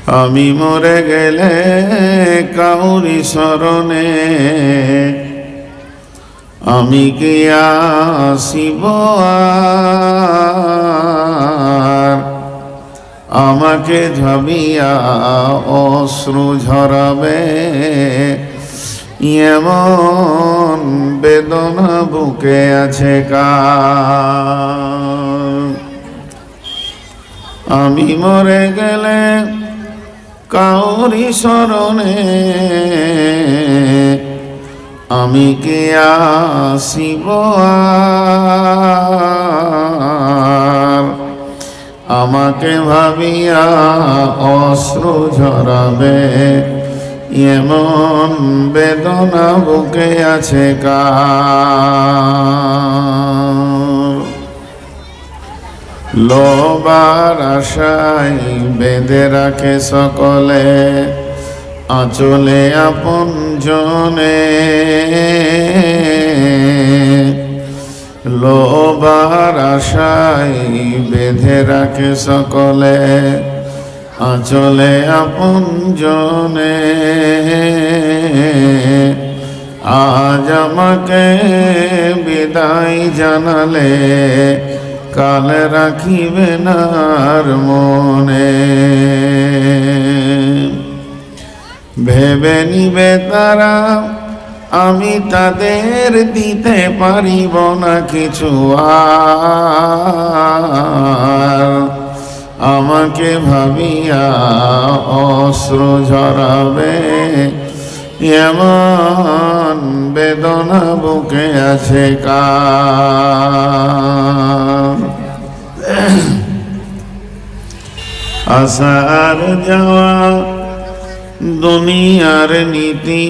আমি মরে গেলে কাউরি শরণে আমি কি আসিব আর? আমাকে ভাবিয়া অশ্রু ঝরাবে এমন বেদনা বুকে আছে কার? আমি মরে গেলে কাউরি শরণে আমি কি আসিব আর? আমাকে ভাবিয়া অশ্রু ঝরাবে এমন বেদনা বুকে আছে কার? লোবার আশায় বেঁধে রাখে সকলে আঁচলে আপন জনে, লোবার আশায় বেঁধে রাখে সকলে আঁচলে আপন জনে। আজ আমাকে বিদায় জানালে কাল রাখিবে না আর মনে। ভেবে নিবে তারা আমি তাদের দিতে পারিব না কিছু আর। আমাকে ভাবিয়া অশ্রু ঝরাবে এমন বেদনা বুকে আছে কার? আসার যাওয়া দুনিয়ার নীতি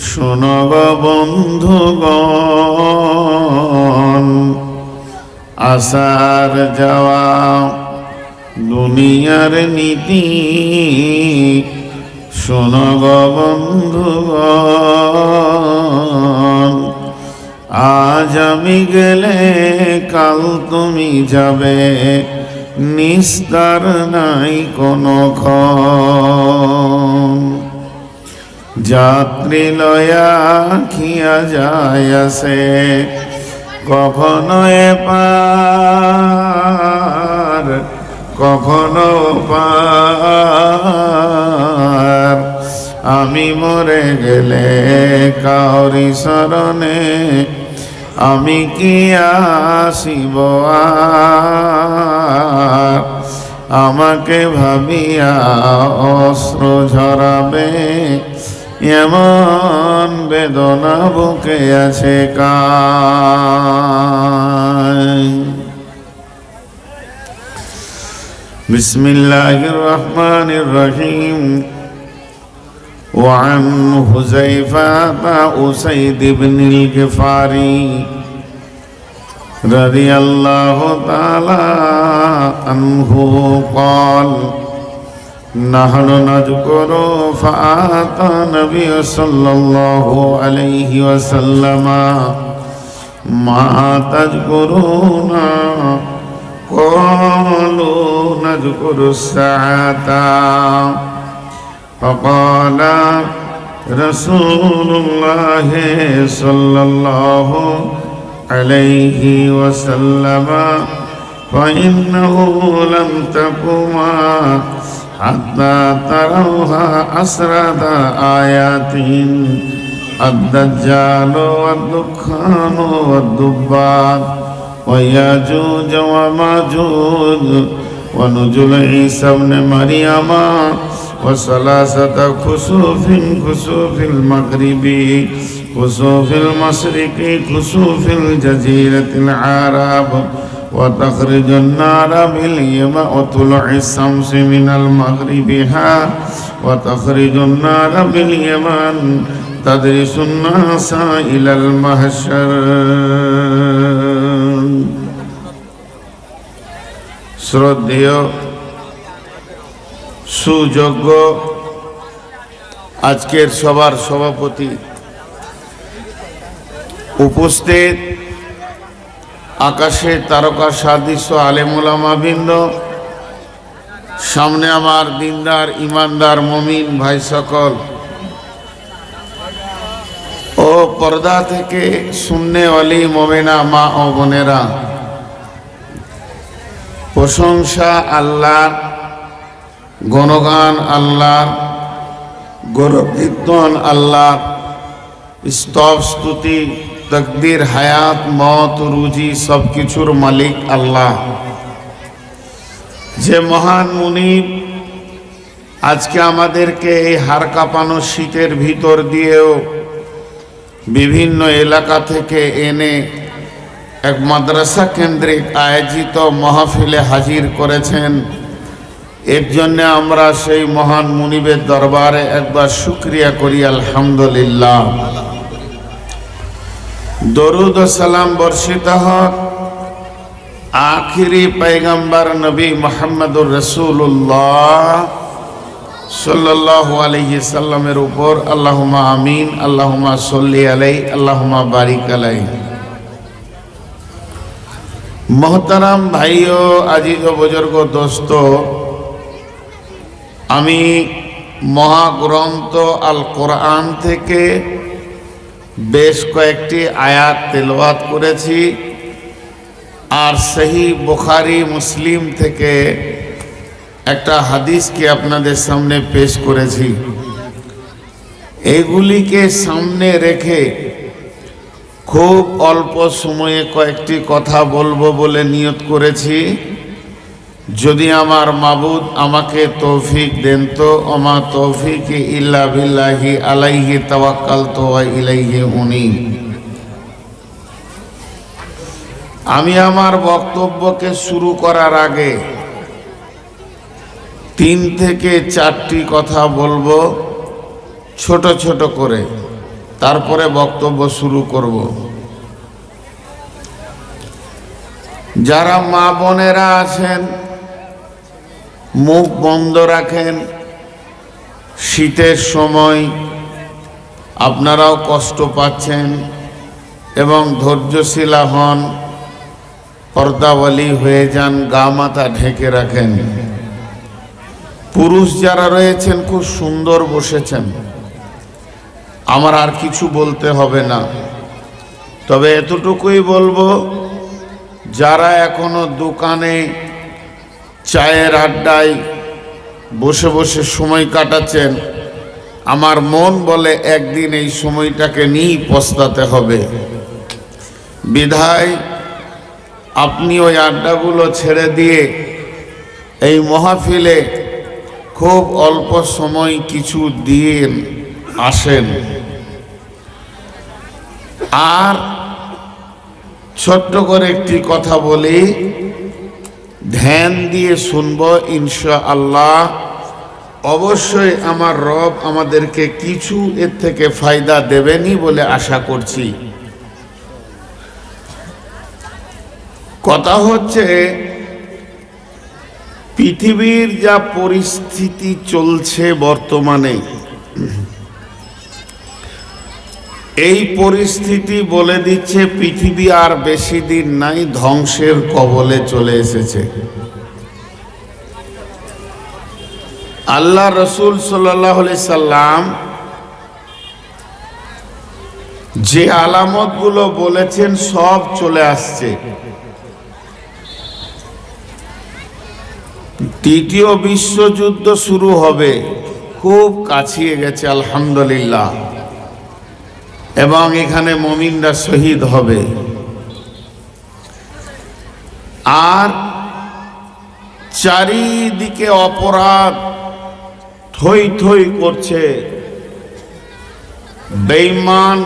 শোনব বন্ধুগণ। আসার যাওয়া দুনিয়ার নীতি শোনব বন্ধুগণ। আজ আমি গেলে কাল তুমি যাবে নিস্তার নাই কোনো ক্ষণ। যাত্রী লয়া খিয়া যায় আসে কখনো এপার কখনো পার। আমি মরে গেলে কাউরি শরণে আমি কি আসিব আর? আমাকে ভাবিয়া অশ্রু ঝরাবে এমন বেদনা বুকে আছে কার? বিসমিল্লাহির রহমানির রহিম। وعن حذيفة أسيد بن الغفاري رضي الله تعالى عنه قال نحن نذكر فأتى النبي صلى الله عليه وسلم ما تذكرون قالوا نذكر الساعة فقال رسول الله صلى الله عليه وسلم فإنه لم تقم حتى تروها أسرد آيات الدجال والدخان والدبان وياجوج وماجوج ونزول عيسى ابن مريم وثلاثة خسوف خسوف المغرب خسوف المشرق خسوف الجزيرة العرب وتخرج النار باليمن وطلوع الشمس من المغربها وتخرج النار باليمن تدرس الناس إلى المحشر. শ্রদ্ধেয় সুযোগ্য আজকের সবার সভাপতি উপস্থিত আকাশে তারকা সাদৃশ্য আলেম ওলামা বৃন্দ, সামনে আমার দিনদার ইমানদার মুমিন ভাই সকল ও পর্দা থেকে শুননে ওয়ালি মুমিনা মা ও বোনেরা, প্রশংসা আল্লাহর, গুণগান আল্লাহর, গৌরবকীর্তন আল্লাহর, স্তব স্তুতি তকদির হায়াত মত রুজি সব কিছুর মালিক আল্লাহ। যে মহান মুনিব আজকে আমাদেরকে এই হাড় কাঁপানো শীতের ভিতর দিয়েও বিভিন্ন এলাকা থেকে এনে এক মাদ্রাসা কেন্দ্রিক আয়োজিত মাহফিলে হাজির করেছেন, এর জন্য আমরা সেই মহান মুনিবের দরবারে একবার শুকরিয়া করি আলহামদুলিল্লাহ। দরুদ ও সালাম বর্ষিত হোক आखिरी पैगंबर नबी मोहम्मदुर रसूलुल्लाह सल्लल्लाहु अलैहि वसल्लमेर ऊपर अल्लाहुम्मा आमीन, अल्लाहुम्मा सल्ली अलैहि, अल्लाहुम्मा बारिक अलैहि। मोहतरम भाइयों, आजिज व बुजुर्गो, दोस्तों, आमी महाग्रंथ आल कुरआन थेके बेश कयेकटी आयात तेलाওয়াত करेছি আর সহি বুখারী মুসলিম থেকে একটা হাদিসকে আপনাদের সামনে পেশ করেছি। এগুলিকে সামনে রেখে খুব অল্প সময়ে কয়েকটি কথা বলবো বলে নিয়ত করেছি। যদি আমার মাবুদ আমাকে তৌফিক দেন তো, ওমা তৌফিকি ইল্লা বিল্লাহি আলাইহি তাওয়াক্কালতু ওয়া ইলাইহি উনীব। আমি আমার বক্তব্যকে শুরু করার আগে 3 থেকে 4টি কথা বলবো ছোট ছোট করে, তারপরে বক্তব্য শুরু করব। যারা মা বোনেরা আছেন মুখ বন্ধ রাখেন, শীতের সময় আপনারাও কষ্ট পাচ্ছেন এবং ধৈর্যশীলা হন, পর্দাওয়ালি হয়ে যান, গা মাথা ঢেকে রাখেন। পুরুষ যারা রয়েছেন খুব সুন্দর বসেছেন, আমার আর কিছু বলতে হবে না। তবে এতটুকুই বলবো, যারা এখনো দোকানে চায়ের আড্ডায় বসে বসে সময় কাটাচ্ছেন, আমার মন বলে একদিন এই সময়টাকে নিয়েই পস্তাতে হবে। বিধায় আপনি ওই আড্ডাগুলো ছেড়ে দিয়ে এই মাহফিলে খুব অল্প সময় কিছু দিয়ে আসেন। আর ছোট্ট করে একটি কথা বলি, ধ্যান দিয়ে শুনবো ইনশাআল্লাহ। অবশ্যই আমার রব আমাদেরকে কিছু এর থেকে ফায়দা দেবেনই বলে আশা করছি। কথা হচ্ছে, পৃথিবীর যা পরিস্থিতি চলছে বর্তমানে, এই পরিস্থিতি বলে দিচ্ছে পৃথিবী আর বেশি দিন নাই, ধ্বংসের কবলে চলে এসেছে। আল্লাহ রসুল সাল্লাল্লাহু আলাইহি সাল্লাম যে আলামতগুলো বলেছেন সব চলে আসছে। তৃতীয় বিশ্বযুদ্ধ শুরু হবে, খুব কাছিয়ে গেছে আলহামদুলিল্লাহ, এবং এখানে মুমিনরা শহীদ হবে। আর চারিদিকে অপরাধ থই থই করছে, বেঈমান,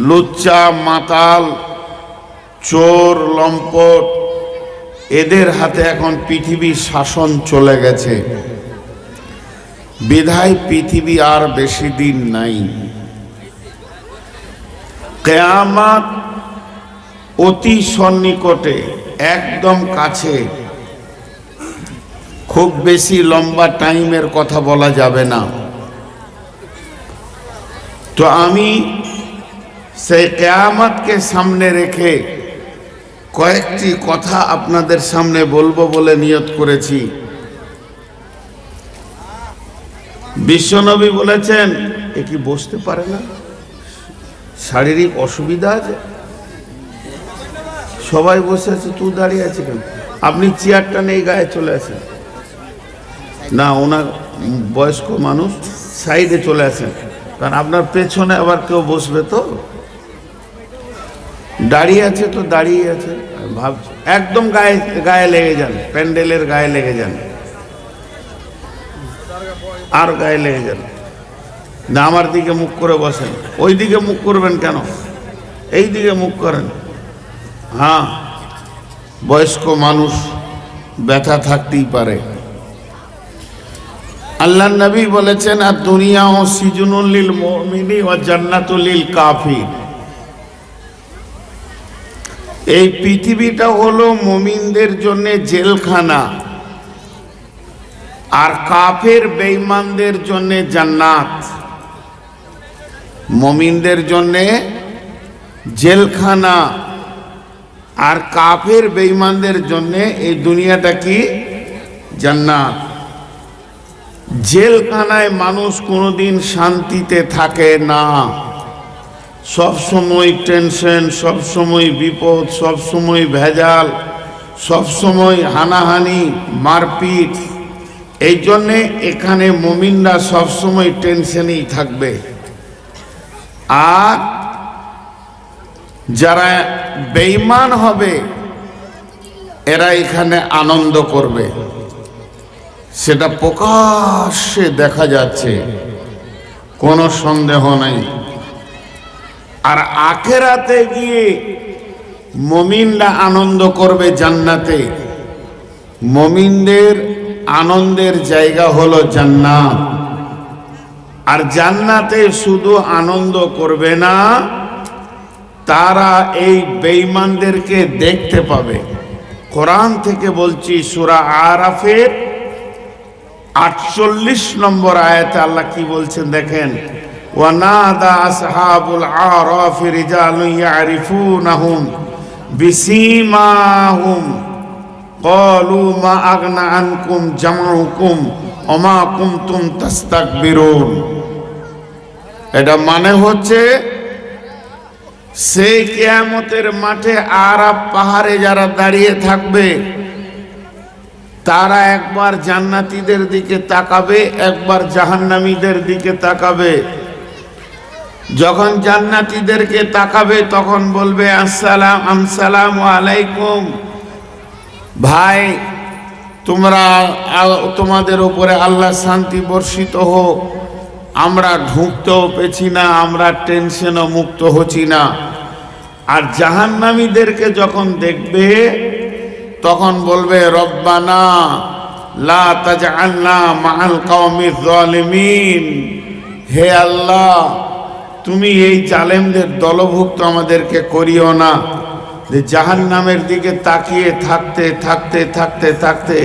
লুচ্চা, মাতাল, চোর, লম্পট, এদের হাতে এখন পৃথিবীর শাসন চলে গেছে। বিধায় পৃথিবী আর বেশি দিন নাই, কিয়ামত অতি সন্নিকটে, একদম কাছে। খুব বেশি লম্বা টাইমের কথা বলা যাবে না। তো আমি সেই কিয়ামতকে সামনে রেখে কয়েকটি কথা আপনাদের সামনে বলবো বলে নিয়ত করেছি। বিশ্বনবী বলেছেন এ কি বসতে পারে না, শারীরিক অসুবিধা আছে? সবাই বসে আছে, তুই দাঁড়িয়ে আছে কেন? আপনি চেয়ারটা নেই গায়ে চলে আসেন না, ওনার বয়স্ক মানুষ, সাইডে চলে আসেন, কারণ আপনার পেছনে আবার কেউ বসবে তো। দাঁড়িয়ে আছে তো দাঁড়িয়ে আছে, ভাবছি একদম গায়ে গায়ে লেগে যান, প্যান্ডেলের গায়ে লেগে যান, আর গায়ে লেগে যান না। আমার দিকে মুখ করে বসেন, ওই দিকে মুখ করবেন কেন? এই দিকে মুখ করেন। হ্যাঁ, বয়স্ক মানুষ, ব্যথা থাকতেই পারে। আল্লাহ নবী বলেছেন আর দুনিয়া ও সিজনুল লিল মুমিনি ওয়া জান্নাতুল লিল কাফির। এই পৃথিবীটা হলো মুমিনদের জন্য জেলখানা, আর কাফের বেঈমানদের জন্য জান্নাত। মুমিনদের জন্য জেলখানা, আর কাফের বেঈমানদের জন্য এই দুনিয়াটা কি? জান্নাত। জেলখানায় মানুষ কোনোদিন শান্তিতে থাকে না, সব সময় টেনশন, সব সময় বিপদ, সব সময় ভেজাল, সব সময় হানাহানি, মারপিট। এই জন্যে এখানে মুমিনরা সব সময় টেনশনেই থাকবে। আর যারা বেঈমান হবে এরা এখানে আনন্দ করবে, সেটা প্রকাশ্যে দেখা যাচ্ছে, কোনো সন্দেহ নাই। আর আখিরাতে গিয়ে মুমিনরা আনন্দ করবে জান্নাতে। মুমিনদের আনন্দের জায়গা হলো জান্নাত। আর জান্নাতে শুধু আনন্দ করবে না, তারা এই বেঈমানদেরকে দেখতে পাবে। কোরআন থেকে বলছি, সূরা আরাফের 48 নম্বর আয়াতে আল্লাহ কি বলছেন দেখেন, ওয়ানাদা আসহাবুল আরাফি রিজালুন ইয়ারিফুনাহুম বিসীমাহুম ক্বালু মা আগনা আনকুম জামউকুম ওয়া মা কুনতুম তাস্তাকবিরুন। এটা মানে হচ্ছে সেই কিয়ামতের মাঠে আরাফ পাহাড়ে যারা দাঁড়িয়ে থাকবে তারা একবার জান্নাতীদের দিকে তাকাবে, একবার জাহান্নামীদের দিকে তাকাবে। যখন জান্নাতীদেরকে তাকাবে তখন বলবে আসসালামু আলাইকুম, ভাই তোমাদের উপরে আল্লাহ শান্তি বর্ষিত হোক, আমরা ঢুকতেও পেছি না, আমরা টেনশনও মুক্ত হচ্ছি না। আর জাহান্নামীদেরকে যখন দেখবে তখন বলবে রব্বানা লা তাজআলনা মাআল কওমিজ জালিমিন, হে আল্লাহ তুমি এই জালেমদের দলভুক্ত আমাদেরকে করিও না। যে জাহান্নামের দিকে তাকিয়ে থাকতে থাকতে থাকতে থাকতে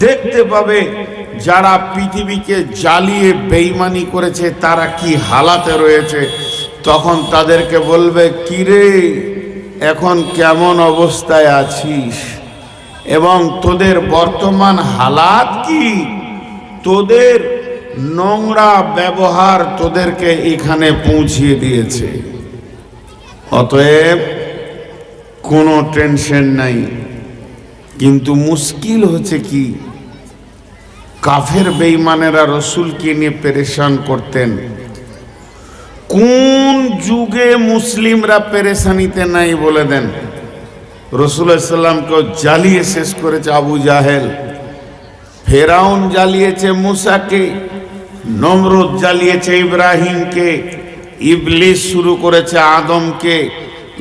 দেখতে পাবে যারা পৃথিবীকে জ্বালিয়ে বেঈমানি করেছে তারা কি হালাতে রয়েছে। তখন তাদেরকে বলবে, কিরে এখন কেমন অবস্থায় আছিস এবং তোদের বর্তমান হালাত কি? তোদের নোংরা ব্যবহার তোদেরকে এখানে পৌঁছিয়ে দিয়েছে। অতএব কোনো টেনশন নাই। কিন্তু মুশকিল হচ্ছে কি, কাফের বেঈমানেরা রসুলকে নিয়ে পেরেশান করতেন। কোন যুগে মুসলিমরা পেরেশানিতে নাই বলে দেন? রাসূলুল্লাহ সাল্লাল্লাহু আলাইহি ওয়াসাল্লামকে জ্বালিয়ে শেষ করেছে আবু জাহেল, ফেরাউন জ্বালিয়েছে মুসাকে, নমরুদ জ্বালিয়েছে ইব্রাহিমকে, ইবলিস শুরু করেছে আদমকে।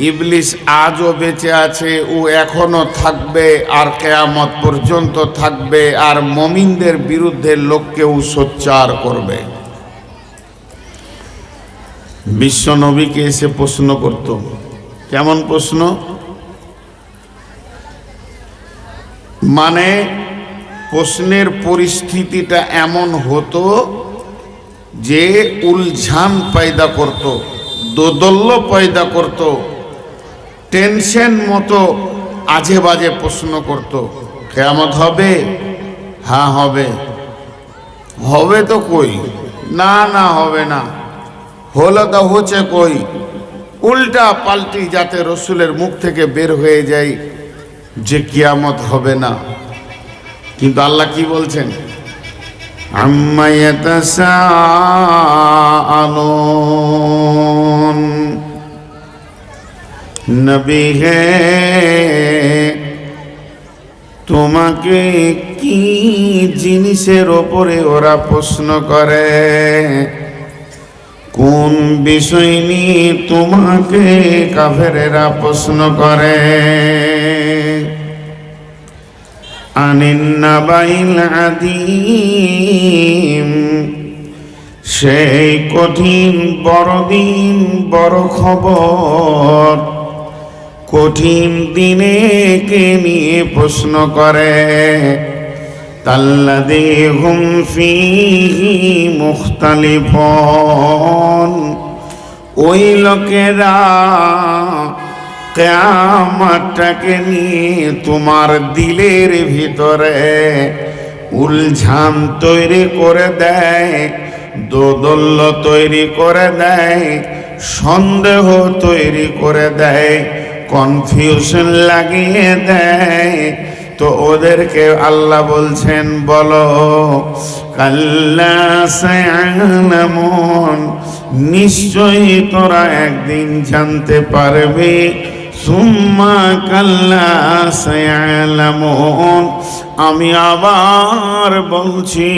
ইবলিস আজও বেঁচে আছে, ও এখনো থাকবে আর কিয়ামত পর্যন্ত থাকবে, আর মুমিনদের বিরুদ্ধে লোককেও সোচ্চার করবে। বিশ্ব নবীকে এসে প্রশ্ন করত। কেমন প্রশ্ন? মানে প্রশ্নের পরিস্থিতিটা এমন হতো যে উলঝান পয়দা করত, দোদল্য পয়দা করত, টেনশন মতো আজে বাজে প্রশ্ন করত। কিয়ামত হবে? হ্যাঁ হবে। হবে তো কই, না না হবে না, হলো তো হচ্ছে কই, উল্টা পাল্টি যাতে রসুলের মুখ থেকে বের হয়ে যায় যে কিয়ামত হবে না। কিন্তু আল্লাহ কি বলছেন, আম্মা ইয়াতাসাআলুন, নবী হে তোমাকে কি জিনিসের ওপরে ওরা প্রশ্ন করে, কোন বিষয় নিয়ে তোমাকে কাফেরেরা প্রশ্ন করে। আনিন নাবাইল আযীম, সেই কঠিন বড়দিন বড় খবর, কঠিন দিনে কে নিয়ে প্রশ্ন করে। তাল্লাযী হুম ফীহি মুখতালিফুন, ওই লোকেরা কিয়ামতটাকে নিয়ে তোমার দিলের ভিতরে উলঝান তৈরি করে দেয়, দোদল্য তৈরি করে দেয়, সন্দেহ তৈরি করে দেয়, কনফিউশন লাগিয়ে দেয়। তো ওদেরকে আল্লাহ বলছেন, বলো কাল্লা সায়ালামুন, নিশ্চয়ই তোরা একদিন জানতে পারবে। সুম্মা কাল্লা সায়ালামুন, আমি আবার বলছি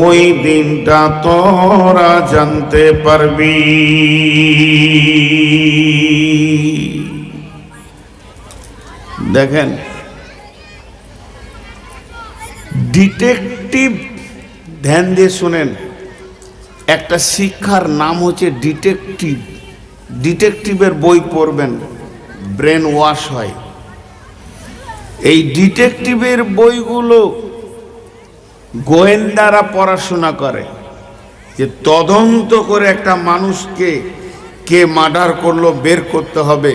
ওই দিনটা তোরা জানতে পারবি। দেখেন, ডিটেকটিভ, ধ্যান দিয়ে শুনেন, একটা শিক্ষার নাম হচ্ছে ডিটেকটিভ। ডিটেকটিভের বই পড়বেন, ব্রেন ওয়াশ হয়। এই ডিটেকটিভের বইগুলো গোয়েন্দারা পড়াশোনা করে, যে তদন্ত করে একটা মানুষকে কে মার্ডার করলো বের করতে হবে।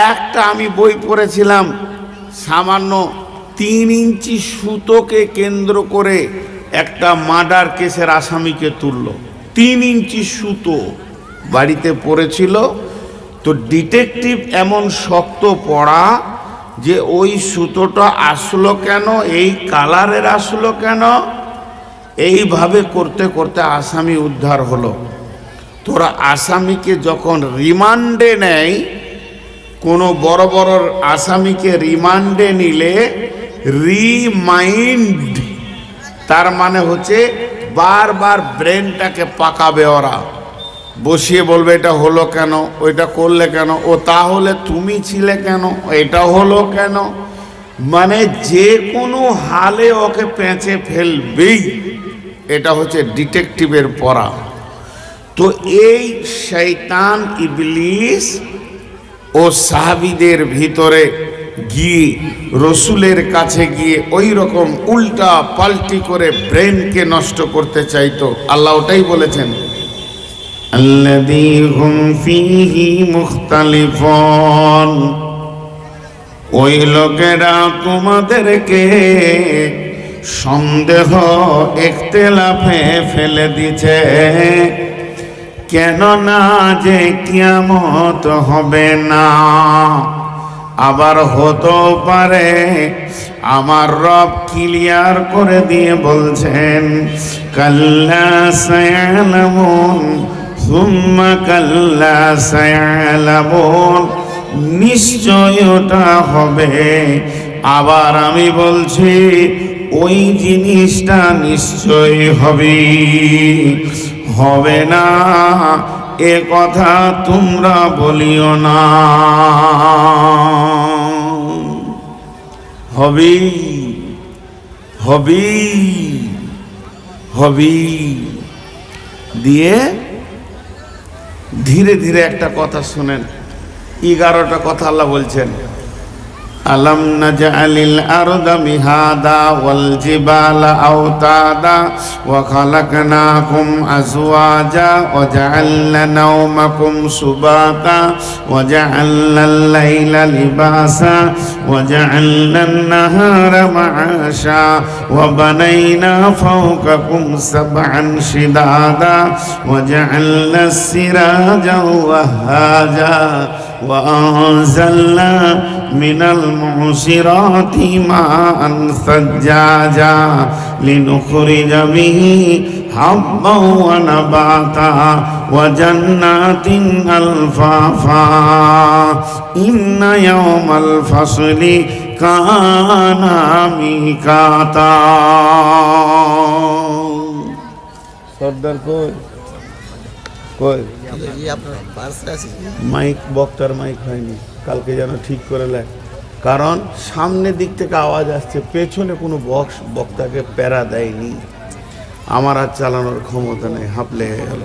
একটা আমি বই পড়েছিলাম, সামান্য 3 ইঞ্চি সুতোকে কেন্দ্র করে একটা মার্ডার কেসের আসামিকে তুললো। 3 ইঞ্চি সুতো বাড়িতে পড়েছিল। তো ডিটেকটিভ এমন শক্ত পড়া যে ওই সুতোটা আসলো কেন, এই কালারের আসলো কেন, এইভাবে করতে করতে আসামি উদ্ধার হলো। তোরা আসামিকে যখন রিমান্ডে নেয়, কোনো বড় বড় আসামিকে রিমান্ডে নিলে রিমাইন্ড, তার মানে হচ্ছে বারবার ব্রেনটাকে পাকাবে ওরা, বসিয়ে বলবে এটা হলো কেন, ওইটা করলে কেন, ও তাহলে তুমি ছিলে কেন, এটা হলো কেন, মানে যে কোনো হালে ওকে পেঁচে ফেলবেই। এটা হচ্ছে ডিটেকটিভের পড়া। তো এই শয়তান ইবলিস ও সাহাবীদের ভিতরে গিয়ে রসুলের কাছে গিয়ে ওই রকম উল্টা পাল্টি করে ব্রেনকে নষ্ট করতে চাইতো। আল্লাহ ওটাই বলেছেন, আল্লাযী হুম ফীহি মুখতালিফুন, ওই লোকেরা তোমাদেরকে সন্দেহ ইখতিলাফে ফেলে দিছে, কেন না যে কিয়ামত হবে না, আবার হতে পারে। আমার রব ক্লিয়ার করে দিয়ে বলছেন, কাল্লা সায়ালামুন সুম্মা কাল্লা সায়ালামুন, নিশ্চয় ওটা হবে। আবার আমি বলছি ওই জিনিসটা নিশ্চয় হবে, হবে না এ কথা তোমরা বলিও না, হবেই হবেই হবেই। দিয়ে ধীরে ধীরে একটা কথা শুনেন, 11টা কথা আল্লাহ বলছেন। ألم نجعل الأرض مهادا والجبال أوتادا وخلقناكم أزواجا وجعلنا نومكم سباتا وجعلنا الليل لباسا وجعلنا النهار معاشا وبنينا فوقكم سبعا شدادا وجعلنا السراج وهاجا وأنزلنا من المعصرات ماء ثجاجا لنخرج به حبا ونباتا وجنات ألفافا إن يوم الفصل كان ميقاتا সর্দার কই কই মাইক বক্তার মাইক হয়নি, কালকে যেন ঠিক করে লেখ, কারণ সামনের দিক থেকে আওয়াজ আসছে, পেছনে কোনো বক্তাকে প্যারা দেয়নি। আমার আর চালানোর ক্ষমতা নেই, হাঁপলে হয়ে গেল।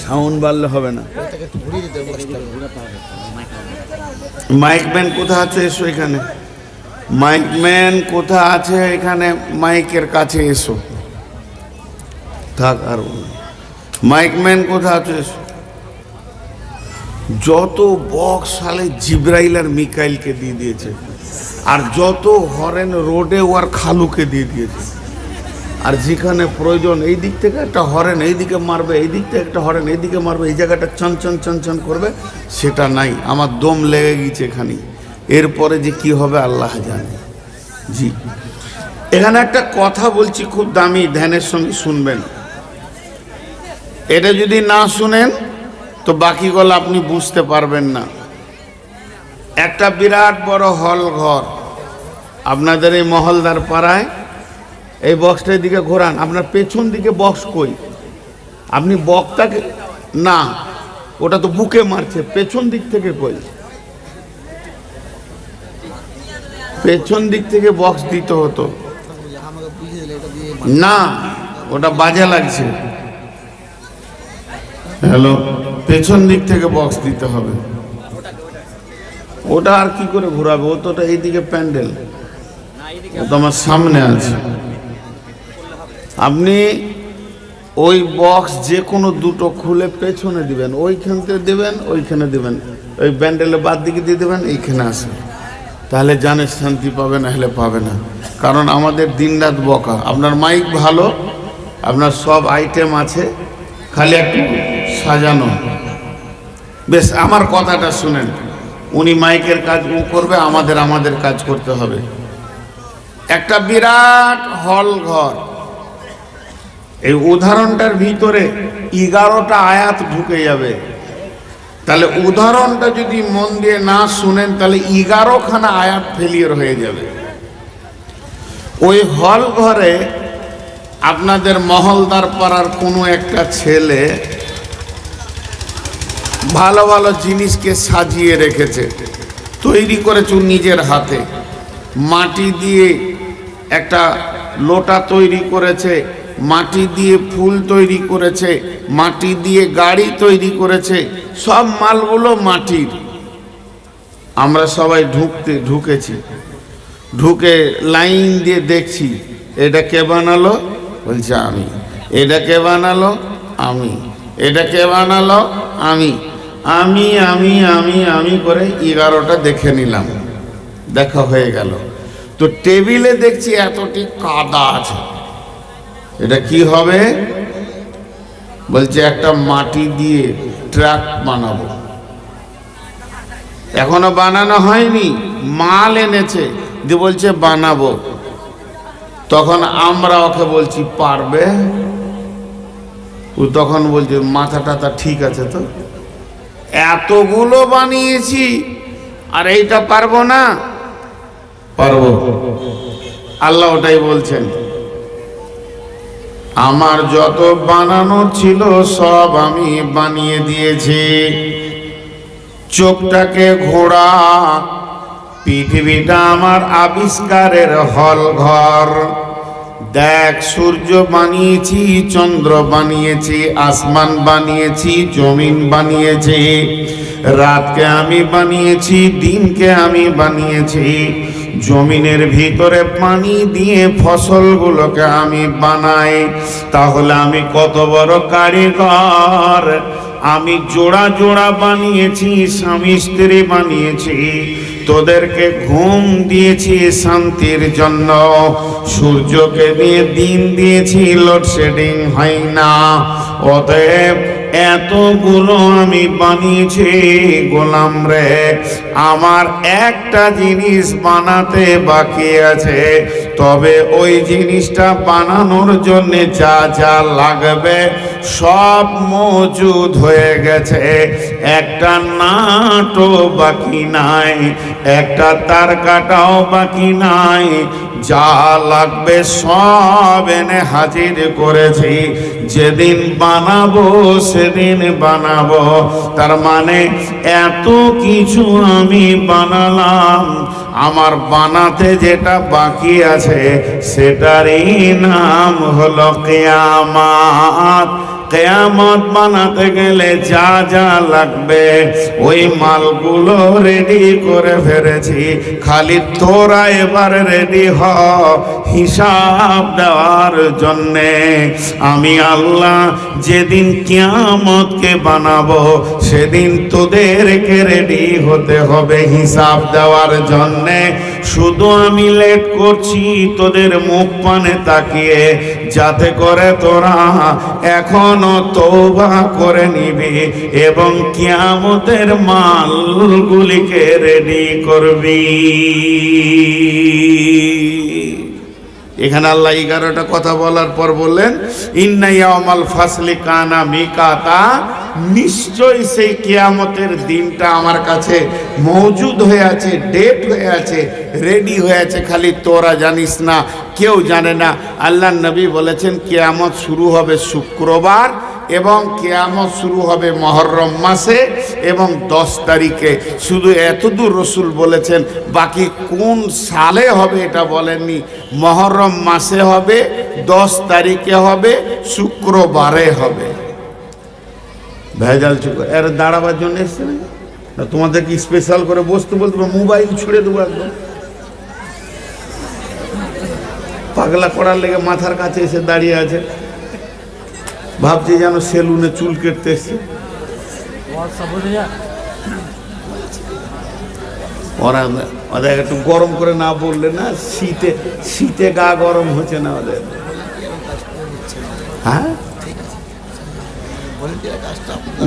সাউন্ড বাড়লে হবে না। মাইকম্যান কোথায় আছে? এসো এখানে। মাইকম্যান কোথা আছে? এখানে মাইকের কাছে এসো। থাক আর মাইকম্যান কোথা আছে? এসো। যত বক্স সালে জিব্রাইল আর মিকাইলকে দিয়ে দিয়েছে, আর যত হরেন রোডে ও আর খালুকে দিয়ে দিয়েছে। আর যেখানে প্রয়োজন এই দিক থেকে একটা হরেন এইদিকে মারবে, এই দিক থেকে একটা হরেন এইদিকে মারবে, এই জায়গাটা চনচন চনচন করবে, সেটা নাই। আমার দম লেগে গেছে এখানে। এরপরে যে কি হবে আল্লাহ জানে। জি, এখানে একটা কথা বলছি খুব দামি, ধ্যানের সঙ্গে শুনবেন। এটা যদি না শুনেন তো বাকিগুলো আপনি বুঝতে পারবেন না। একটা বিরাট বড় হল ঘর আপনাদের এই মহলদার পাড়ায়। এই বক্সটার দিকে ঘোরান, আপনার পেছন দিকে বক্স কই? আপনি বক্তাকে না, ওটা তো বুকে মারছে, পেছন দিক থেকে কই? পেছন দিক থেকে বক্স দিতে হতো না, ওটা বাজে লাগছে। হ্যালো, পেছন দিক থেকে বক্স দিতে হবে। ওটা আর কি করে ঘোরাবে? ও তো এইদিকে প্যান্ডেল, ও তো আমার সামনে আছে। আপনি ওই বক্স যে কোনো দুটো খুলে পেছনে দিবেন, ওইখান থেকে দেবেন, ওইখানে দেবেন, ওই প্যান্ডেলে বাদ দিকে দিয়ে দেবেন, এইখানে আসবে। তাহলে জানে শান্তি পাবে, না হলে পাবে না। কারণ আমাদের দিনরাত বকা। আপনার মাইক ভালো, আপনার সব আইটেম আছে, খালি একটু সাজানো। বেশ, আমার কথাটা শুনেন। উনি মাইকের কাজ ও করবে, আমাদের কাজ করতে হবে। একটা বিরাট হল ঘর, এই উদাহরণটার ভিতরে 11টা আয়াত ঢুকে যাবে। তাহলে উদাহরণটা যদি মন দিয়ে না শুনেন তাহলে 11খানা আয়াত ফেলিয়ার হয়ে যাবে। ওই হল ঘরে আপনাদের মহলদার পাড়ার কোনো একটা ছেলে ভালো ভালো জিনিসকে সাজিয়ে রেখেছে, তৈরি করেছে নিজের হাতে। মাটি দিয়ে একটা লোটা তৈরি করেছে, মাটি দিয়ে ফুল তৈরি করেছে, মাটি দিয়ে গাড়ি তৈরি করেছে, সব মালগুলো মাটির। আমরা সবাই ঢুকেছি, ঢুকে লাইন দিয়ে দেখছি, এটা কে বানালো? বলছে আমি। এটা কে বানালো? আমি। এটা কে বানালো? আমি। আমি আমি আমি আমি করে 11টা দেখে নিলাম, দেখা হয়ে গেল। তো টেবিলে দেখছি এতটি কাদা আছে, এটা কি হবে? বলছে একটা মাটি দিয়ে ট্রাক বানাবো। এখনো বানানো হয়নি, মাল এনেছে, দিয়ে বলছে বানাবো। তখন আমরা ওকে বলছি পারবে? ও তখন বলছে মাথা টাথা ঠিক আছে তো, এতগুলো বানিয়েছি আর এইটা পারবো না? পারবো। আল্লাহ ওটাই বলছেন, আমার যত বানানো ছিল সব আমি বানিয়ে দিয়েছি। চোখটাকে ঘোড়া, পৃথিবীটা আমার আবিষ্কারের হল ঘর। দেখ, সূর্য বানিয়েছি, চন্দ্র বানিয়েছি, আসমান বানিয়েছি, জমিন বানিয়েছি, রাতকে আমি বানিয়েছি, দিনকে আমি বানিয়েছি, জমিনের ভিতরে পানি দিয়ে ফসলগুলোকে আমি বানাই। তাহলে আমি কত বড় কারিগর! আমি জোড়া জোড়া বানিয়েছি, স্বামী স্ত্রী বানিয়েছি, তোদেরকে ঘুম দিয়েছি শান্তির জন্য, সূর্যকে দিয়ে দিন দিয়েছি, লোডশেডিং হয় না। অতএব এতগুলো আমি বানিয়েছি গোলাম রে, আমার একটা জিনিস বানাতে বাকি আছে। তবে ওই জিনিসটা বানানোর জন্য যা যা লাগবে সব মজুদ হয়ে গেছে। একটা নাটও বাকি নাই, একটা তার কাটাও বাকি নাই, যা লাগবে সব এনে হাজির করেছি। যেদিন বানাবো সেদিন বানাবো। তার মানে এত কিছু আমি বানালাম, আমার বানাতে যেটা বাকি আছে সেটারই নাম হলো কিয়ামত। কিয়ামত বানাতে গেলে যা যা লাগবে ওই মালগুলো রেডি করে ফেলেছি। খালি তোরা এবার রেডি হ হিসাব দেওয়ার জন্যে। আমি আল্লাহ যেদিন কিয়ামতকে বানাবো সেদিন তোদেরকে রেডি হতে হবে হিসাব দেওয়ার জন্যে। শুধু আমি লেট করছি তোদের মুখ পানে তাকিয়ে, যাতে করে তোরা এখনো তওবা করে নিবি এবং কিয়ামতের মালগুলিকে রেডি করবি। এখানে আল্লাহ 11টা কথা বলার পর বললেন, ইন্না ইয়াউমাল ফাসলি কানা মিকাতা, নিশ্চয়ই সেই কিয়ামতের দিনটা আমার কাছে মওজুদ হয়ে আছে, ডেট হয়ে আছে, রেডি হয়ে আছে, খালি তোরা জানিস না, কেউ জানে না। আল্লাহ নবী বলেছেন কিয়ামত শুরু হবে শুক্রবার এবং কিয়ামত শুরু হবে মুহররম মাসে এবং 10 তারিখে। শুধু এতদূর রসুল বলেছেন, বাকি কোন সালে হবে এটা বলেননি। মুহররম মাসে হবে, 10 তারিখে হবে, শুক্রবারে হবে। ভেজাল চুপ এর দাঁড়াবার জন্য এসছে না, তোমাদেরকে স্পেশাল করে বসতে বলতে মোবাইল ছুড়ে দেবো একদম। পাগলা করার লেগে মাথার কাছে এসে দাঁড়িয়ে আছে, ভাবছি যেন সেলুনে চুল কেটতে এসছে। ওদের একটু গরম করে না বললে না, শীতে শীতে গা গরম হচ্ছে না ওদের। হ্যাঁ,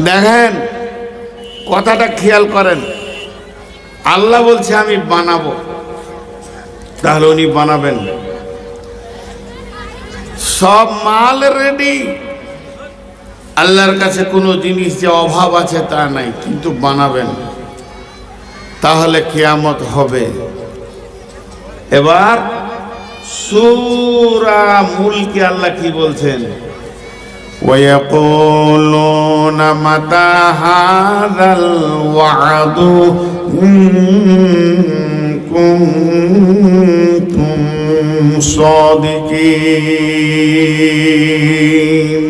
দেখেন কথাটা খেয়াল করেন। আল্লাহ বলছে আমি বানাবো, তাহলে উনি বানাবেন। সব মাল রেডি, আল্লাহর কাছে কোনো জিনিস যে অভাব আছে তা নাই, কিন্তু বানাবেন, তাহলে কিয়ামত হবে। এবার সূরা মুলকে আল্লাহ কি বলছেন? ওয়ায়াকুলুনা মাতা হাযাল ওয়া'দু ইন কুনতুম সাদিকিন।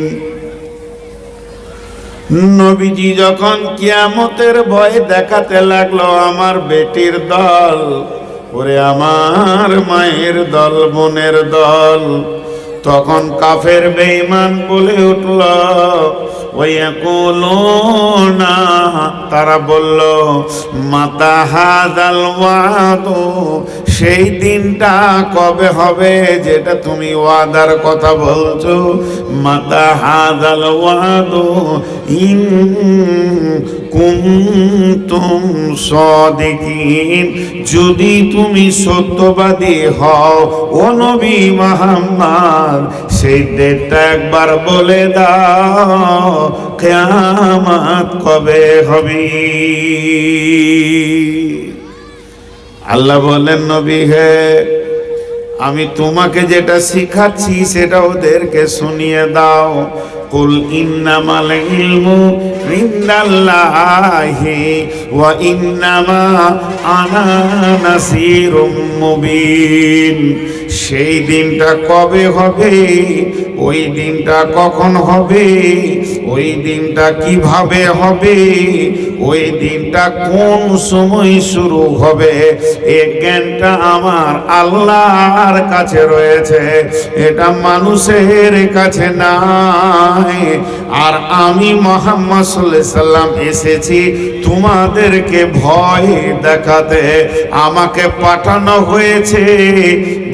নবীজি যখন কিয়ামতের ভয় দেখাতে লাগলো আমার বেটির দল, ওরে আমার মায়ের দল, বোনের দল, তখন কাফের বেঈমান বলে উঠল, ওয়ায়াকুলুনা, তারা বলল, মাতা হাযাল ওয়াদু, সেই দিনটা কবে হবে যেটা তুমি ওয়াদার কথা বলছো? মাতা হাযাল ওয়াদু ইন কুনতুম সাদিকিন, যদি তুমি সত্যবাদী হও ও নবী মুহাম্মদ, সেই ডেটটা একবার বলে দাও, কিয়ামত কবে হবে? আল্লাহ বলেন, নবী হে, আমি তোমাকে যেটা শিখাচ্ছি সেটা ওদেরকে শুনিয়ে দাও। কুল ইন্নামাল ইলমু ইনদাল্লাহি ওয়া ইন্নামা আনা নাসিরুম মুবিন। সেই দিনটা কবে হবে, ওই দিনটা কখন হবে, ওই দিনটা কিভাবে হবে, ওই দিনটা কোন সময় শুরু হবে, এই জ্ঞানটা আমার আল্লাহর কাছে রয়েছে, এটা মানুষের কাছে নাই। আর আমি মুহাম্মদ সাল্লাল্লাহু আলাইহি সাল্লাম এসেছি তোমাদেরকে ভয় দেখাতে। আমাকে পাঠানো হয়েছে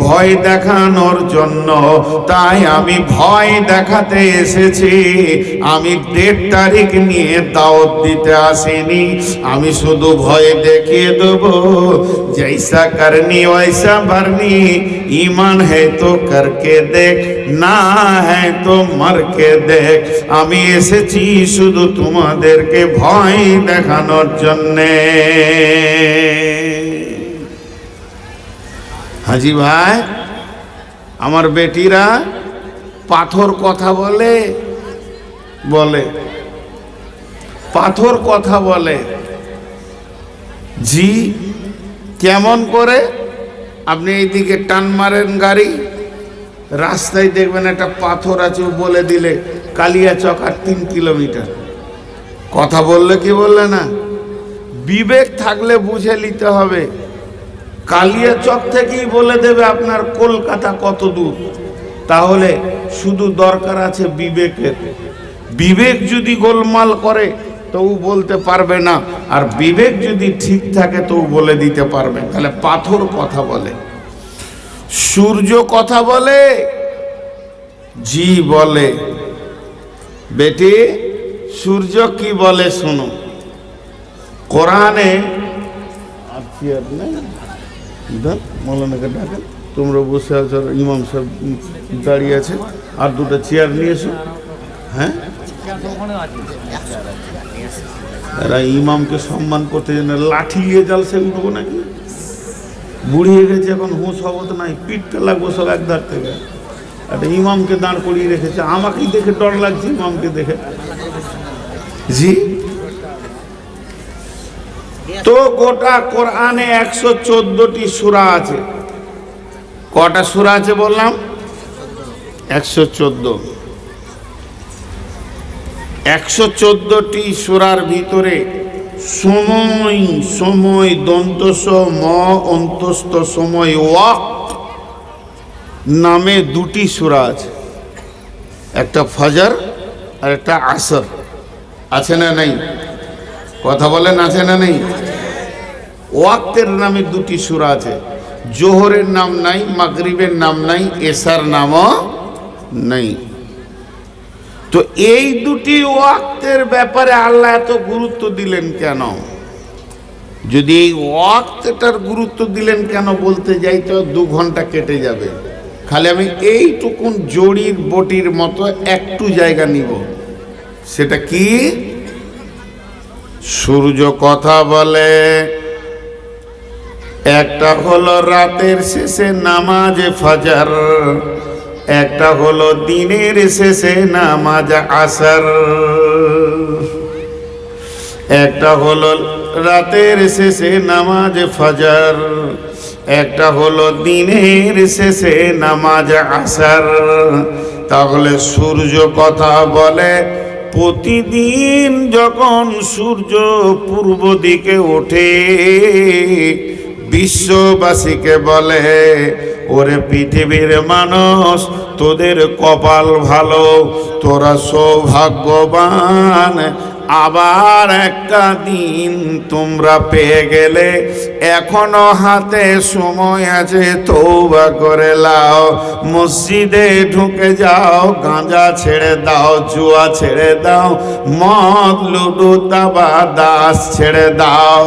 ভয় দেখানোর জন্য, তাই আমি ভয় দেখাতে এসেছি। আমি 1.5 তারিখ নিয়ে দাওয়াত দিতে আসিনি, আমি শুধু ভয় দেখিয়ে দেব। জৈসা করনি ওইসা ভরনি, ঈমান है तो करके देख, না है तो मर के देख। আমি এসেছি শুধু তোমাদেরকে ভয় দেখানোর জন্যে। হাজি ভাই, আমার বেটিরা পাথর কথা বলে বলে পাথর কথা বলে। জি, কেমন করে? আপনি এইদিকে টান মারেন গাড়ি, রাস্তায় দেখবেন একটা পাথর আছে, বলে দিলে কালিয়াচক আর 3 কিলোমিটার। কথা বললে কি বললে না, বিবেক থাকলে বুঝে নিতে হবে। কালিয়াচক থেকেই বলে দেবে আপনার কলকাতা কত দূর। তাহলে শুধু দরকার আছে বিবেকের। বিবেক যদি গোলমাল করে তো ও বলতে পারবে না, আর বিবেক যদি ঠিক থাকে তো ও বলে দিতে পারবে। তাহলে পাথর কথা বলে, সূর্য কথা বলে, জি বলে। বেটি, সূর্য কি বলে শুনো। কোরআনে মৌলানাকে ডাকেন, তোমরা বসে আছো, ইমাম সাহেব দাঁড়িয়ে আছে, আর 2টা চেয়ার নিয়ে এসো। হ্যাঁ, এরা ইমামকে সম্মান করতে জন্য লাঠি নিয়ে জালসে উঠবো নাকি? বুড়িয়ে গেছে এখন, হুঁশ হবত নাই, পিঠটা লাগবো সব একধার থেকে। একটা ইমামকে দাঁড় করিয়ে রেখেছে, আমাকেই দেখে ডর লাগছে ইমামকে দেখে। জি, তো গোটা কোরআনে 114টি সূরা আছে। কটা সূরা আছে বললাম? 114। 114টি সূরার ভিতরে সময় সময় দন্তস ম অন্তস্থ সময় ওয়াক্ত নামে 2টি সূরা আছে। একটা ফজর আর একটা আসর। আছে না নাই? কথা বলেন, আছে না নেই? ওয়াক্তের নামে 2টি সূরা আছে। জোহরের নাম নাই, মাগরিবের নাম নাই, এশার নামও নাই। তো এই 2টি ওয়াক্তের ব্যাপারে আল্লাহ এত গুরুত্ব দিলেন কেন? যদি এই ওয়াক্তটার গুরুত্ব দিলেন কেন বলতে যাই তো 2 ঘন্টা কেটে যাবে। খালি আমি এইটুকুন জড়ির বটির মতো একটু জায়গা নিব। সেটা কি? সূর্য কথা বলে। একটা হলো রাতের শেষে নামাজে ফজর, একটা হলো দিনের শেষে নামাজ আসর। একটা হলো রাতের শেষে নামাজ ফজর, একটা হলো দিনের শেষে নামাজ আসর। তাহলে সূর্য কথা বলে। প্রতিদিন যখন সূর্য পূর্ব দিকে ওঠে, বিশ্ববাসীকে বলে, ওরে পৃথিবীর মানুষ, তোদের কপাল ভালো, তোরা সৌভাগ্যবান। আবার একটা দিন তোমরা পেয়ে গেলে, এখনো হাতে সময় আছে, তওবা করে লাও, মসজিদে ঢুকে যাও, গাঁজা ছেড়ে দাও, জুয়া ছেড়ে দাও, মদ লুডু দাবা দাস ছেড়ে দাও।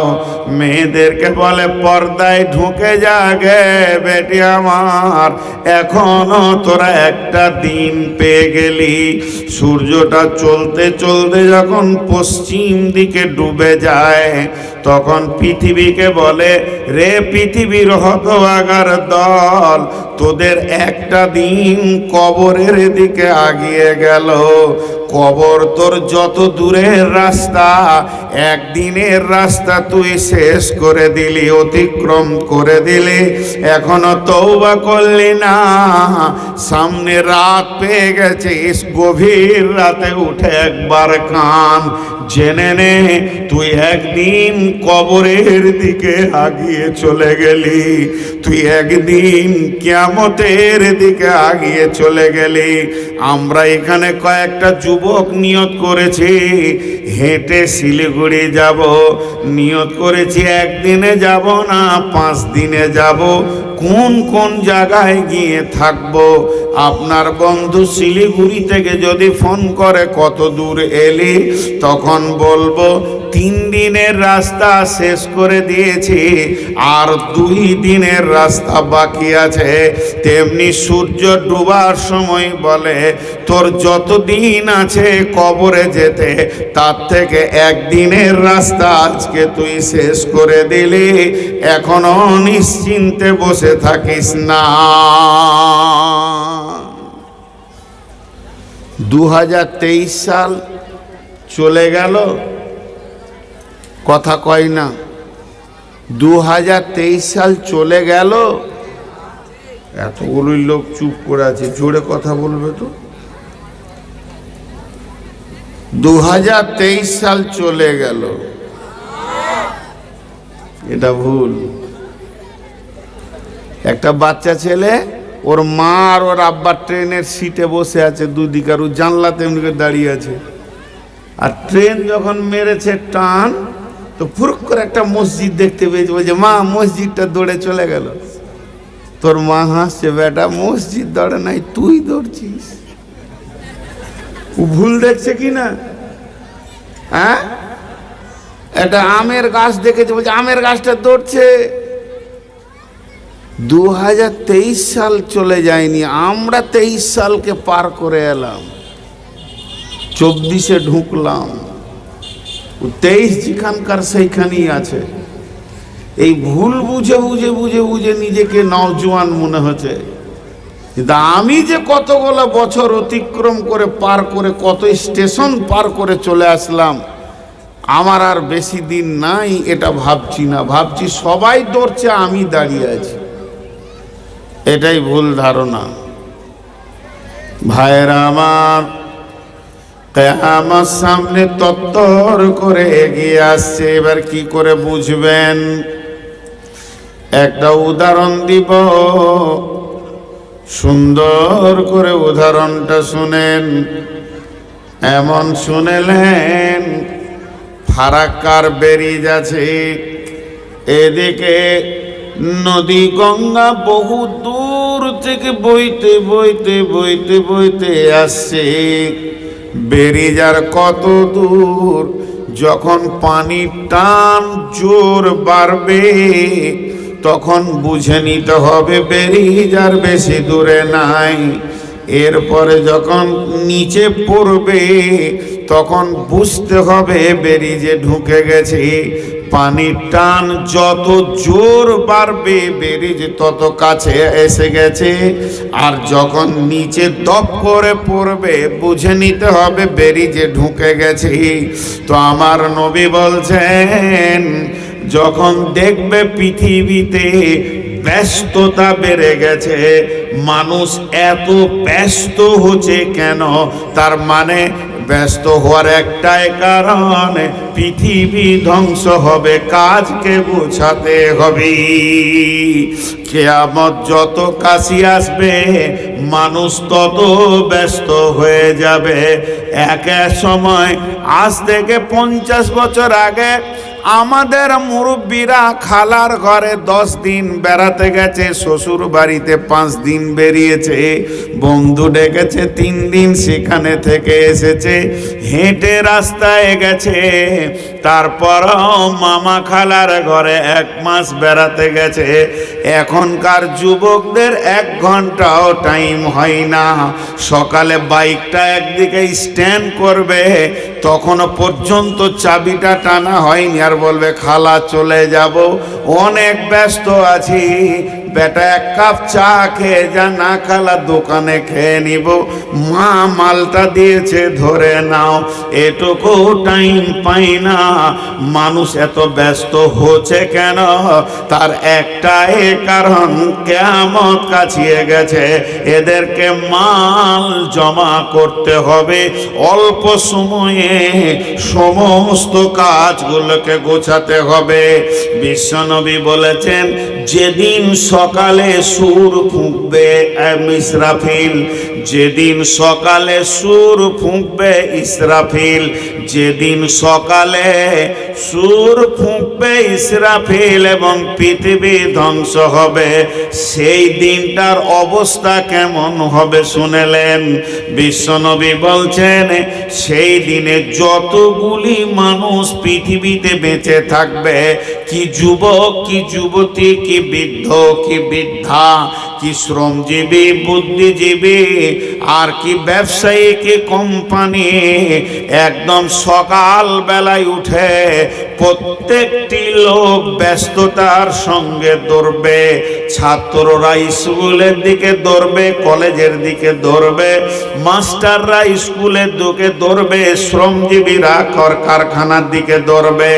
মেয়েদেরকে বলে পর্দায় ঢুকে যাগে বেটি আমার, এখনো তোরা একটা দিন পেয়ে গেলি। সূর্যটা চলতে চলতে যখন পশ্চিম দিকে ডুবে যায়, তখন পৃথিবীকে বলে, রে পৃথিবীর হতভাগার দল, তোদের একটা দিন কবরের দিকে আগিয়ে গেল। কবর তোর যত দূরের রাস্তা, একদিনের রাস্তা তুই শেষ করে দিলি, অতিক্রম করে দিলি, এখনো তওবা করলি না। সামনে রাত পেয়ে গেছিস, গভীর রাতে উঠে একবার কান, জেনে নে তুই একদিন কবরের দিকে আগিয়ে চলে গেলি, তুই একদিন কিয়ামতের দিকে আগিয়ে চলে গেলি। আমরা এখানে কয়েকটা যুবক নিয়ত করেছি হেঁটে শিলিগুড়ি যাব, নিয়ত করেছি একদিনে যাব না 5 দিনে যাব। কোন কোন জায়গায় গিয়ে থাকবো? আপনার বন্ধু শিলিগুড়ি থেকে যদি ফোন করে কত দূর এলি, তখন বলবো 3 দিনের রাস্তা শেষ করে দিয়েছি, আর 2 দিনের রাস্তা বাকি আছে। তেমনি সূর্য ডুবার সময় বলে তোর যত দিন আছে কবরে যেতে, তার থেকে 1 দিনের রাস্তা আজকে তুই শেষ করে দিলি, এখনো নিশ্চিন্তে বসে থাকিস না। 2023 সাল চলে গেল, কথা কয় না। 2023 সাল চলে গেল। এতগুলোই লোক চুপ করে আছে, জোরে কথা বলবে তো। 2023 সাল চলে গেল, এটা ভুল। একটা বাচ্চা ছেলে, ওর মা আর ওর আব্বা ট্রেনের সিটে বসে আছে, দুদিকে, আর ও জানলাতে এমনি করে দাঁড়িয়ে আছে। আর ট্রেন যখন মেরেছে টান, তো ফুরুক করে একটা মসজিদ দেখতে পেয়েছে, বলছে মা মসজিদটা দৌড়ে চলে গেল। তোর মা হাসছে, বেটা মসজিদ দৌড়ে নাই, তুই দৌড়ছিস। ও ভুল দেখছে কি না? হ্যাঁ, একটা আমের গাছ দেখেছে, বলছে আমের গাছটা দৌড়ছে। 2023 সাল চলে যায়নি, আমরা 23 সালকে পার করে এলাম, 24-এ ঢুকলাম। 23 যেখানকার সেইখানেই আছে। এই ভুল বুঝে বুঝে বুঝে বুঝে নিজেকে নওজোয়ান মনে হচ্ছে, কিন্তু আমি যে কতগুলো বছর অতিক্রম করে পার করে, কত স্টেশন পার করে চলে আসলাম, আমার আর বেশি দিন নাই এটা ভাবছি না। ভাবছি সবাই দৌড়ছে, আমি দাঁড়িয়ে আছি। এটাই ভুল ধারণা। ভাইয়েরা আমার, কিয়ামত সামনে তত্তর করে এগিয়ে আসছে। এবার কি করে বুঝবেন? একটা উদাহরণ দিব, সুন্দর করে উদাহরণটা শুনেন। এমন শুনেলেন, ফারাক্কার ব্রিজ আছে, এদিকে নদী গঙ্গা বহু দূর থেকে বইতে বইতে বইতে বইতে আসছে। ব্রিজ আর কত দূর, যখন পানির টান জোর বাড়বে, তখন বুঝে নিতে হবে ব্রিজ আর বেশি দূরে নাই। এরপরে যখন নিচে পড়বে, তখন বুঝতে হবে ব্রিজে ঢুকে গেছে। পানির টান যত জোর বাড়বে, ব্রিজ তত কাছে এসে গেছে। আর যখন নিচে দপ করে পড়বে, বুঝে নিতে হবে ব্রিজে ঢুকে গেছে। তো আমার নবী বলছেন, যখন দেখবে পৃথিবীতে ব্যস্ততা বেড়ে গেছে, মানুষ এত ব্যস্ত হচ্ছে কেন, তার মানে ব্যস্ত হওয়ার একটাই কারণ, পৃথিবী ধ্বংস হবে, কাজকে গোছাতে হবে। কিয়ামত যত কাছে আসবে, মানুষ তত ব্যস্ত হয়ে যাবে। এক সময়, আজ থেকে 50 বছর আগে, আমাদের মুরব্বীরা খালার ঘরে 10 দিন বেড়াতে গেছে, শ্বশুর বাড়িতে 5 দিন বেরিয়েছে, বন্ধু ডেকেছে 3 দিন সেখানে থেকে এসেছে, হেঁটে রাস্তায় গেছে। তারপর মামা খালার ঘরে 1 মাস বেড়াতে গেছে। এখনকার যুবকদের 1 ঘন্টাও টাইম হয় না। সকালে বাইকটা একদিকে স্ট্যান্ড করবে, তখনও পর্যন্ত চাবিটা টানা হয়নি, আর বলবে খালা চলে যাব, অনেক ব্যস্ত আছি। বেটা এক কাপ চা খেয়ে যা, না খালা দোকানে খেয়ে নিব, মা মালটা দিয়েছে ধরে নাও, এটুকু টাইম পাই না। মানুষ এত ব্যস্ত হচ্ছে কেন? তার একটাই কারণ, কিয়ামত কাছিয়ে গেছে, এদেরকে মাল জমা করতে হবে। অল্প সময়ে সমস্ত কাজগুলোকে গোছাতে হবে। বিশ্বনবী বলেছেন, যেদিন সকালে সুর ফুঁকবে ইসরাফিল, যেদিন সকালে সুর ফুঁকবে ইসরাফিল, যেদিন সকালে সুর ফুঁকবে ইসরাফিল এবং পৃথিবী ধ্বংস হবে, সেই দিনটার অবস্থা কেমন হবে শুনেলেন? বিশ্বনবী বলছেন, সেই দিনে যতগুলি মানুষ পৃথিবীতে বেঁচে থাকবে, কি যুবক, কি যুবতী, কি বৃদ্ধ, কি বৃদ্ধা, কি শ্রমজীবী, বুদ্ধিজীবী, আর কি ব্যবসায়ী, কি কোম্পানি, একদম সকাল বেলায় উঠে প্রত্যেকটি লোক ব্যস্ততার সঙ্গে দৌড়বে। ছাত্ররা স্কুলের দিকে দৌড়বে, কলেজের দিকে দৌড়বে, মাস্টাররা স্কুলের দিকে দৌড়বে, শ্রমজীবীরা কারখানার দিকে দৌড়বে।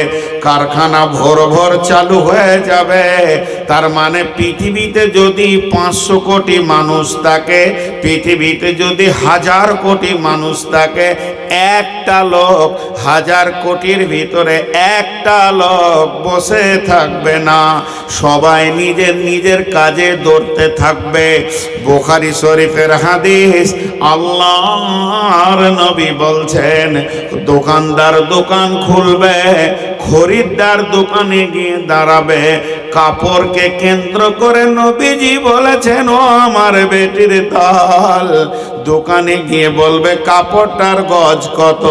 কারখানা ভোর ভোর চালু হয়ে যাবে। তার মানে পৃথিবীতে যদি 500 কোটি মানুষ থাকে, পৃথিবীতে যদি 1000 কোটি মানুষ থাকে, একটা লোক 1000 কোটির ভিতরে একটা লোক বসে থাকবে না, সবাই নিজের নিজের কাজে দৌড়তে থাকবে। বুখারী শরীফের হাদিস, আল্লাহর নবী বলছেন, দোকানদার দোকান খুলবে, খরিদ্দার দোকানে গিয়ে দাঁড়াবে। কাপড়কে কেন্দ্র করে নবীজি বলেছেন, ও আমার বেটির দল, দোকানে গিয়ে বলবে কাপড়টার গজ কত,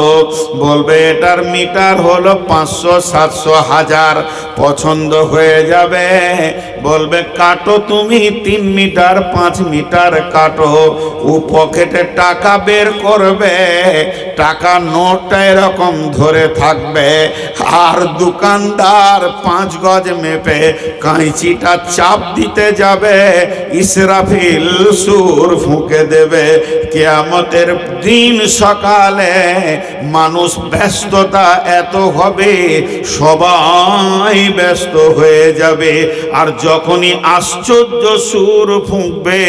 বলবে এটার মিটার হলো 500, 700, 1000। পছন্দ হয়ে যাবে, বলবে কাটো তুমি 3 মিটার, 5 মিটার কাটো। ও পকেটে টাকা বের করবে, টাকা নোটটা এরকম ধরে থাকবে, আর দোকানদার 5 গজ মেপে কাঁচিটা চাপ দিতে যাবে, ইসরাফিল সুর ফুঁকে দেবে। কিয়ামতের দিন সকালে মানুষ ব্যস্ততা এত হবে, সবাই ব্যস্ত হয়ে যাবে। আর যখনই আশ্চর্য সুর ফুঁকবে,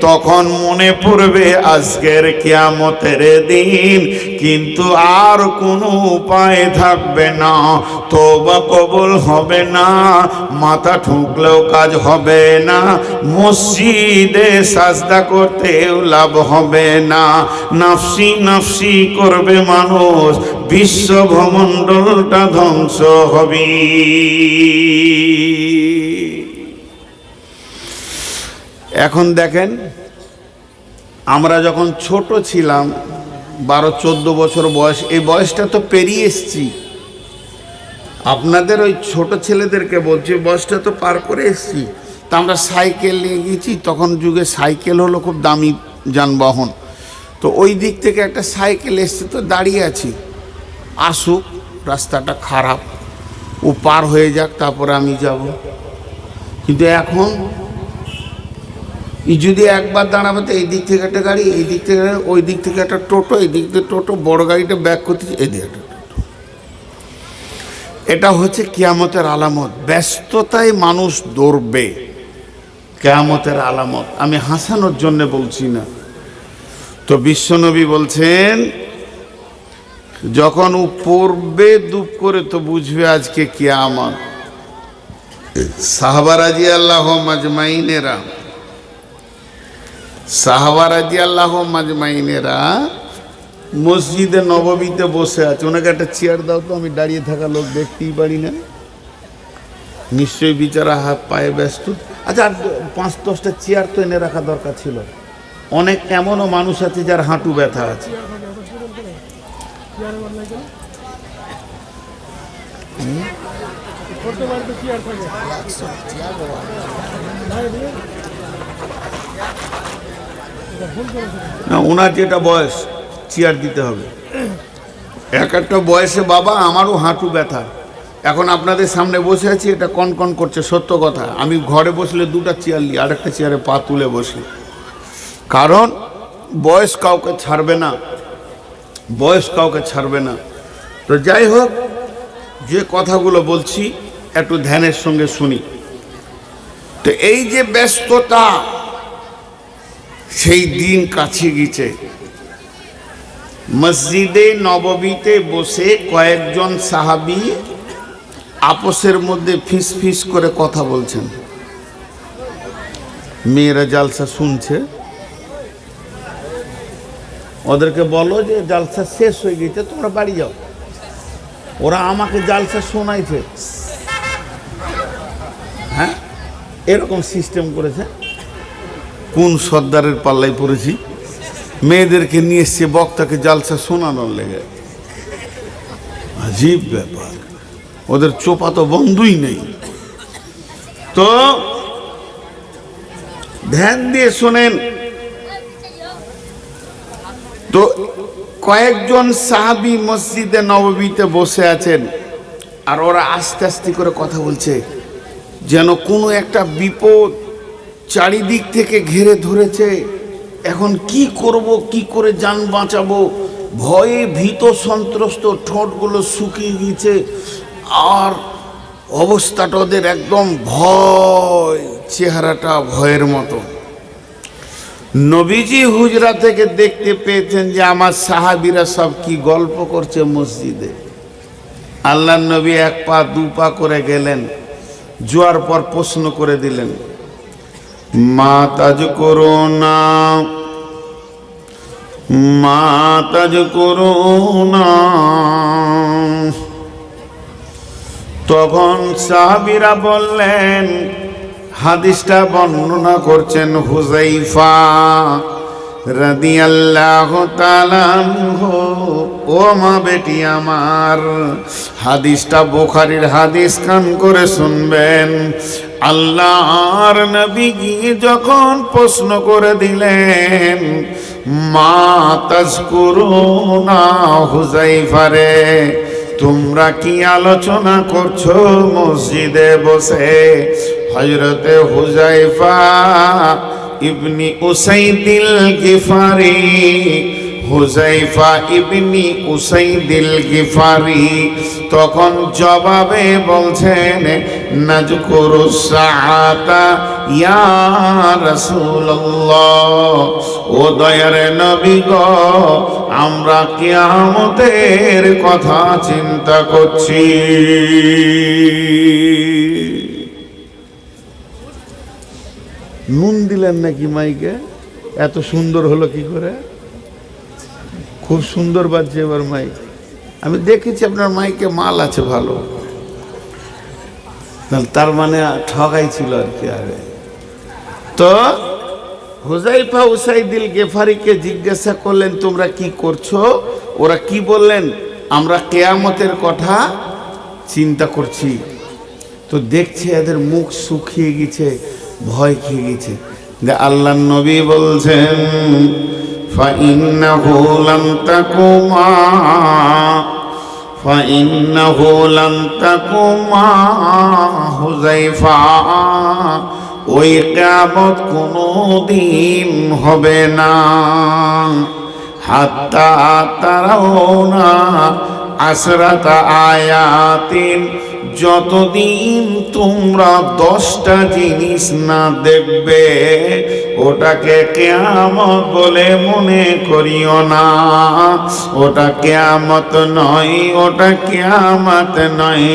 তখন মনে পড়বে আজকের কিয়ামতের দিন, কিন্তু আর কোনো উপায় থাকবে না, তওবা কবুল হবে না, মাথা ঠুকলেও কাজ হবে না, মসজিদে সাজদা করতেও লাভ হবে না, নাফসি নাফসি করবে মানুষ, বিশ্ব ভূমণ্ডলটা ধ্বংস হবে। এখন দেখেন, আমরা যখন ছোট ছিলাম, 12-14 বছর বয়স, এই বয়সটা তো পেরিয়ে এসছি। আপনাদের ওই ছোট ছেলেদেরকে বলছি, বয়সটা তো পার করে এসছি। তা আমরা সাইকেল নিয়ে গেছি, তখন যুগে সাইকেল হলো খুব দামি যানবাহন। তো ওই দিক থেকে একটা সাইকেল এসছে, তো দাঁড়িয়ে আছি, আসুক, রাস্তাটা খারাপ, ও পার হয়ে যাক, তারপরে আমি যাব। কিন্তু এখন যদি একবার দাঁড়াবে, তো এই দিক থেকে একটা গাড়ি, এই দিক থেকে, ওই দিক থেকে একটা টোটো, এই দিক থেকে টোটো, বড় গাড়িটা ব্যাক করতেছে, এই দিকে একটা টোটো। এটা হচ্ছে কিয়ামতের আলামত। ব্যস্ততায় মানুষ দৌড়বে, কিয়ামতের আলামত। আমি হাসানোর জন্য বলছি না। তো বিশ্বনবী বলছেন, যখন ও পড়বে দুপ করে, তো বুঝবে আজকে কিয়ামত। সাহাবা রাদিয়াল্লাহু মাজমাইনেরা, সাহাবা রাদিয়াল্লাহু মাজমাইনেরা মসজিদে নববীতে বসে আছে। ওনাকে একটা চেয়ার দাও তো, আমি দাঁড়িয়ে থাকা লোক দেখতেই পারি না। নিশ্চয়ই বিচারা হাত পায়ে ব্যস্ত। আচ্ছা, আর 5-10টা চেয়ার তো এনে রাখা দরকার ছিল। অনেক এমনও মানুষ আছে যার হাঁটু ব্যথা আছে। না, ওনার যেটা বয়স, চেয়ার দিতে হবে। এক একটা বয়সে বাবা, আমারও হাঁটু ব্যথা, এখন আপনাদের সামনে বসে আছি, এটা কন করছে, সত্য কথা। আমি ঘরে বসলে দুটা চেয়ার নিই, আরেকটা চেয়ারে পা তুলে বসি, কারণ বয়স কাউকে ছাড়বে না, বয়স কাউকে ছাড়বে না। তো যাই হোক, যে কথাগুলো বলছি একটু ধ্যানের সঙ্গে শুনি। তো এই যে ব্যস্ততা, সেই দিন কাছে গেছে। মসজিদে নববীতে বসে কয়েকজন সাহাবী আপসের মধ্যে ফিস ফিস করে কথা বলছেন। মেয়েরা জালসা শুনছে, ওদেরকে বলো যে জালসা শেষ হয়ে গেছে, তোমরা বাড়ি যাও। ওরা আমাকে জালসা শোনাইছে, হ্যাঁ, এরকম সিস্টেম করেছে। কোন সর্দারের পাল্লায় পড়েছি, মেয়েদেরকে নিয়ে এসছে বক্তাকে জালসা শোনানোর লেগে। আজীব ব্যাপার, ওদের চোপা তো বন্ধই নেই। তো ধ্যান দিয়ে শোনেন। তো কয়েকজন সাহাবী মসজিদে নববীতে বসে আছেন, আর ওরা আস্তে আস্তে করে কথা বলছে, যেন কোনো একটা বিপদ চারিদিক থেকে ঘিরে ধরেছে। এখন কি করব, কি করে যান বাঁচাবো, ভয়ে ভীত সন্ত্রস্ত, ঠোঁটগুলো শুকিয়ে গিয়েছে, আর অবস্থাটা ওদের একদম ভয়, চেহারাটা ভয়ের মতো। নবীজি হুজরা থেকে দেখতে পেয়েছেন যে আমার সাহাবীরা সব কি গল্প করছে মসজিদে। আল্লাহ নবী এক পা দু পা করে গেলেন, জোয়ার পর প্রশ্ন করে দিলেন, মা তাজ করো না, মা তাজ করো না। তখন সাহাবীরা বললেন, হাদিসটা বর্ণনা করছেন হুযায়ফা রাদিয়াল্লাহু তাআলা আনহু। ও মা বেটি আমার, হাদিসটা বুখারীর হাদিস, কান করে শুনবেন। আল্লাহর নবী গিয়ে যখন প্রশ্ন করে দিলেন, মা তাযকুরুনা হুযায়ফা রে, তোমরা কি আলোচনা করছো মসজিদে বসে? হযরতে হুযায়ফা ইবনি উসাইদিল গিফারি, হুযায়ফা ইবনি উসাইদিল গিফারি তখন জবাবে বলছেন, নাযকুরুস সাআতা ইয়া রাসূলুল্লাহ, ও দয়ার নবী গো, আমরা কিয়ামতের কথা চিন্তা করছি। নুন দিলেন নাকি মাইকে? এত সুন্দর হলো কি করে? খুব সুন্দর বাজছে এবার মাইক। আমি দেখেছি আপনার মাইকে মাল আছে ভালো, তার মানে ঠগাই ছিল আর কি আগে। তো হুযায়ফা উসাইদিল গিফারিকে জিজ্ঞাসা করলেন, তোমরা কি করছো? ওরা কি বললেন? আমরা কিয়ামতের কথা চিন্তা করছি। তো দেখছে এদের মুখ শুকিয়ে গেছে, ভয় খেয়ে গেছে। আল্লাহর নবী বলছেন, فإنه لن تقوما হুযায়ফা, ওই কিয়ামত কোনদিন হবে না, হাত্তা তারাউনা আসরাতা আয়াতিন, যতদিন তোমরা 10টা জিনিস না দেখবে ওটাকে কিয়ামত বলে মনে করিও না। ওটা কিয়ামত নয়, ওটা কিয়ামত নয়,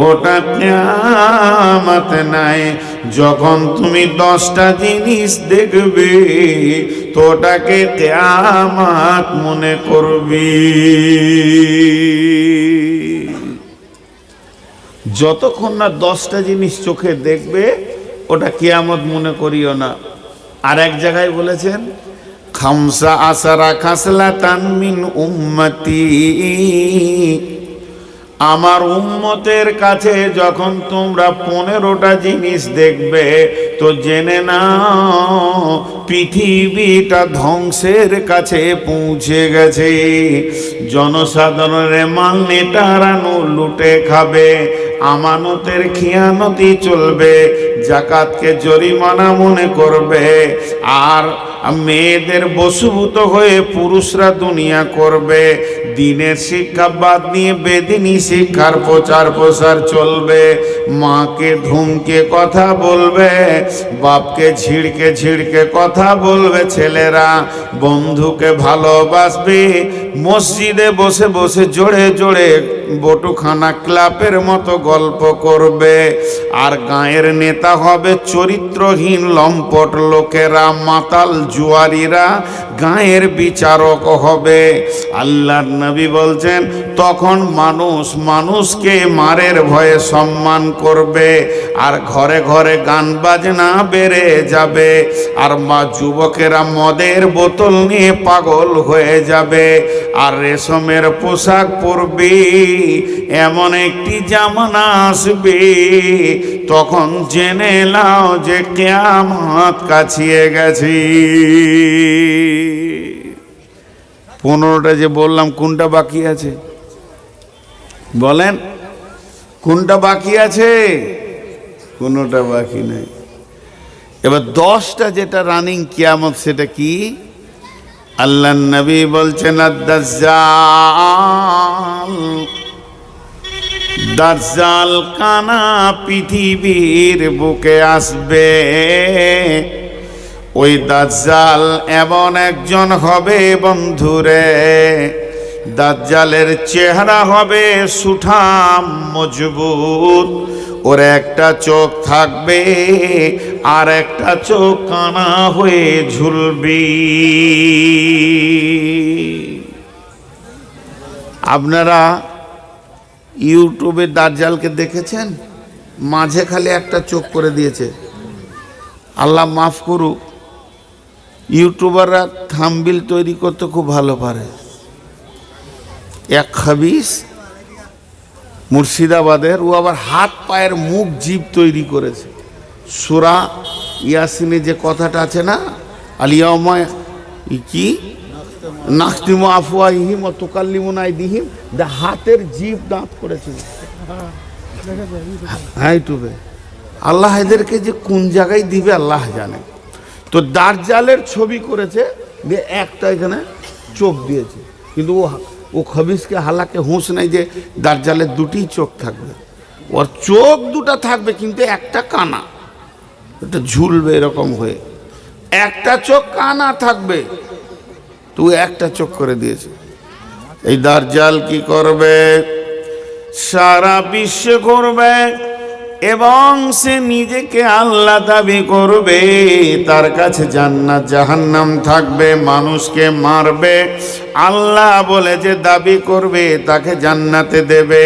ওটা কিয়ামত নয়। যখন তুমি 10টা জিনিস দেখবে তো ওটাকে কিয়ামত মনে করবি। যতক্ষণ না 10টা জিনিস চোখে দেখবে ওটা কিয়ামত মনে করিও না। আর এক জায়গায় বলেছেন, খামসা আসারা খাসলাতান মিন উম্মতি, আমার উম্মতের কাছে যখন তোমরা 15টা জিনিস দেখবে তো জেনে নাও পৃথিবীটা ধ্বংসের কাছে পৌঁছে গেছে। জনসাধারণের মাল নেটারানো লুটে খাবে, আমানতের খিয়ানতি চলবে, জাকাতকে জরিমানা মনে করবে, আর মেয়েদের বশীভূত হয়ে পুরুষরা দুনিয়া করবে। দিনের শিক্ষা বাদ নিয়ে বেদিনী শিক্ষার প্রচার প্রসার চলবে। মাকে ধুমকে কথা বলবে, বাপকে ঝিড়কে ঝিড়কে কথা বলবে ছেলেরা, বন্ধুকে ভালোবাসবে, মসজিদে বসে বসে জোরে জোরে বটুখানা ক্লাবের মতো গল্প করবে। আর গায়ের নেতা হবে চরিত্রহীন লম্পট লোকেরা, মাতাল জুয়ারিরা গায়ের বিচারক হবে। আল্লাহর নবী বলছেন তখন মানুষ মানুষকে মারের ভয়ে সম্মান করবে, আর ঘরে ঘরে গান বাজনা বেড়ে যাবে, আর যুবকেরা মদের বোতল নিয়ে পাগল হয়ে যাবে, আর রেশমের পোশাক পরবে। এমন একটি জামানা আসবে, তখন জেনে নাও যে কিয়ামত কাছিয়ে গেছে। 15টা যে বললাম, কোনটা বাকি আছে বলেন? কোনটা বাকি আছে? কোনটা বাকি নেই। এবার 10টা যেটা রানিং কিয়ামত, সেটা কি? আল্লাহ নবী বলছেন দাজ্জাল, দাজ্জাল কানা পৃথিবীর বুকে আসবে। ওই দাজ্জাল এমন একজন হবে বন্ধুরে, দাজ্জালের চেহারা হবে সুঠাম মজবুত, ওর একটা চোখ থাকবে আর একটা চোখ কানা হয়ে ঝুলবে। আপনারা ইউটিউবে দাজ্জালকে দেখেছেন? মাঝে খালি একটা চোখ করে দিয়েছে। আল্লাহ মাফ করুক, ইউটিউবাররা থাম্বনেল তৈরি করতে খুব ভালো পারে। এক খাবিস মুর্শিদাবাদের, ও আবার হাত পায়ের মুখ জিভ তৈরি করেছে। সূরা ইয়াসিনে যে কথাটা আছে না, আলিয়াউমা কি নাখতিমু আফওয়াহিহিম ওয়া তুকাল্লিমুনা আইদিহিম, হাতের জিভ দাঁত করেছে। হ্যাঁ, ইউটিউবে আল্লাহ এদেরকে যে কোন জায়গায় দিবে আল্লাহ জানে। তো দাজ্জালের ছবি করেছে, দিয়ে একটা এখানে চোখ দিয়েছে, কিন্তু ও খবিসকে হালাকে হুঁশ নাই যে দাজ্জালের দুটি চোখ থাকবে। ওর চোখ দুটা থাকবে কিন্তু একটা কানা, এটা ঝুলবে এরকম হয়ে, একটা চোখ কানা থাকবে, তো একটা চোখ করে দিয়েছে। এই দাজ্জাল কি করবে? সারা বিশ্বে ঘুরবে এবং সে নিজেকে আল্লাহ দাবি করবে। তার কাছে জান্নাত জাহান্নাম থাকবে, মানুষকে মারবে। আল্লাহ বলে যে দাবি করবে তাকে জান্নাতে দেবে,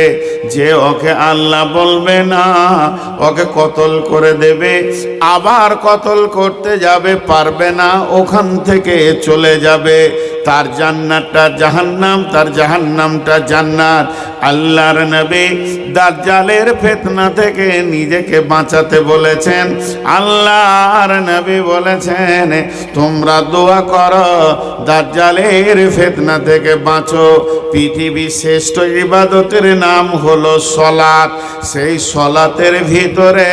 যে ওকে আল্লাহ বলবে না ওকে কতল করে দেবে। আবার কতল করতে যাবে, পারবে না, ওখান থেকে চলে যাবে। তার জান্নাতটা জাহান্নাম, তার জাহান্নামটা জান্নাত। আল্লাহর নবী দাজ্জালের ফিতনা থেকে নিজেকে বাঁচাতে বলেছেন। আল্লাহর নবী বলেছেন তোমরা দোয়া করো দাজ্জালের ফিতনা থেকে বাঁচো। পৃথিবীর শ্রেষ্ঠ ইবাদতের নাম হলো সলাত। সেই সলাতের ভিতরে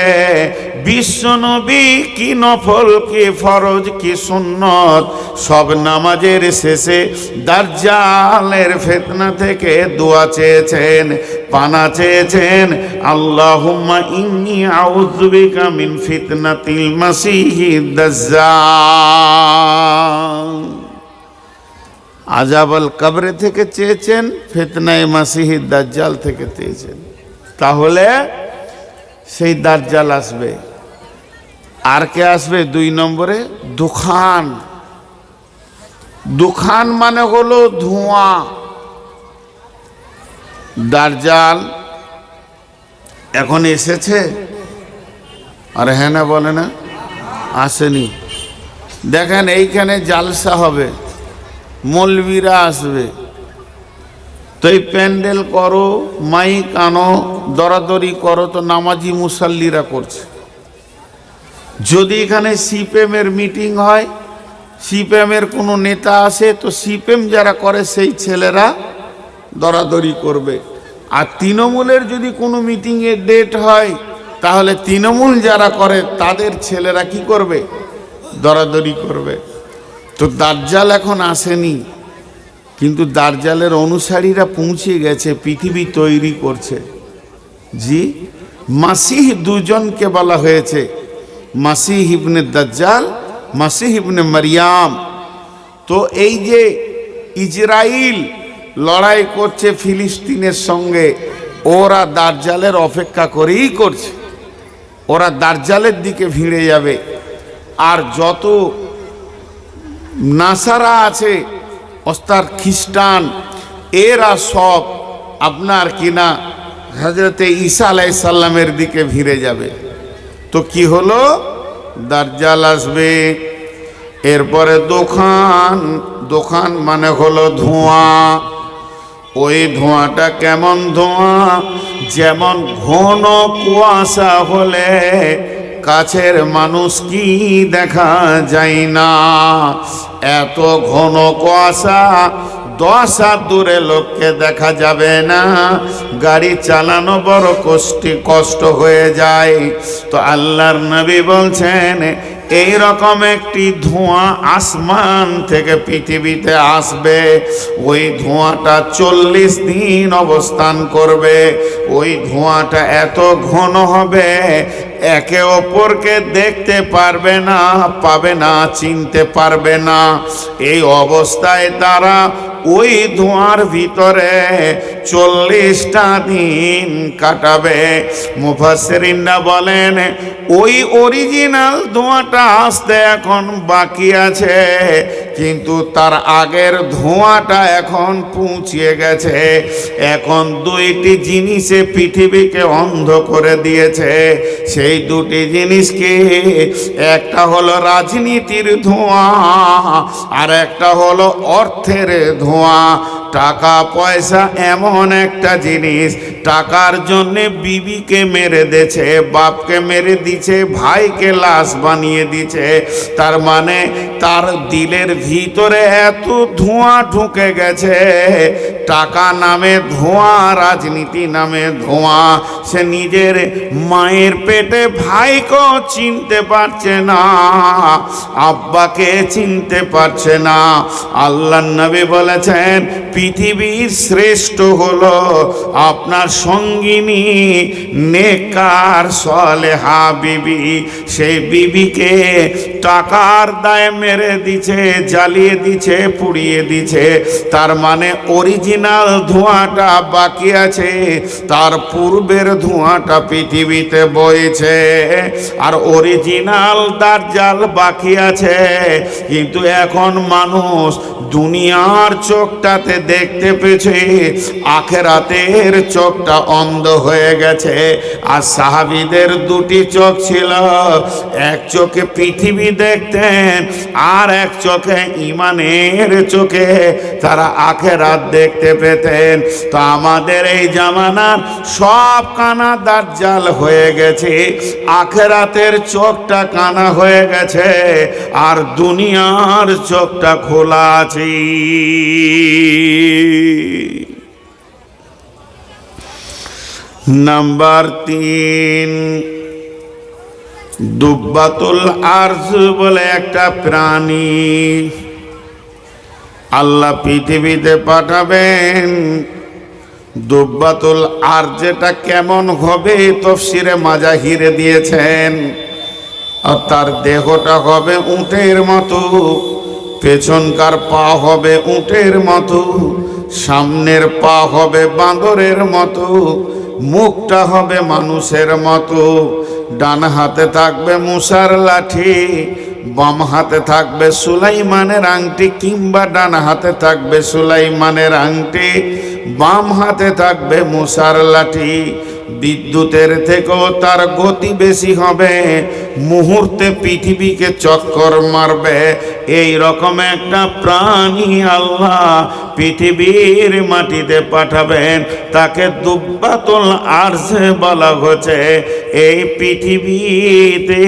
বিশ্বনবী কি নফল কি ফরজ কি সুন্নত সব নামাজের শেষে দাজ্জালের ফিতনা থেকে দোয়া চেয়েছেন, পানা চেয়েছেন। আল্লাহুম্মা ইন্নী আউযু বিকা মিন ফিতনাতিল মাসিহিদ দাজ্জাল। আযাবুল কবরে থেকে চেয়েছেন, ফিতনায়ে মাসিহিদ দাজ্জাল থেকে চেয়েছেন। তাহলে সেই দাজ্জাল আসবে। আর কে আসবে? 2 নম্বরে দুখান। দুখান মানে হলো ধোঁয়া। দাজ্জাল এখন এসেছে? আরে হ্যাঁ না বলে না, আসেনি। দেখেন এইখানে জালসা হবে, মৌলবীরা আসবে, তো এই প্যান্ডেল করো, মাইক আনো, দরাদরি করো, তো নামাজি মুসাল্লিরা করছে। যদি এখানে সিপিএমের মিটিং হয়, সিপিএমের কোনো নেতা আসে, তো সিপিএম যারা করে সেই ছেলেরা দরাদরি করবে। আর তৃণমূলের যদি কোনো মিটিংয়ের ডেট হয়, তাহলে তৃণমূল যারা করে তাদের ছেলেরা কি করবে? দরাদরি করবে। তো দাজ্জাল এখন আসেনি, কিন্তু দাজ্জালের অনুসারীরা পৌঁছে গেছে, পৃথিবী তৈরি করছে। জি, মাসিহ দুজনকে বলা হয়েছে, মাসিহ ইবনে দাজ্জাল, মাসিহ ইবনে মারিয়াম। তো এই যে ইসরাইল লড়াই করছে ফিলিস্তিনের সঙ্গে, ওরা দাজ্জালের অপেক্ষা করেই করছে, ওরা দাজ্জালের দিকে ভিড়ে যাবে। আর যত নাসারা আছে, অর্থাৎ খ্রিস্টান, এরা সব আপনার কিনা হযরতে ঈসা আলাইহিস সালামের দিকে ভিড়ে যাবে। তো কি হলো? দাজ্জাল আসবে, এরপরে দোকান মানে হলো ধোঁয়া। ওই ধোঁয়াটা কেমন ধোঁয়া? যেমন ঘন কুয়াশা হলে কাছের মানুষ কি দেখা যায় না, এত ঘন কুয়াশা 10 হাত দূরে লোককে দেখা যাবে না, গাড়ি চালানো বড় কষ্ট হয়ে যায়। তো আল্লাহর নবী বলছেন এই রকম একটি ধোঁয়া আসমান থেকে পৃথিবীতে আসবে। ওই ধোঁয়াটা 40 দিন অবস্থান করবে। ওই ধোঁয়াটা এত ঘন হবে, একে অপরকে দেখতে পারবে না, পাবে না, চিনতে পারবে না। এই অবস্থায় তারা ওই ধোঁয়ার ভিতরে 40টা দিন কাটাবে। মুফাসসিরিনরা বলেন ওই অরিজিনাল ধোঁয়াটা আসতে এখন বাকি আছে, কিন্তু তার আগের ধোঁয়াটা এখন পৌঁছে গেছে। এখন দুইটি জিনিসে পৃথিবীকে অন্ধ করে দিয়েছে। সেই দুটি জিনিস কি? একটা হলো রাজনীতির ধোঁয়া, আর একটা হলো অর্থের ধোঁয়া। টাকা পয়সা এমন একটা জিনিস, টাকার জন্যে বিবিকে মেরে দিয়েছে, বাপকে মেরে দিয়েছে, ভাইকে লাশ বানিয়ে দিয়েছে। তার মানে তার দিলের ভিতরে এত ধোঁয়া ঢুকে গেছে। টাকা নামে ধোঁয়া, রাজনীতি নামে ধোঁয়া। সে নিজের মায়ের পেটে ভাইকেও চিনতে পারছে না, আব্বাকে চিনতে পারছে না। আল্লাহর নবী বলেছেন পৃথিবীর শ্রেষ্ঠ হলো আপনার সঙ্গিনী নেককার সালেহা বিবি। সেই বিবিকে টাকার দায়ে মেরে দিছে, জ্বালিয়ে দিছে, পুড়িয়ে দিছে। তার মানে অরিজিনাল ধোঁয়াটা বাকি আছে, তার পূর্বের ধোঁয়াটা পৃথিবীতে বইছে। আর অরিজিনাল দাজ্জাল বাকি আছে, কিন্তু এখন মানুষ দুনিয়ার চোখটাতে দেখতে পেয়েছে, আখেরাতের চোখটা অন্ধ হয়ে গেছে। আর সাহাবীদের দুটি চোখ ছিল, এক চোখে পৃথিবী দেখতেন, আর এক চোখে ঈমানের চোখে তারা আখেরাত দেখতে পেতেন। তো আমাদের এই জামানার সব কানা দাজ্জাল হয়ে গেছে, আখেরাতের চোখটা কানা হয়ে গেছে, আর দুনিয়ার চোখটা খোলা আছে। নাম্বার 3, দুব্বাতুল আরজ বলে একটা প্রাণী আল্লাহ পৃথিবীতে পাঠাবেন। দুব্বাতুল আরজ যেটা কেমন হবে তাফসীরে মাজাহিরে দিয়েছেন। আর তার দেহটা হবে উটের মতো, পেছনকার পা হবে উটের মতো, সামনের পা হবে বাঁদরের মতো, মুখটা হবে মানুষের মতো। ডান হাতে থাকবে মুসার লাঠি, বাম হাতে থাকবে সুলাইমানের আংটি, কিংবা ডান হাতে থাকবে সুলাইমানের আংটি, বাম হাতে থাকবে মুসার লাঠি। বিদ্যুতের থেকেও তার গতি বেশি হবে, মুহূর্তে পৃথিবীকে চক্কর মারবে। এই রকম একটা প্রাণী আল্লাহ পৃথিবীর মাটিতে পাঠাবেন, তাকে দুব্বাতুল আরজ বলা হচ্ছে। এই পৃথিবীতে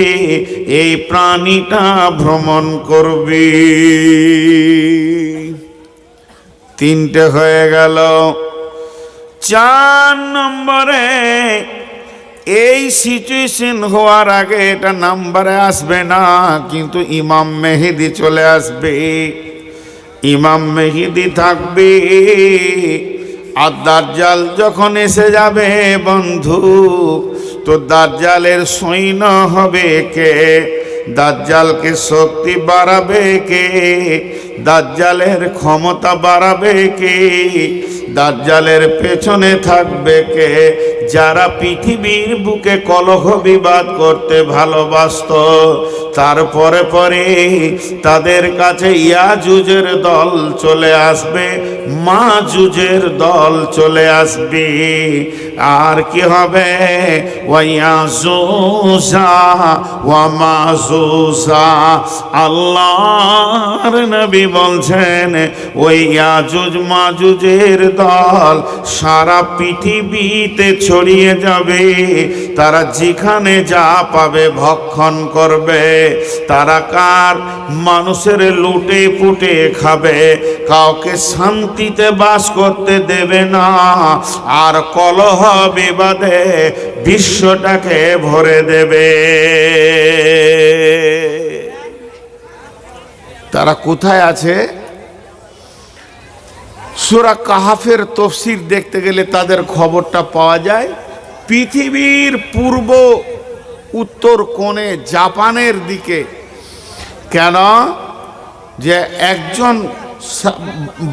এই প্রাণীটা ভ্রমণ করবে। 3টে হয়ে গেল। 4 নম্বরে, এই সিচুয়েশন হওয়ার আগে এটা নাম্বারে আসবে না, কিন্তু ইমাম মেহেদি চলে আসবে। ইমাম মেহেদি থাকবে, আর দাজ্জাল যখন এসে যাবে বন্ধু, তো দাজ্জালের সৈন্য হবে কে? দাজ্জালকে শক্তি বাড়াবে কে? দাজ্জালের ক্ষমতা বাড়াবে কে? দাজ্জালের পেছনে থাকবে কে? যারা পৃথিবীর বুকে কলহ বিবাদ করতে ভালোবাসত, তারপরে পরে তাদের কাছে ইয়াজুজের দল চলে আসবে, মাজুজের দল চলে আসবে। আর কি হবে? ওয়ায়াজুজা ওয়া মাজুজা। আল্লাহর নবী বলছেন ওই ইয়াজুজ মাজুজের দল সারা পৃথিবীতে ছড়িয়ে যাবে। তারা যেখানে যা পাবে ভক্ষণ করবে। তারা কার? মানুষের লুটে পুটে খাবে, কাউকে শান্তিতে বাস করতে দেবে না, আর কলহ বিবাদে বিশ্বটাকে ভরে দেবে। তারা কোথায় আছে? সূরা কাহাফের তাফসীর দেখতে গেলে তাদের খবরটা পাওয়া যায় পৃথিবীর পূর্ব উত্তর কোণে জাপানের দিকে। কেন? যে একজন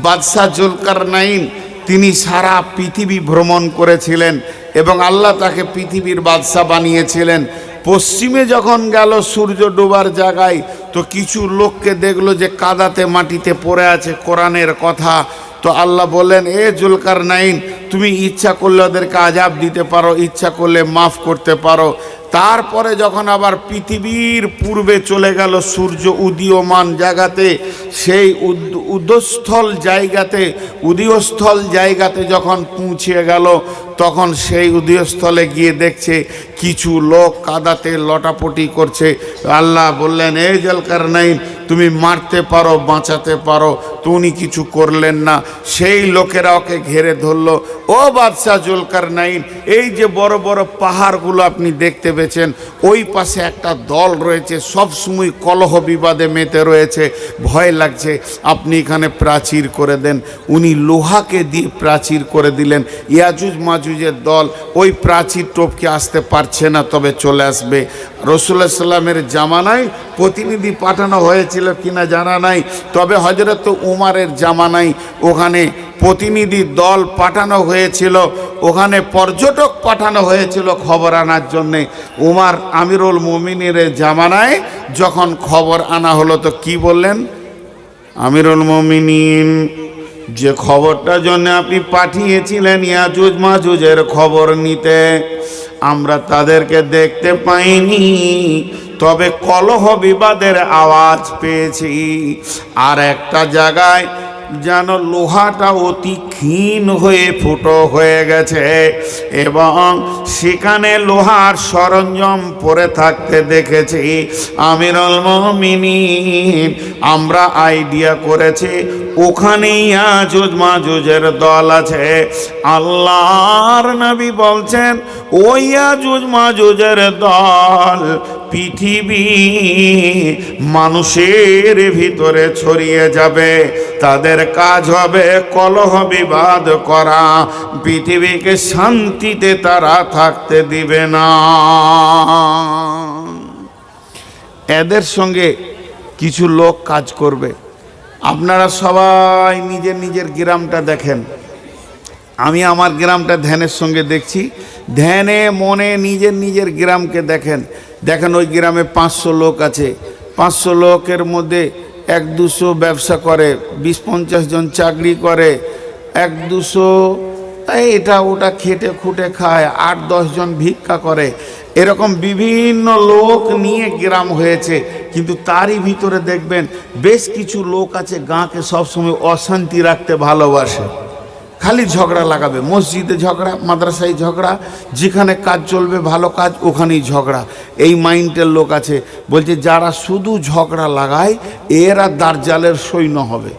বাদশাহ জুলকারনাইন তিনি সারা পৃথিবী ভ্রমণ করেছিলেন এবং আল্লাহ তাকে পৃথিবীর বাদশাহ বানিয়েছিলেন। পশ্চিমে যখন গেল সূর্য ডোবার জায়গায়, তো কিছু লোককে দেখলো যে কাদাতে মাটিতে পড়ে আছে কোরআনের কথা। তো আল্লাহ বললেন, এ জুলকারনাইন, তুমি ইচ্ছা করলে ওদেরকে আযাব দিতে পারো, ইচ্ছা করলে মাফ করতে পারো। তারপরে যখন আবার পৃথিবীর পূর্বে চলে গেল সূর্য উদীয়মান জায়গাতে, সেই উদয়স্থল জায়গাতে যখন পৌঁছে গেল, তখন সেই উদয়স্থলে গিয়ে দেখছে কিছু লোক কাদাতে লটাপটি করছে। আল্লাহ বললেন, এই জুলকারনাইন, তুমি মারতে পারো, বাঁচাতে পারো। তো উনি কিছু করলেন না। সেই লোকেরা ওকে ঘেরে ধরলো। ও বাদশাহ জুলকারনাইন, এই যে বড় বড় পাহাড়গুলো আপনি দেখতে পেয়েছেন, ওই পাশে একটা দল রয়েছে, সব সময় কলহ বিবাদে মেতে রয়েছে, ভয় লাগছে, আপনি এখানে প্রাচীর করে দেন। উনি লোহাকে দিয়ে প্রাচীর করে দিলেন। ইয়াজুজ মাজুজের দল ওই প্রাচীর টপকে আসতে পারছে না, তবে চলে আসবে। রাসূলুল্লাহ সাল্লামের জামানায় প্রতিনিধি পাঠানো হয়েছিল কিনা জানা নাই, তবে হযরত উমারের জামানায় ওখানে প্রতিনিধি দল পাঠানো হয়েছিল, ওখানে পর্যটক পাঠানো হয়েছিল খবর আনার জন্যে। উমার আমিরুল মুমিনের জামানায় যখন খবর আনা হলো, তো কি বললেন? আমিরুল মুমিনিন, যে খবরটা জন্য আপনি পাঠিয়েছিলেন ইয়াজুজ মাজুজের খবর নিতে, আমরা তাদেরকে দেখতে পাইনি, তবে কলহ বিবাদের আওয়াজ পেয়েছি। আর একটা জায়গায় যেন লোহাটা অতি ক্ষীণ হয়ে ফুটো হয়ে গেছে এবং সেখানে লোহার সরঞ্জাম পড়ে থাকতে দেখেছি। আমিরুল মুমিনিন, আমরা আইডিয়া করেছি ওখানে ইয়াজুজ মাজুজের দল আছে। আল্লাহর নবী বলছেন, ওই ইয়াজুজ মাজুজের দল পৃথিবী মানুষের ভিতরে ছড়িয়ে যাবে। তাদের কাজ হবে কলহ বিবাদ করা, পৃথিবীকে শান্তিতে তারা থাকতে দিবে না। এদের সঙ্গে কিছু লোক কাজ করবে। আপনারা সবাই নিজের নিজের গ্রামটা দেখেন। আমি আমার গ্রামটা ধ্যানের সঙ্গে দেখছি। ধ্যানে মনে নিজের নিজের গ্রামকে দেখেন। দেখেন ওই গ্রামে 500 লোক আছে। 500 লোকের মধ্যে 1-200 ব্যবসা করে, 20-50 জন চাকরি করে, 1-200 এটা ওটা খেটে খুঁটে খায়, 8-10 জন ভিক্ষা করে। এরকম বিভিন্ন লোক নিয়ে গ্রাম হয়েছে। কিন্তু তারই ভিতরে দেখবেন বেশ কিছু লোক আছে গাঁকে সবসময় অশান্তি রাখতে ভালোবাসে। খালি ঝগড়া লাগাবে, মসজিদে ঝগড়া, মাদ্রাসায় ঝগড়া, যেখানে কাজ চলবে ভালো কাজ ওখানেই ঝগড়া। এই মাইন্ডের লোক আছে। বলছে যারা শুধু ঝগড়া লাগায় এরা দাজ্জালের সৈন্য হবে।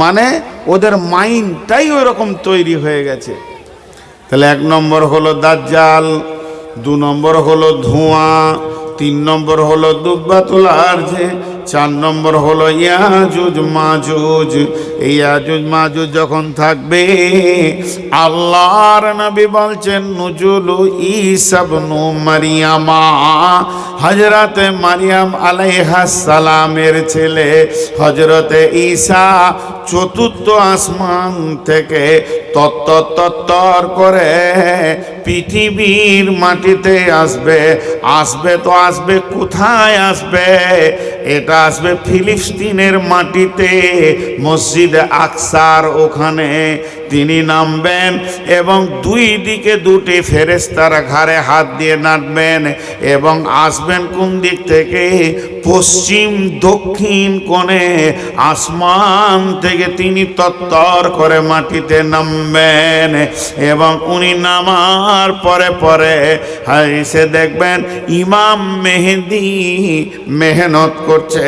মানে ওদের মাইন্ডটাই ওই রকম তৈরি হয়ে গেছে। তাহলে 1 নম্বর হলো দাজ্জাল, 2 নম্বর হলো ধোঁয়া, 3 নম্বর হলো দুব্বাতুল আরজ, 4 নম্বর হলো ইয়াজুজ মাজুজ। এই ইয়াজুজ মাজুজ যখন থাকবে, আল্লাহর নবী বলছেন নুজুলু ঈসা ইবনু মারইয়ামা, হযরতে মারইয়াম আলাইহাস সালামের ছেলে হযরতে ঈসা চতুর্থ আসমান থেকে তত্তর করে পৃথিবীর মাটিতে আসবে। আসবে তো আসবে, কোথায় আসবে? এটা আসবে ফিলিস্তিনের মাটিতে, মসজিদ আকসার ওখানে তিনি নামবেন এবং 2 দিকে 2টি ফেরেশতারা ঘাড়ে হাত দিয়ে নামবেন এবং আসবেন কোন দিক থেকে? পশ্চিম দক্ষিণ কোণে আসমান থেকে তিনি তত্তর করে মাটিতে নামবেন এবং উনি নামার পরে পরে এসে দেখবেন ইমাম মেহেদি মেহনত করছে।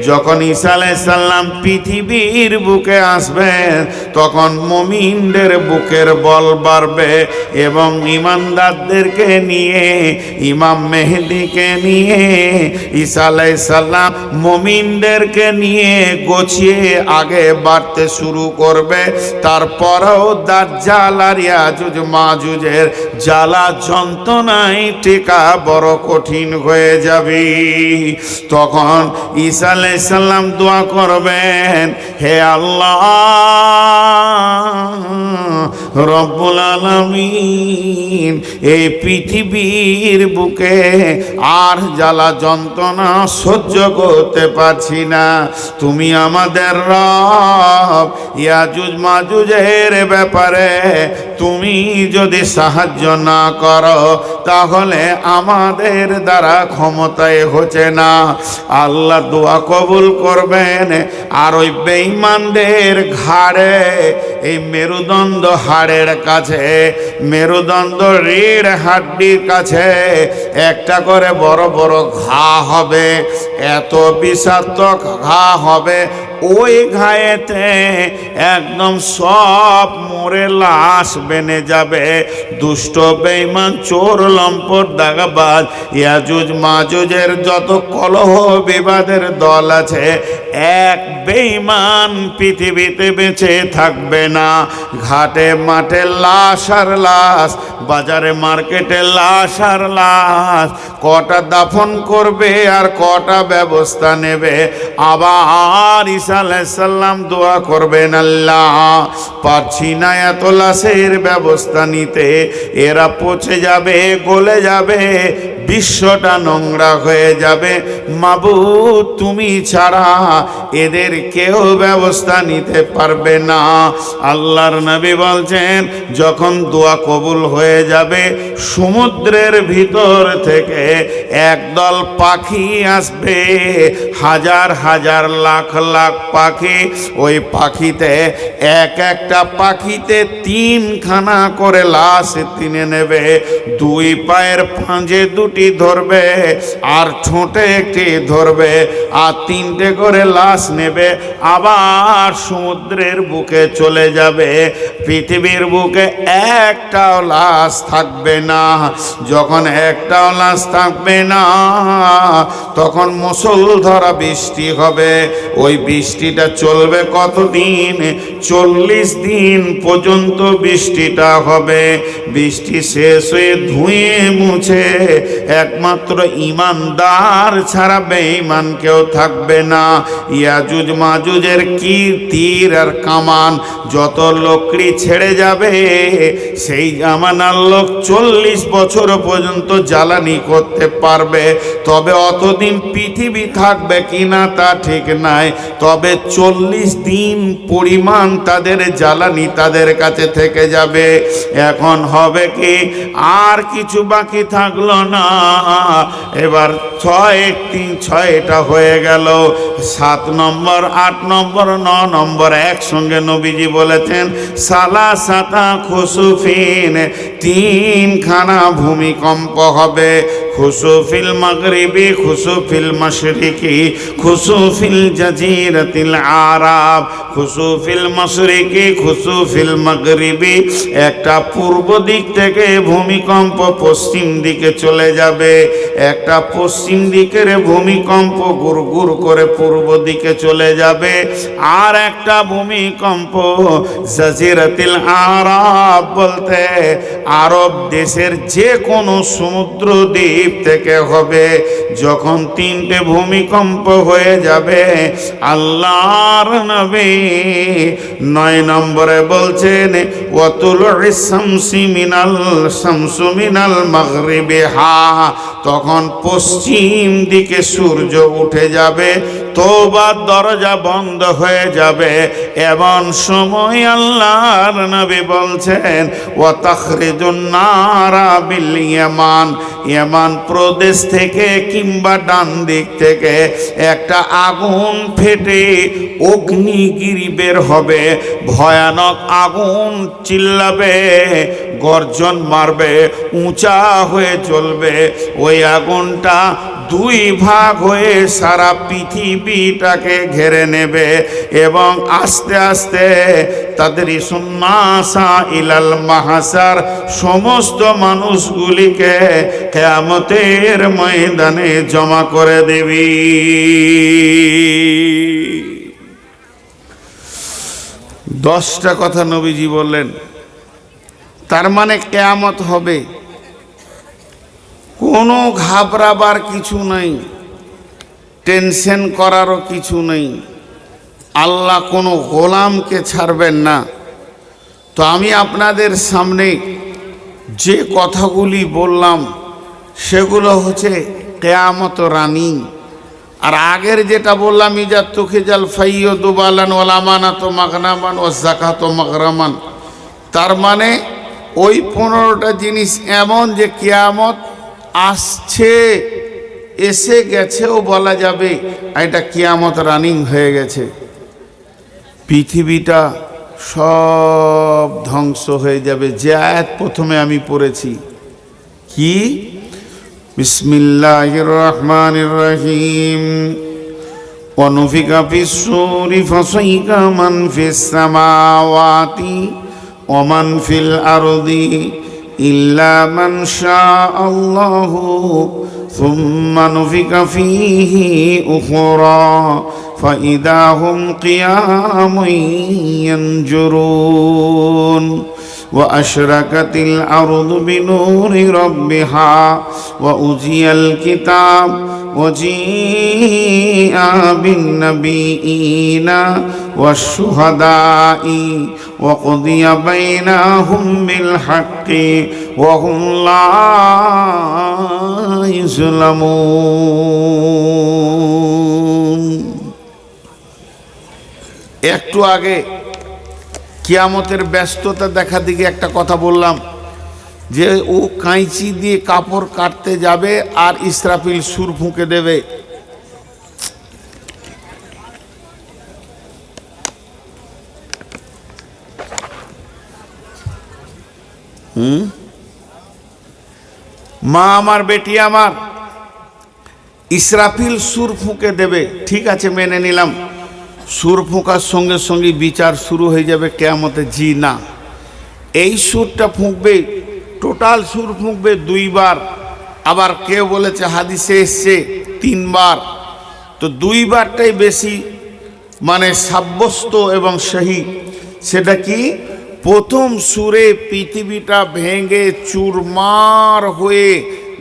যখন ঈসা আলাইহিস সালাম পৃথিবীর বুকে আসবেন, তখন মুমিনদের বুকের বল বাড়বে এবং ইমানদারদেরকে নিয়ে, ইমাম মেহেদিকে নিয়ে ঈসা আলাইহিস সালাম মুমিনদেরকে নিয়ে গোছিয়ে আগে বাড়তে শুরু করবে। তারপরেও দাজ্জাল আর ইয়াজুজ মাজুজের জ্বালা যন্ত্রণায় টেকা বড় কঠিন হয়ে যাবে। তখন ঈসা আলাইহিস সালাম দোয়া করবেন, হে আল্লাহ রব্বুল আলামিন, এই পৃথিবীর বুকে আর জ্বালা যন্ত্রণা সহ্য করতে পারছি না, তুমি আমাদের রব। ইয়াজুজ মাজুজের ব্যাপারে তুমি যদি সাহায্য না করো, তাহলে আমাদের দ্বারা ক্ষমতায় হচ্ছে না। আল্লাহ দোয়া কবুল করবেন। আর ওই বেঈমানদের ঘাড়ে, এই মেরুদণ্ড হাড়ের কাছে, মেরুদণ্ড রিড় হাড্ডির কাছে একটা করে বড় বড় ঘা হবে, এত বিষাক্ত ঘা হবে, ওই ঘায়েতে একদম সব মরে লাশ বেনে যাবে। দুষ্ট বেঈমান চোর লম্পট দাগাবাজ ইয়াজুজ মাজুজের যত কলহ বিবাদের দল আছে, এক বেঈমান পৃথিবীতে বেঁচে থাকবে না। ঘাটে মাঠে লাশ আর লাশ, বাজারে মার্কেটে লাশ আর লাশ, কটা দাফন করবে আর কটা ব্যবস্থা নেবে। আবার ঈসা আলাইহিস সালাম দোয়া করবেন, আল্লাহ পারছি না এত লাশের ব্যবস্থা নিতে, এরা পচে যাবে, গলে যাবে, বিশ্বটা নোংরা হয়ে যাবে। মাবুদ তুমি ছাড়া এদের কেউ ব্যবস্থা নিতে পারবে না। আল্লাহর নবী বলছেন, যখন দোয়া কবুল হয়ে যাবে, সমুদ্রের ভিতর থেকে একদল পাখি আসবে, হাজার হাজার লাখ লাখ পাখি। ওই পাখিতে একটা পাখিতে 3খানা করে লাশ টেনে নেবে, 2 পায়ের পাঁজে 2টি ধরবে আর ঠোঁটে 1টি ধরবে, আর 3টে করে লাশ নেবে। আবার সমুদ্রের বুকে চলে যাবে, পৃথিবীর বুকে একটাও লাশ থাকবে না। যখন একটাও লাশ থাকবে না, তখন মুষলধারে বৃষ্টি হবে। ওই বৃষ্টিটা চলবে কতদিন? 40 দিন পর্যন্ত বৃষ্টিটা হবে। বৃষ্টি শেষ হয়ে ধুয়ে মুছে একমাত্র ইমানদার ছাড়া বেঈমান কেউ থাকবে না। ইয়াজুজ মাজুজের কি তীর আর কামান, যত লোকড়ি ছেড়ে যাবে, সেই জামানার লোক 40 বছর পর্যন্ত জ্বালানি করতে পারবে। তবে অতদিন পৃথিবী থাকবে কিনা তা ঠিক নাই, তবে 40 দিন পরিমাণ তাদের জ্বালানি তাদের কাছে থেকে যাবে। এখন হবে কি, আর কিছু বাকি থাকলো না, এবার 6টা হয়ে গেল। 7 নম্বর, 8 নম্বর, 9 নম্বর একসঙ্গে নবীজি বলেছেন সালাসাতা খুসুফিন, 3খানা ভূমিকম্প হবে। খুসুফিল মাগরিবি, খুসুফিল মাশরিকি, খুসুফিল জাজিরাতিল আরাব। খুসুফিল মাশরিকি, খুসুফিল মাগরিবি, একটা পূর্ব দিক থেকে ভূমিকম্প পশ্চিম দিকে চলে যাবে, একটা পশ্চিম দিকের ভূমিকম্প গুড়গুড় করে পূর্ব দিকে চলে যাবে, আর একটা ভূমিকম্প জাজিরাতিল আরাব বলতে আরব দেশের যে কোনো সমুদ্র দ্বীপ থেকে হবে। যখন 3টে ভূমিকম্প হয়ে যাবে, আল্লাহর নবী 9 নম্বরে বলছেন ওয়াতুলুস শামসু মিনাল মাগরিবিহা, তখন পশ্চিম দিকে সূর্য উঠে যাবে, তওবার দরজা বন্ধ হয়ে যাবে। এমন সময় আল্লাহর নবী বলছেন ওয়া তাখরিজুন নারা বিল ইয়ামান, ইয়ামান প্রদেশ থেকে কিংবা ডান দিক থেকে একটা আগুন ফেটে অগ্নিগিরি বের হবে, ভয়ানক আগুন চিল্লাবে, গর্জন মারবে, উঁচা হয়ে চলবে। ওই আগুনটা 2 ভাগ হয়ে সারা পৃথিবীটাকে ঘিরে নেবে এবং আস্তে আস্তে তাদের সুন্নাসা ইলাল মাহসার, সমস্ত মানুষগুলিকে কিয়ামতের ময়দানে জমা করে দেবে। 10টা কথা নবীজি বললেন। তার মানে কিয়ামত হবে, কোনো ঘাবড়াবার কিছু নাই, টেনশন করারও কিছু নেই। আল্লাহ কোনো গোলামকে ছাড়বেন না। তো আমি আপনাদের সামনে যে কথাগুলি বললাম সেগুলো হচ্ছে কিয়ামত রানী। আর আগের যেটা বললাম ইজা তুখিজাল ফাইয়দু বালান ওয়াল আমানাতু মাগনামান ওয়াজ যাকাতু মাগরামান, তার মানে ওই 15টা জিনিস এমন যে কিয়ামত আসছে, এসে গেছেও বলা যাবে, এটা কিয়ামত রানিং হয়ে গেছে। পৃথিবীটা সব ধ্বংস হয়ে যাবে। যে আয়াত প্রথমে আমি পড়েছি, কি বিসমিল্লাহির রহমানির রহিম, ওয়া নুফিকা ফিস সূরি ফাসাইকা মান ফিস সামাওয়াতি ওয়া মান ফিল আরদি ইল্লা মান শাআল্লাহু সুম্মা নুফিকা ফীহি উখরা ফাইদা হুম কিয়ামুন ইয়ানজুরুন ওয়া আশরাকাতিল আরদু বিনূরি রাব্বিহা ওয়া উজিয়াল কিতাব وجيء بالنبيين والشهداء وقضي بينهم بالحق وهم لا يظلمون। একটু আগে কিয়ামতের ব্যস্ততা দেখা দিকে একটা কথা বললাম যে ও কাঁচি দিয়ে কাপড় কাটতে যাবে আর ইসরাফিল সুর ফুঁকে দেবে। মা আমার, বেটি আমার, ইসরাফিল সুর ফুঁকে দেবে, ঠিক আছে মেনে নিলাম। সুর ফুঁকার সঙ্গে সঙ্গে বিচার শুরু হয়ে যাবে কিয়ামতে? জি না, এই সুরটা ফুঁকবে, টোটাল সুর ফুঁকবে 2 বার, আবার কেউ বলেছে হাদিসে এসছে 3 বার। তো 2 বারটাই বেশি মানে সাব্যস্ত এবং সহি। সেটা কি? প্রথম সুরে পৃথিবীটা ভেঙে চুরমার হয়ে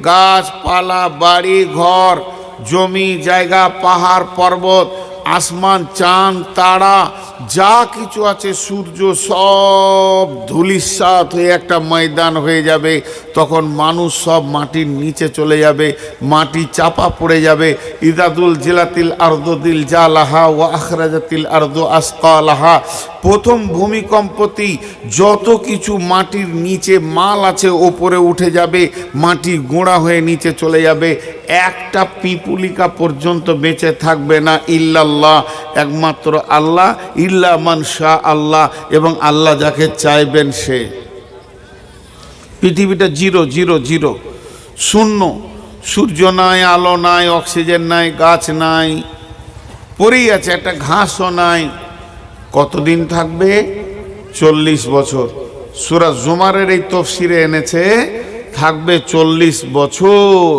গাছপালা, বাড়ি ঘর, জমি জায়গা, পাহাড় পর্বত, আসমান, চাঁদ তারা যা কিছু আছে, সূর্য, সব ধূলিসাৎ হয়ে একটা ময়দান হয়ে যাবে। তখন মানুষ সব মাটির নিচে চলে যাবে, মাটি চাপা পড়ে যাবে। ইদাদুল জিলাতিল আরদু দিল জালাহা ওয়া আখরাজাতিল আরদু আসকালাহা। প্রথম ভূমিকম্পতি যত কিছু মাটির নিচে মাল আছে ওপরে উঠে যাবে, মাটি গোঁড়া হয়ে নিচে চলে যাবে। একটা পিপুলিকা পর্যন্ত বেঁচে থাকবে না ইল্লাল্লাহ, একমাত্র আল্লাহ। ইল্লা মান শাহ আল্লাহ, এবং আল্লাহ যাকে চাইবেন সে। পৃথিবীটা জিরো জিরো জিরো, শূন্য। সূর্য নাই, আলো নাই, অক্সিজেন নাই, গাছ নাই, পড়েই আছে, একটা ঘাসও নাই। কতদিন থাকবে? 40 বছর। সূরা জুমারের এই তাফসীরে এনেছে থাকবে 40 বছর।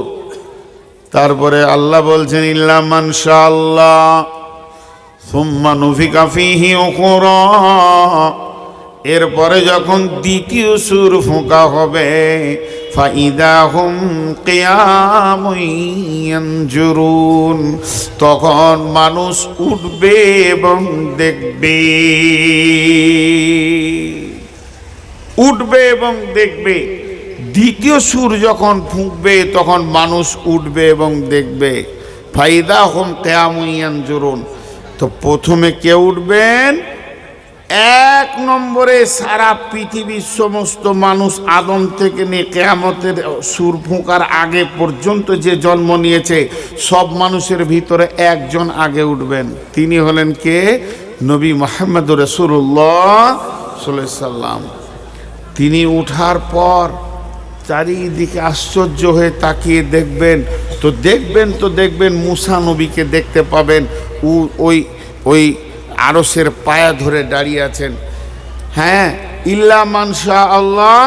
তারপরে আল্লাহ বলছেন ইল্লা মান শাআল্লাহ সুম্মা নুফিকা ফীহি উখরা। এরপরে যখন দ্বিতীয় সূর ফোঁকা হবে, ফাইদা হুম কিয়ামুন ইয়ানজুরুন, তখন মানুষ উঠবে এবং দেখবে, উঠবে এবং দেখবে। দ্বিতীয় সুর যখন ফুঁকবে তখন মানুষ উঠবে এবং দেখবে। ফাইদা হুম কিয়ামুন ইয়ানজুরুন। তো প্রথমে কে উঠবেন? 1 নম্বরে সারা পৃথিবীর সমস্ত মানুষ আদম থেকে নিয়ে কিয়ামতের সুর ফুঁকার আগে পর্যন্ত যে জন্ম নিয়েছে সব মানুষের ভিতরে একজন আগে উঠবেন। তিনি হলেন কে? নবী মুহাম্মদুর রাসূলুল্লাহ সাল্লাল্লাহু আলাইহি সাল্লাম। তিনি উঠার পর চারিদিকে আশ্চর্য হয়ে তাকিয়ে দেখবেন, তো দেখবেন মুসা নবীকে দেখতে পাবেন। ওই আরশের পায়া ধরে দাঁড়িয়ে আছেন। হ্যাঁ, ইল্লা মান শাআ আল্লাহ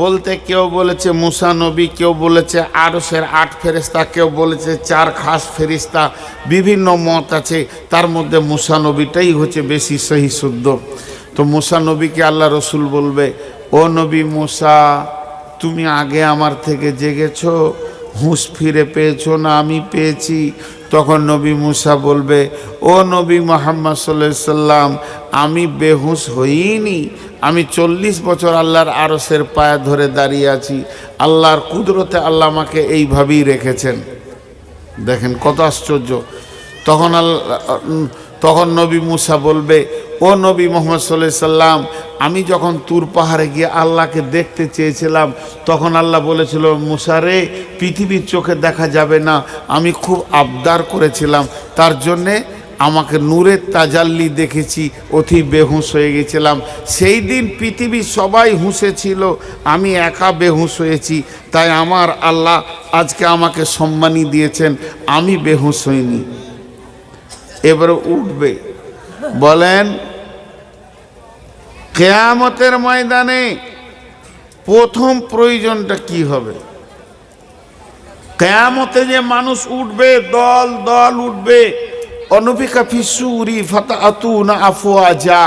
বলতে কেউ বলেছে মুসা নবী, কেউ বলেছে আরশের 8 ফেরেশতা, কেউ বলেছে 4 খাস ফেরেশতা, বিভিন্ন মত আছে। তার মধ্যে মুসা নবীটাই হচ্ছে বেশি সহি শুদ্ধ। তো মুসা নবীকে আল্লাহ রসুল বলবে, ও নবী মুসা, তুমি আগে আমার থেকে জেগেছো, হুঁশ ফিরে পেয়েছো না আমি পেয়েছি? তখন নবী মুসা বলবে, ও নবী মুহাম্মদ সাল্লাল্লাহু আলাইহি সাল্লাম, আমি বেহুশ হইনি, আমি 40 বছর আল্লাহর আরশের পায়ে ধরে দাঁড়িয়ে আছি। আল্লাহর কুদরতে আল্লাহ আমাকে এইভাবেই রেখেছেন। দেখেন কত আশ্চর্য। তখন নবী মুসা বলবে, ও নবী মুহাম্মদ সাল্লাল্লাহু আলাইহি সাল্লাম, আমি যখন তুর পাহাড়ে গিয়ে আল্লাহকে দেখতে চেয়েছিলাম তখন আল্লাহ বলেছিল, মুসা রে, পৃথিবীর চোখে দেখা যাবে না, আমি খুব আবদার করেছিলাম, তার জন্যে আমাকে নূরের তাজাল্লি দেখেছি, অতি বেহুশ হয়ে গেছিলাম। সেই দিন পৃথিবীর সবাই হুঁশে ছিল, আমি একা বেহুশ হয়েছি, তাই আমার আল্লাহ আজকে আমাকে সম্মানী দিয়েছেন, আমি বেহুশ হইনি। এবারে উঠবে। বলেন, কিয়ামতের ময়দানে প্রথম প্রয়োজনটা কি হবে? কিয়ামতে যে মানুষ উঠবে, দল দল উঠবে। অনুফিকা ফিসুরি ফাতাতুনা আফওয়াজা,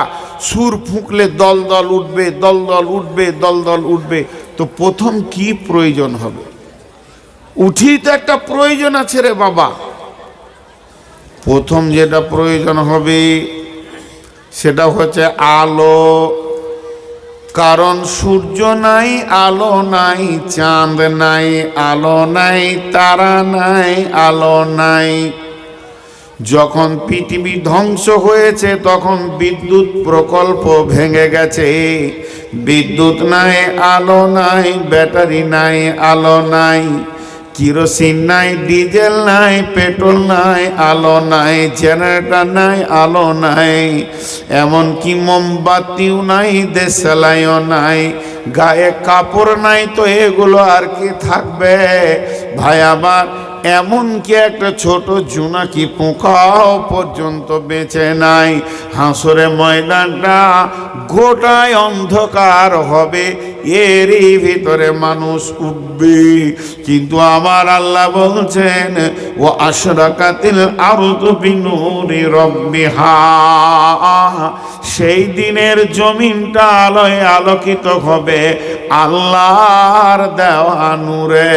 সুর ফুঁকলে দল দল উঠবে, দল দল উঠবে, দল দল উঠবে। তো প্রথম কি প্রয়োজন হবে? উঠি তো একটা প্রয়োজন আছে রে বাবা। প্রথম যেটা প্রয়োজন হবে সেটা হচ্ছে আলো। কারণ সূর্য নাই, আলো নাই, চাঁদ নাই, আলো নাই, তারা নাই, আলো নাই। যখন পৃথিবী ধ্বংস হয়েছে তখন বিদ্যুৎ প্রকল্প ভেঙে গেছে, বিদ্যুৎ নাই, আলো নাই, ব্যাটারি নাই, আলো নাই, কিরোসিন নাই, ডিজেল নাই, পেট্রোল নাই, আলো নাই, জেনারেটর নাই, আলো নাই, এমনকি মোমবাতিও নাই, দেশালাইও নাই, গায়ে কাপড় নাই, তো এগুলো আর কি থাকবে ভাই আমার? এমনকি একটা ছোট জোনাকি পোকাও পর্যন্ত বেঁচে নাই। হাসরে ময়দানটা গোটায় অন্ধকার হবে, এরই ভিতরে মানুষ উঠবে। কিন্তু আমার আল্লাহ বলছেন, ও আশরাকাতিল আরদু বিনুরি রাব্বিহা, সেই দিনের জমিনটা আলোয় আলোকিত হবে আল্লাহর দেওয়া নূরে,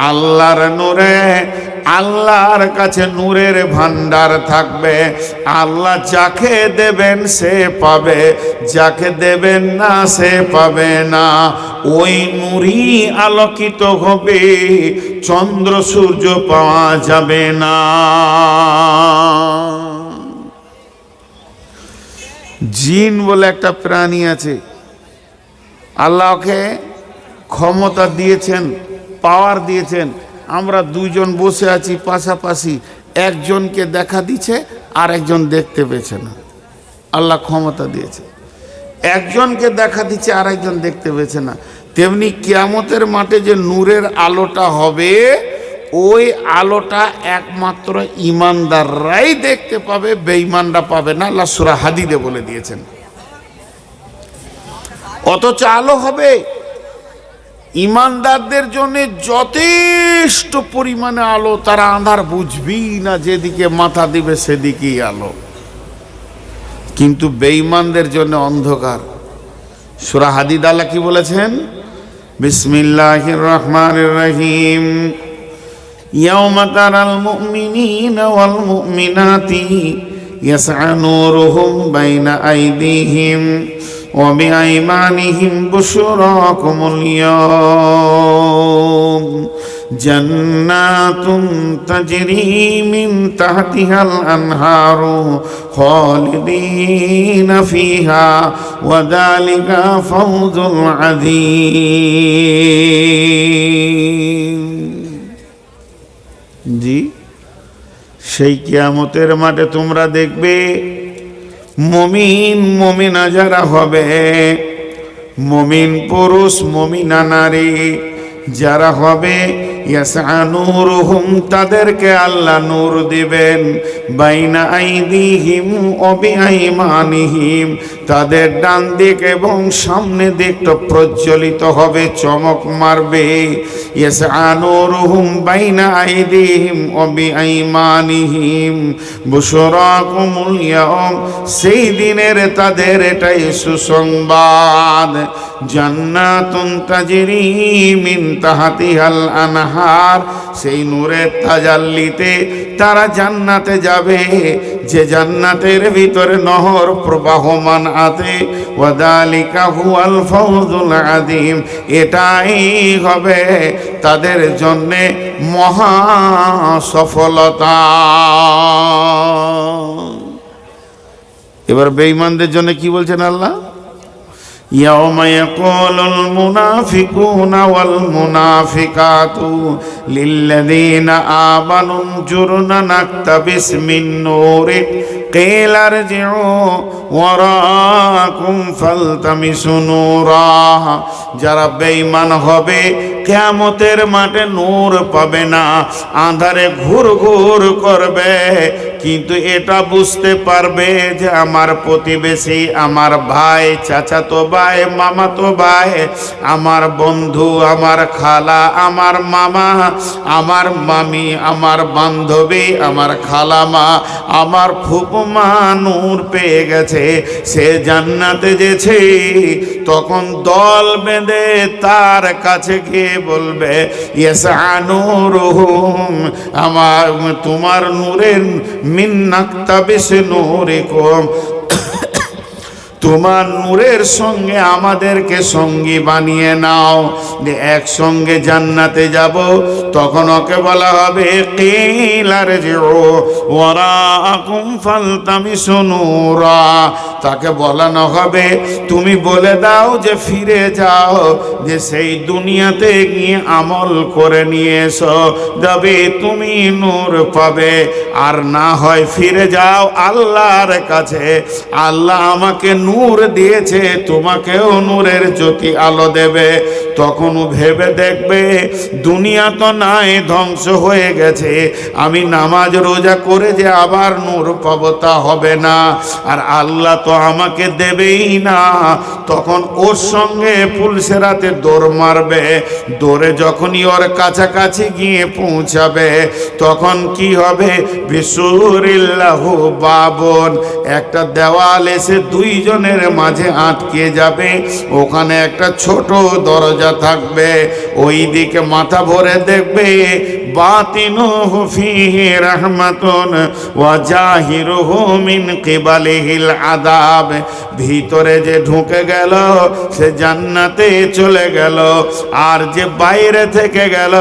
আল্লাহর নূরে। আল্লাহর কাছে নূরের ভান্ডার থাকবে। আল্লাহ যাকে দেবেন সে পাবে, যাকে দেবেন না সে পাবে না, ওই নূরই আলোকিত হবে, চন্দ্র সূর্য পাওয়া যাবে না। জিন বলে একটা প্রাণী আছে, আল্লাহকে ক্ষমতা দিয়েছেন, পাওয়ার দিয়েছেন। আমরা দুইজন বসে আছি পাশাপাশি, একজনকে দেখা দিচ্ছে আর একজন দেখতে পেয়েছে না। আল্লাহ ক্ষমতা দিয়েছে, একজনকে দেখা দিচ্ছে আর একজন দেখতে পেয়েছে না। তেমনি কিয়ামতের মাঠে যে নূরের আলোটা হবে, ওই আলোটা একমাত্র ঈমানদাররাই দেখতে পাবে, বেঈমানরা পাবে না। আল্লাহ সূরা হাদীদে বলে দিয়েছেন। অথচ আলো হবে ঈমানদারদের জন্য যথেষ্ট পরিমাণে আলো, তারা আঁধার বুঝবেই না, যেদিকে মাথা দিবে সেদিকেই আলো। কিন্তু বেঈমানদের জন্য অন্ধকার। সূরা হাদীদ আল্লাহ কি বলেছেন? বিসমিল্লাহির রহমানির রহিম, ইয়াওমা তারাল মুমিনিনা ওয়াল মুমিনাতি ইয়াসআ নূরুহুম বাইনা আইদিহিম ওয়া বিআইমানিহিম বুশরাকুমুল ইয়াওম জান্নাতুন তাজরি মিন তাহতিহাল আনহারু খালিদিনা ফিহা ওয়া যালিকা ফাওজুল আযীম। জি, সেই কিয়ামতের মাঠে তোমরা দেখবে মুমিন মুমিনা যারা হবে, মুমিন পুরুষ মুমিনা নারী যারা হবে, ইয়াসআ নূরুহুম তাদেরকে আল্লাহ নূর দিবেন, বাইনা আইদিহিম ওয়া বিআইমানিহিম তাদের ডান দিক এবং সামনে দিকটা প্রজ্বলিত হবে, চমক মারবে। ইয়াসআ নূরুহুম বাইনা আইদিহিম ওয়া বিআইমানিহিম বুশরাকুমুল ইয়াওম, সেই দিনের তাদের এটাই সুসংবাদ। জান্নাতুন তাজরি মিন তাহতিহাল আনহার, সেই নূরের তাজাল্লিতে তারা জান্নাতে যাবে, যে জান্নাতের ভিতরে নহর প্রবাহমান আছে। ওয়া যালিকা হুয়াল ফাওজুল আযীম, এটাই হবে তাদের জন্য মহা সফলতা। এবার বেঈমানদের জন্য কি বলছেন আল্লাহ? يوم يقول المنافقون والمنافقات للذين آمنوا انظرنا نقتبس من نورك قيل ارجعوا وراءكم فالتمسوا نورا। যারা বেঈমান হবে কিয়ামতের মাঠে নূর পাবে না, আঁধারে ঘুরঘুর করবে, কিন্তু এটা বুঝতে পারবে যে আমার প্রতিবেশী, আমার ভাই, চাচাতো ভাই, মামাতো ভাই, আমার বন্ধু, আমার খালা, আমার মামা, আমার মামি, আমার বান্ধবী, আমার খালামা, আমার ফুপুমা নূর পেয়ে গেছে, সে জান্নাতে গেছে। তখন দল বেঁধে তার কাছে গিয়ে বলবে, ইয়াসআ নূরুহুম, আমার তোমার নূরের মিন নাকতাবিস নূরিকুম, তোমার নূরের সঙ্গে আমাদেরকে সঙ্গী বানিয়ে নাও, যে একসঙ্গে জান্নাতে যাব। তখন ওকে বলা হবে কিল আরজিউ ওয়ারাকুম ফালতামিসু নূরা, তাকে বলানো হবে তুমি বলে দাও যে ফিরে যাও, যে সেই দুনিয়াতে গিয়ে আমল করে নিয়ে এসো, তবে তুমি নূর পাবে। আর না হয় ফিরে যাও আল্লাহর কাছে, আল্লাহ আমাকে নূর দিয়েছে, তোমাকেও নূরের জ্যোতি আলো দেবে। তখন ভেবে দেখবে দুনিয়া তো নাই, ধ্বংস হয়ে গেছে, আমি নামাজ রোজা করে যে আবার নূর পাবো তা হবে না, আর আল্লাহ তো আমাকে দেবেই না। তখন ওর সঙ্গে পুলসেরাতে দৌড় মারবে, দৌড়ে যখনই ওর কাছাকাছি গিয়ে পৌঁছাবে, তখন কি হবে? বিসুরিল্লাহু বাবুন, একটা দেওয়াল এসে দুইজন দুজনের মাঝে আটকে যাবে, ওখানে একটা ছোট দরজা থাকবে, ওই দিকে মাথা ভরে দেখবে বাতিনুহু ফীহি রাহমাতুন ওয়া জাহিরুহু মিন কিবালিহিল আযাব। ভিতরে যে ঢুকে গেল সে জান্নাতে চলে গেল, আর যে বাইরে থেকে গেল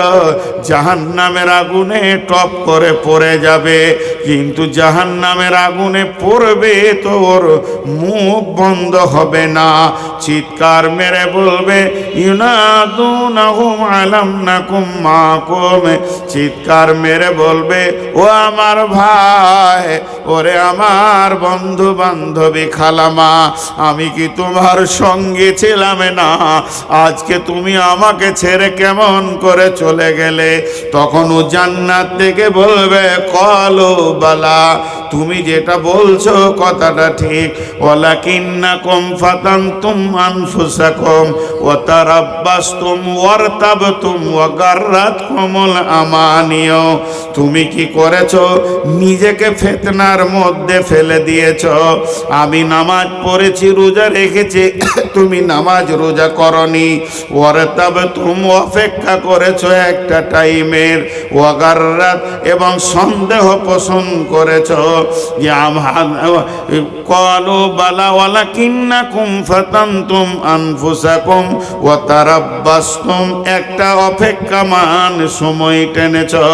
জাহান্নামের আগুনে টপ করে পড়ে যাবে। কিন্তু জাহান্নামের আগুনে পড়বে তো ওর মুখ বন্ধ হবে না, চিৎকার মেরে বলবে ইউনাদুনাহুম আলাম নাকুম মাকুম, চিৎকার মেরে বলবে ও আমার ভাই, ওরে আমার বন্ধু বান্ধবী খালামা, আমি কি তোমার সঙ্গে ছিলাম না? আজকে তুমি আমাকে ছেড়ে কেমন করে চলে গেলে? তখন ও জান্নাত থেকে বলবে কলু বালা, তুমি যেটা বলছো কথাটা ঠিক, ওয়ালাকিন্নাকুম ফাতানতুম আনফুসাকুম ওয়া তারাব্বাসতুম ওয়ারতাবতুম ওয়া গাররাতকুমুল আমানিয়। তুমি কি করেছো? নিজেকে ফিতনার মধ্যে ফেলে দিয়েছো। আমি নামাজ পড়েছি, রোজা রেখেছি, তুমি নামাজ রোজা করনি। ওয়ারতাবতুম, অপেক্ষা করেছো একটা টাইমের, ওয়া গাররাত, এবং সন্দেহ পোষণ করেছো যে ক্বালু বালা ওয়ালাকিন্নাকুম ফাতানতুম আনফুসাকুম ওয়া তারাব্বাসতুম, একটা অপেক্ষামান সময় টেনেছো।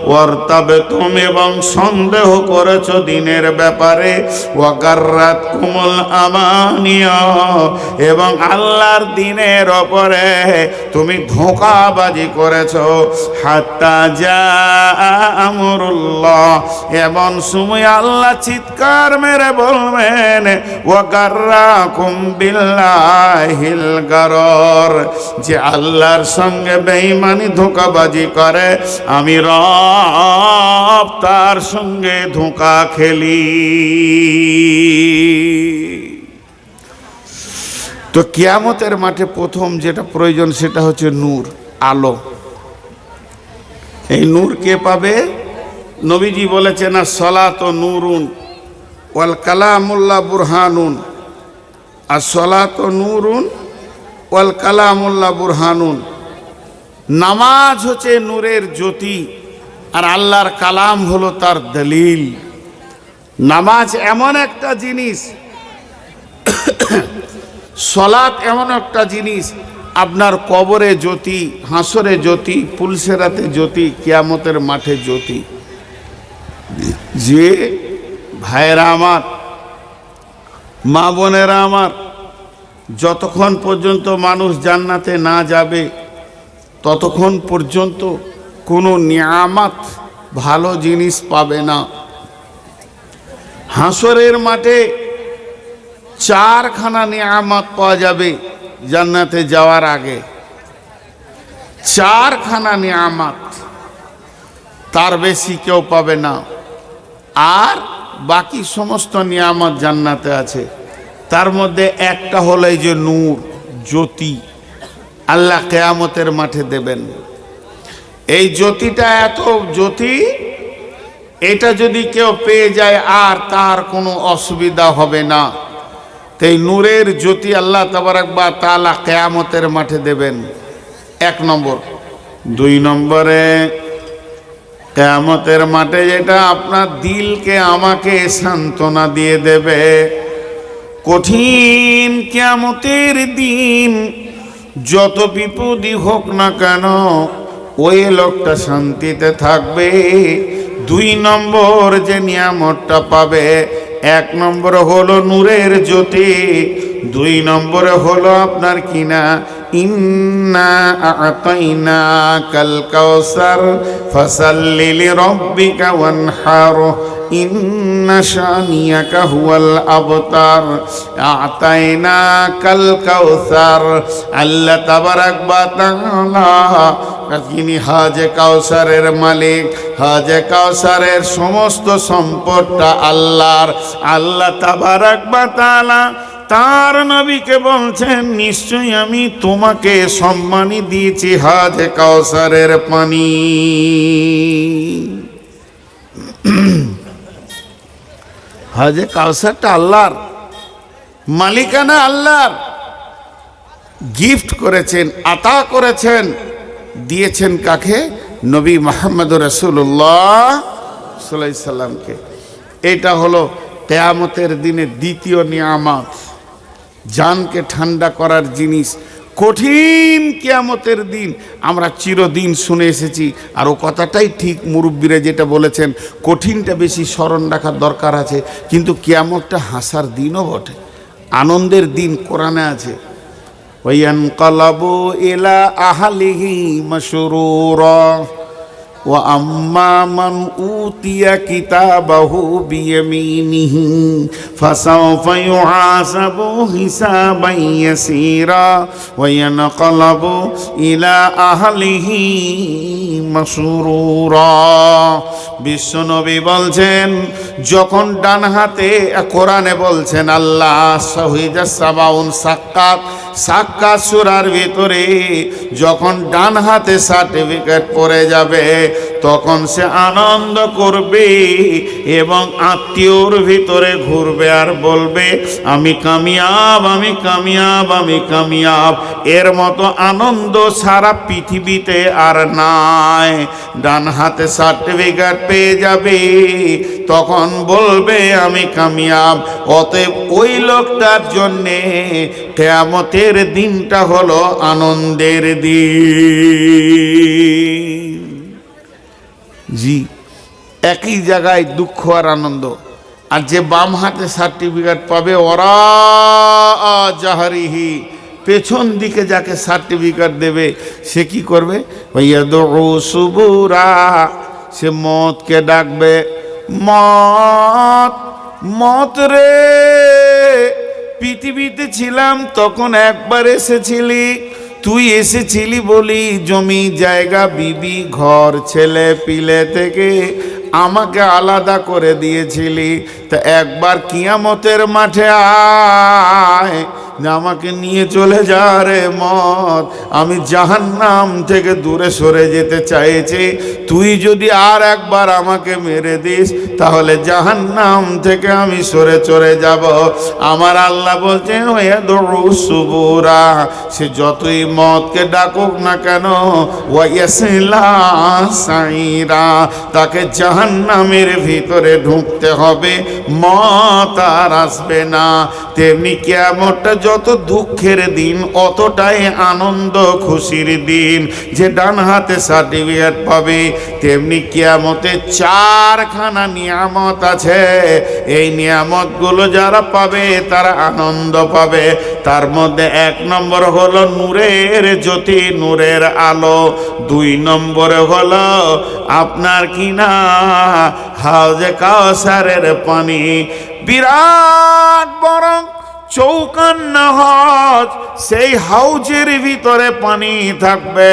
ওয়ারতাবতুম, এবং সন্দেহ করেছো দিনের ব্যাপারে। ওয়া গাররাতকুমুল আমানিয়া, এবং আল্লাহর দিনের ওপরে তুমি ধোঁকাবাজি করেছো। হাত্তা জা আমরুল্লাহ, এমন সময় আল্লাহ চিৎকার মেরে বলবেন ওয়া গাররাকুম বিল্লাহিল গারর, যে আল্লাহর সঙ্গে বেঈমানি ধোঁকাবাজি করে আমি রব তার সঙ্গে ধোঁকা খেলি। তো কিয়ামতের মাঠে প্রথম যেটা প্রয়োজন সেটা হচ্ছে নূর, আলো। এই নূর কে পাবে? নবীজি বলেছেন as-সালাত নূরুন ওয়াল কালামুল্লাহ বুরহানুন, as-সালাত নূরুন ওয়াল কালামুল্লাহ বুরহানুন। নামাজ হচ্ছে নূরের জ্যোতি, আর আল্লাহর কালাম হলো তার দলিল। নামাজ এমন একটা জিনিস, সালাত এমন একটা জিনিস, আপনার কবরে জ্যোতি, হাসরে জ্যোতি, পুলসেরাতে জ্যোতি, কিয়ামতের মাঠে জ্যোতি। যে ভাইয়েরা আমার, মা বোনেরা আমার, যতক্ষণ পর্যন্ত মানুষ জান্নাতে না যাবে ততক্ষণ পর্যন্ত কোনো নিয়ামত, ভালো জিনিস পাবে না। হাসরের মাঠে চারখানা নিয়ামত পাওয়া যাবে জান্নাতে যাওয়ার আগে, চারখানা নিয়ামত, তার বেশি কেউ পাবে না। আর বাকি সমস্ত নিয়ামত জান্নাতে আছে। তার মধ্যে একটা হলো এই যে নূর, জ্যোতি, আল্লাহ কিয়ামতের মাঠে দেবেন। এই জ্যোতিটা এত জ্যোতি, এটা যদি কেউ পেয়ে যায় আর তার কোনো অসুবিধা হবে না। এই নূরের জ্যোতি আল্লাহ তাবারাক ওয়া তাআলা কিয়ামতের মাঠে দেবেন, এক নম্বর। দুই নম্বরে কিয়ামতের মাঠে যেটা আপনার দিলকে আমাকে সান্ত্বনা দিয়ে দেবে। কঠিন কিয়ামতের দিন যত বিপদই হোক না কেন ওই লোকটা শান্তিতে থাকবে। দুই নম্বর যে নিয়ামতটা পাবে, এক নম্বর হলো নূরের জ্যোতি, দুই নম্বরে হলো আপনার কিনা ইন্না আ'তাইনাকাল কাউসার ফাসাল্লি লিরাব্বিকা ওয়ানহার ইন্না শানিয়াকা হুয়াল আবতার। আ'তাইনাকাল কাউসার, আল্লাহ তাবারাক ওয়া তাআলা যিনি হাজে কাউসারের মালিক, হাজে কাউসারের সমস্ত সম্পদটা আল্লাহর। আল্লাহ তাবারাক ওয়া তাআলা তার নবীকে বলছেন নিশ্চয়ই আমি তোমাকে সম্মানী দিয়েছি হাজে কাউসারের পানি। হাজে কাউসারটা আল্লাহর, মালিকানা আল্লাহর, গিফট করেছেন, আতা করেছেন, দিয়েছেন কাকে? নবী মুহাম্মদ রাসূলুল্লাহ সাল্লাল্লাহু আলাইহি সাল্লামকে। এটা হলো কিয়ামতের দিনে দ্বিতীয় নিয়ামত, জানকে ঠান্ডা করার জিনিস। কঠিন কিয়ামতের দিন আমরা চিরদিন শুনে এসেছি, আর ও কথাটাই ঠিক, মুরব্বীরা যেটা বলেছেন, কঠিনটা বেশি স্মরণ রাখার দরকার আছে, কিন্তু কিয়ামতটা হাসার দিনও বটে, আনন্দের দিন। কোরআনে আছে, ওয়ায়ানকালাবু ইলা আহলিহি মাসরুরা ওয়া আম্মা মান উতিয়া কিতাবাহু বিয়ামিনিহি ফাসাওফা ইউহাসাবু হিসাবান ইয়াসীরা ওয়া ইয়ানকালাবু ইলা আহলিহি মাসরুরা। বিশ্বনবী বলছেন, যখন ডান হাতে, কোরআনে বলছেন আল্লাহ, শহীদা সাবাউন সাক্কাত, সাক্কাত সূরার ভিতরে যখন ডান হাতে সার্টিফিকেট পড়ে যাবে, তখন সে আনন্দ করবে এবং আত্মীয়র ভিতরে ঘুরবে আর বলবে, আমি কামিয়াব, আমি কামিয়াব, আমি কামিয়াব। এর মতো আনন্দ সারা পৃথিবীতে আর নাই। ডান হাতে সার্টিফিকেট পেয়ে যাবে, তখন বলবে আমি কামিয়াব। অতএব ওই লোকটার জন্যে কিয়ামতের দিনটা হলো আনন্দের দিন। জি, একই জায়গায় দুঃখ আর আনন্দ। আর যে বাম হাতে সার্টিফিকেট পাবে, ওরা জাহারিহি, পেছন দিকে যাকে সার্টিফিকেট দেবে, সে কি করবে? ওয়ায়াদউ সুবুরা, সে মতকে ডাকবে, মত, মত রে, পৃথিবীতে ছিলাম তখন একবার এসেছিলি, তুই এসেছিলি বলি জমি জায়গা বিবি ঘর ছেলে পিলে থেকে আমাকে আলাদা করে দিয়েছিলি। তা একবার কিয়ামতের মাঠে আয়, আমাকে নিয়ে চলে যা রে মত, আমি জাহান্নাম থেকে দূরে সরে যেতে চাইছি। তুই যদি আর একবার আমাকে মেরে দিস, তাহলে জাহান্নাম থেকে আমি সরে চলে যাব। আমার আল্লাহ বলছেন, ওয়ায়াদউ সুবুরা, সে যতই মতকে ডাকুক না কেন, ওয়ায়াসলা সাইরা, তাকে জাহান্নামের ভিতরে ঢুকতে হবে, মত আর আসবে না। তেমনি কিয়ামতটা যত দুঃখের দিন, অতটাই আনন্দ খুশির দিন। যে ডান হাতে সার্টিফিকেট পাবে, তেমনি কিয়ামতে চারখানা নিয়ামত আছে। এই নিয়ামতগুলো যারা পাবে তারা আনন্দ পাবে। তার মধ্যে 1 নম্বর হলো নূরের জ্যোতি, নূরের আলো। 2 নম্বরে হলো আপনার কিনা হাউজে কাউসারের পানি, বিরাট বড় চৌকান্না হাউজ, সেই হাউজের ভিতরে পানি থাকবে,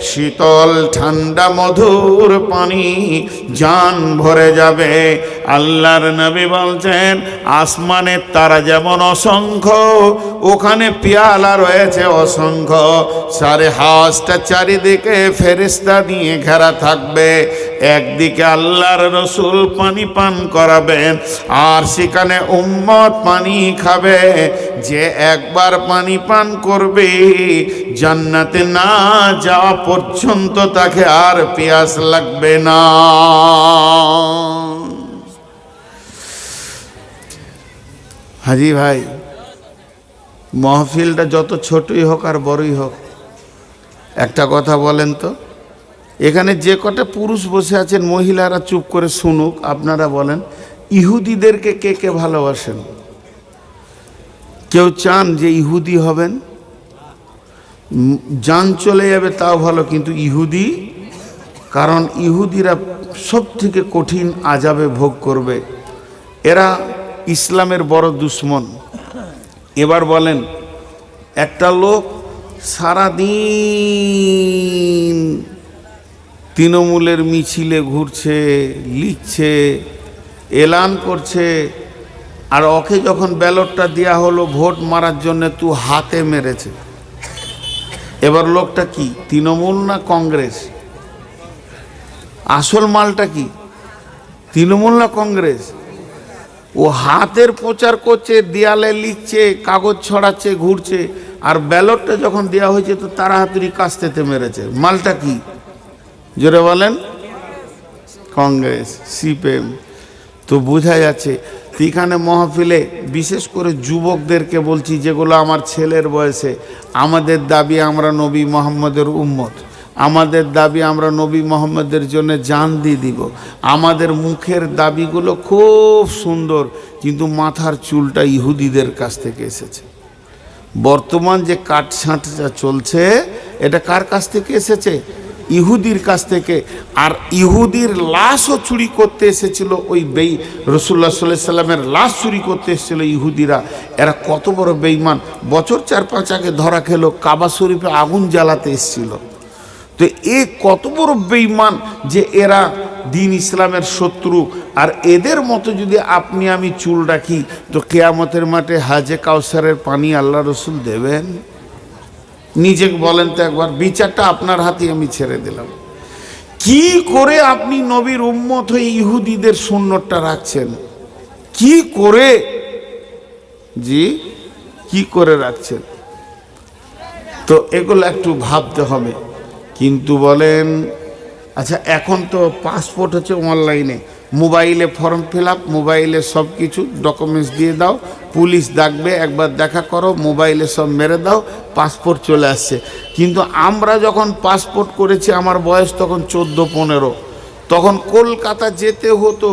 শীতল ঠান্ডা মধুর পানি, জান ভরে যাবে। আল্লাহর নবী বলছেন, আসমানের তারা যেমন অসংখ্য, ওখানে পেয়ালা রয়েছে অসংখ্য। সারে হাউজটা চারিদিকে ফেরেশতা দিয়ে ঘেরা থাকবে। একদিকে আল্লাহর রসুল পানি পান করাবেন, আর সেখানে উম্মত পানি খাবে। যে একবার পানি পান করবে, জান্নাতে না যাওয়া পর্যন্ত তাকে আর পিয়াস লাগবে না। হাজি ভাই, মাহফিলটা যত ছোটই হোক আর বড়ই হোক, একটা কথা বলেন তো, এখানে যে কটা পুরুষ বসে আছেন, মহিলারা চুপ করে শুনুক। আপনারা বলেন, ইহুদিদেরকে কে কে ভালোবাসেন? কেউ চান যে ইহুদি হবেন? জান চলে যাবে তাও ভালো, কিন্তু ইহুদি, কারণ ইহুদিরা সব থেকে কঠিন আযাবে ভোগ করবে। এরা ইসলামের বড় দুশ্মন। এবার বলেন, একটা লোক সারাদিন তৃণমূলের মিছিলে ঘুরছে, লিখছে, এলান করছে, আর ওকে যখন ব্যালটটা দেওয়া হলো ভোট মারার জন্য, তুই হাতে মেরেছে। এবার লোকটা কি, তৃণমূল না কংগ্রেস? আসল মালটা কি, তৃণমূল না কংগ্রেস? ও হাতের প্রচার করছে, দেয়ালে লিখছে, কাগজ ছড়াচ্ছে, ঘুরছে। আর ব্যালটটা যখন দেওয়া হয়েছে তো তাড়াতাড়ি কাস্তেতে মেরেছে। মালটা কি জোরে বলেন? কংগ্রেস, সিপিএম। তো বোঝা যাচ্ছে। এখানে মহফিলে বিশেষ করে যুবকদেরকে বলছি, যেগুলো আমার ছেলের বয়সে, আমাদের দাবি আমরা নবী মোহাম্মদের উম্মত, আমাদের দাবি আমরা নবী মোহাম্মদের জন্য জান দিয়ে দিব। আমাদের মুখের দাবিগুলো খুব সুন্দর, কিন্তু মাথার চুলটা ইহুদিদের কাছ থেকে এসেছে। বর্তমান যে কাটছাঁটটা চলছে, এটা কার কাছ থেকে এসেছে? ইহুদির কাছ থেকে। আর ইহুদির লাশও চুরি করতে এসেছিল, ওই রাসূলুল্লাহ সাল্লাল্লাহু আলাইহি সাল্লামের লাশ চুরি করতে এসেছিল ইহুদিরা। এরা কত বড় বেঈমান! বছর 4-5 আগে ধরা খেলো, কাবা শরীফে আগুন জ্বালাতে এসেছিল। তো এ কত বড় বেঈমান যে এরা দিন ইসলামের শত্রু। আর এদের মতো যদি আপনি আমি চুল রাখি, তো কিয়ামতের মাঠে হাজে কাউসারের পানি আল্লাহ রসুল দেবেন? নিজে বলেন তো একবার, বিচারটা আপনার হাতে আমি ছেড়ে দিলাম। কি করে আপনি নবীর উম্মত হয়ে ইহুদিদের সুন্নতটা রাখছেন? কি করে? জি, কি করে রাখছেন? তো এগুলো একটু ভাবতে হবে। কিন্তু বলেন, আচ্ছা এখন তো পাসপোর্ট হচ্ছে অনলাইনে, মোবাইলে ফর্ম ফিল আপ, মোবাইলে সব কিছু ডকুমেন্টস দিয়ে দাও, পুলিশ ডাকবে, একবার দেখা করো, মোবাইলে সব মেরে দাও, পাসপোর্ট চলে আসছে। কিন্তু আমরা যখন পাসপোর্ট করেছি, আমার বয়স তখন 14-15, তখন কলকাতা যেতে হতো,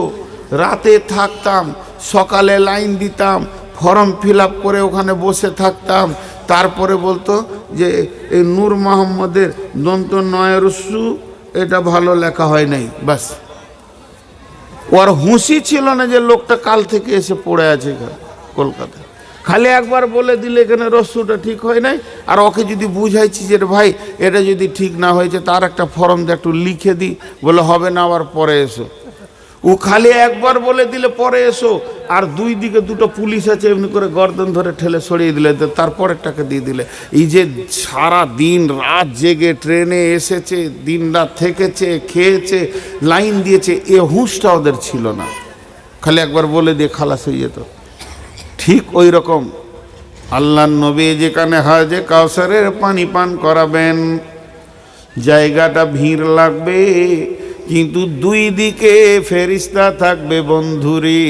রাতে থাকতাম, সকালে লাইন দিতাম, ফর্ম ফিল আপ করে ওখানে বসে থাকতাম। তারপরে বলতো যে এই নূর মোহাম্মদের দন্ত নয়রস্যু এটা ভালো লেখা হয় নাই, বাস। ওর হুঁশি ছিল না যে লোকটা কাল থেকে এসে পড়ে আছে কলকাতায়। খালি একবার বলে দিলে এখানে রস্যুটা ঠিক হয় নাই। আর ওকে যদি বুঝাইছি যে ভাই এটা যদি ঠিক না হয়েছে, তার একটা ফর্ম দিয়ে একটু লিখে দিই, বলে হবে না, আবার পরে এসো। ও খালি একবার বলে দিলে পরে এসো, আর দুই দিকে দুটো পুলিশ আছে, এমনি করে গর্দন ধরে ঠেলে সরিয়ে দিলে, তারপরেরটাকে দিয়ে দিলে। এই যে সারা দিন রাত জেগে ট্রেনে এসেছে, দিন রাত থেকেছে, খেয়েছে, লাইন দিয়েছে, এ হুঁশটা ওদের ছিল না। খালি একবার বলে দিয়ে খালাস হয়ে যেত। ঠিক ওই রকম আল্লাহর নবী যেখানে হাজে কাউসারের পানি পান করাবেন, জায়গাটা ভিড় লাগবে, কিন্তু দুই দিকে ফেরেশতা থাকবে বন্ধুরে,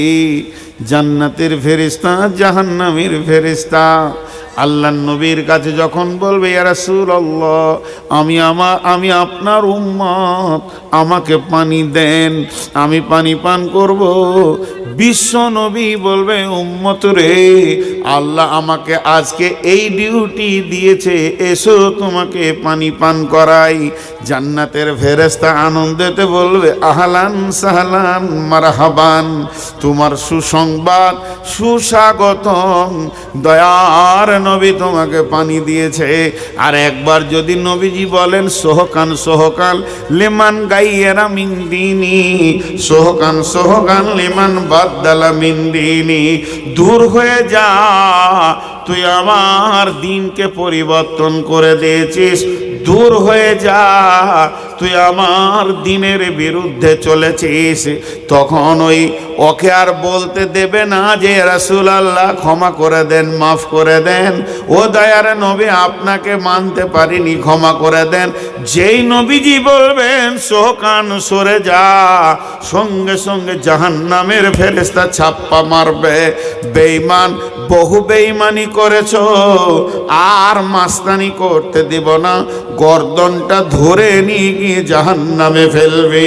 জান্নাতের ফেরেশতা, জাহান্নামের ফেরেশতা। আল্লাহর নবীর কাছে যখন বলবে, ইয়া রাসূলুল্লাহ, আমি আপনার উম্মত, আমাকে পানি দেন, আমি পানি পান করব। বিশ্ব নবী বলবে, উম্মত রে, আল্লাহ আমাকে আজকে এই ডিউটি দিয়েছে, এসো তোমাকে পানি পান করাই। জান্নাতের ফেরেশতা আনন্দেতে বলবে, আহলান সাহলান মারহাবান, তোমার সুসংবাদ, সুস্বাগতম, দয়ার নবী তোমাকে পানি দিয়েছে। আর একবার যদি নবীজি বলেন, সোহকান সোহকান লিমান গাইয়েরা মিন দিনি, সোহকান সোহকান লিমান বাদদালা মিন দিনি, দূর হয়ে যা, তুই আমার দিনকে পরিবর্তন করে দিয়েছিস, দূর হয়ে যা, তুই আমার দিনের বিরুদ্ধে চলেছিস। তখন ওকে আর বলতে দেবে না যে রাসূলুল্লাহ ক্ষমা করে দেন, মাফ করে দেন, ও দয়ার নবী আপনাকে মানতে পারিনি, ক্ষমা করে দেন। যেই নবীজি বলবেন সোহকান সরে যা, সঙ্গে সঙ্গে জাহান্নামের ফেরেশতা ছাপ্পা মারবে। বেঈমান, বহু বেঈমানি করেছো, আর মাস্তানি করতে দিব না, গর্দনটা ধরে নিয়ে গিয়ে জাহান্নামে ফেলবে।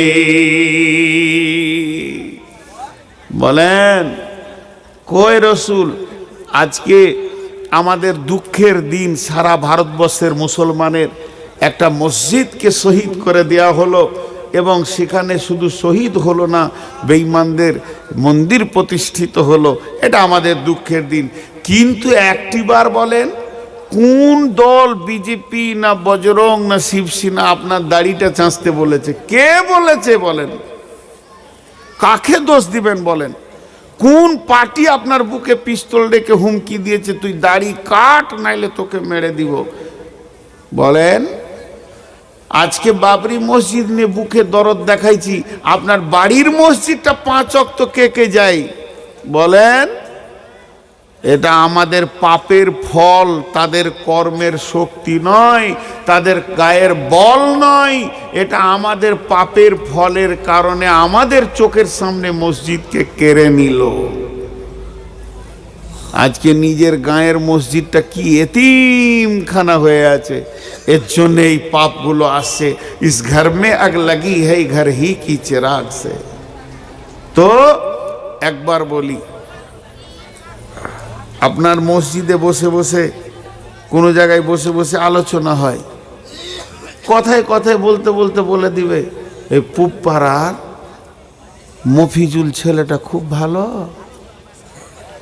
বলেন কই রসুল? আজকে আমাদের দুঃখের দিন, সারা ভারতবর্ষের মুসলমানের একটা মসজিদকে শহীদ করে দেয়া হলো, এবং সেখানে শুধু শহীদ হলো না, বেঈমানদের মন্দির প্রতিষ্ঠিত হলো। এটা আমাদের দুঃখের দিন। কিন্তু একটিবার বলেন, কোন দল, বিজেপি না বজরং না শিবসেনা আপনার দাড়িটা চাঁচতে বলেছে? কে বলেছে বলেন? কাকে দোষ দিবেন বলেন? কোন পার্টি আপনার বুকে পিস্তল রেখে হুমকি দিয়েছে, তুই দাড়ি কাট নাইলে তোকে মেরে দিব? বলেন। আজকে বাবরি মসজিদ নিয়ে বুকে দরদ দেখাইছি, আপনার বাড়ির মসজিদটা 5 ওয়াক্ত কে কে যায়? বলেন, এটা আমাদের পাপের ফল, তাদের কর্মের শক্তি নয়, তাদের গায়ের বল নয়, এটা আমাদের পাপের ফলের কারণে আমাদের চোখের সামনে মসজিদকে কেড়ে নিল। আজকে নিজের গায়ের মসজিদটা কি এতিমখানা হয়ে আছে, এর জন্য এই পাপগুলো আসছে। ইস ঘর মে আগ লাগি है घर ही की चिराग से। তো একবার বলি, আপনার মসজিদে বসে বসে কোনো জায়গায় বসে বসে আলোচনা হয়, কথায় কথায় বলতে বলতে বলে দিবে এই পুবপাড়ার মফিজুল ছেলেটা খুব ভালো।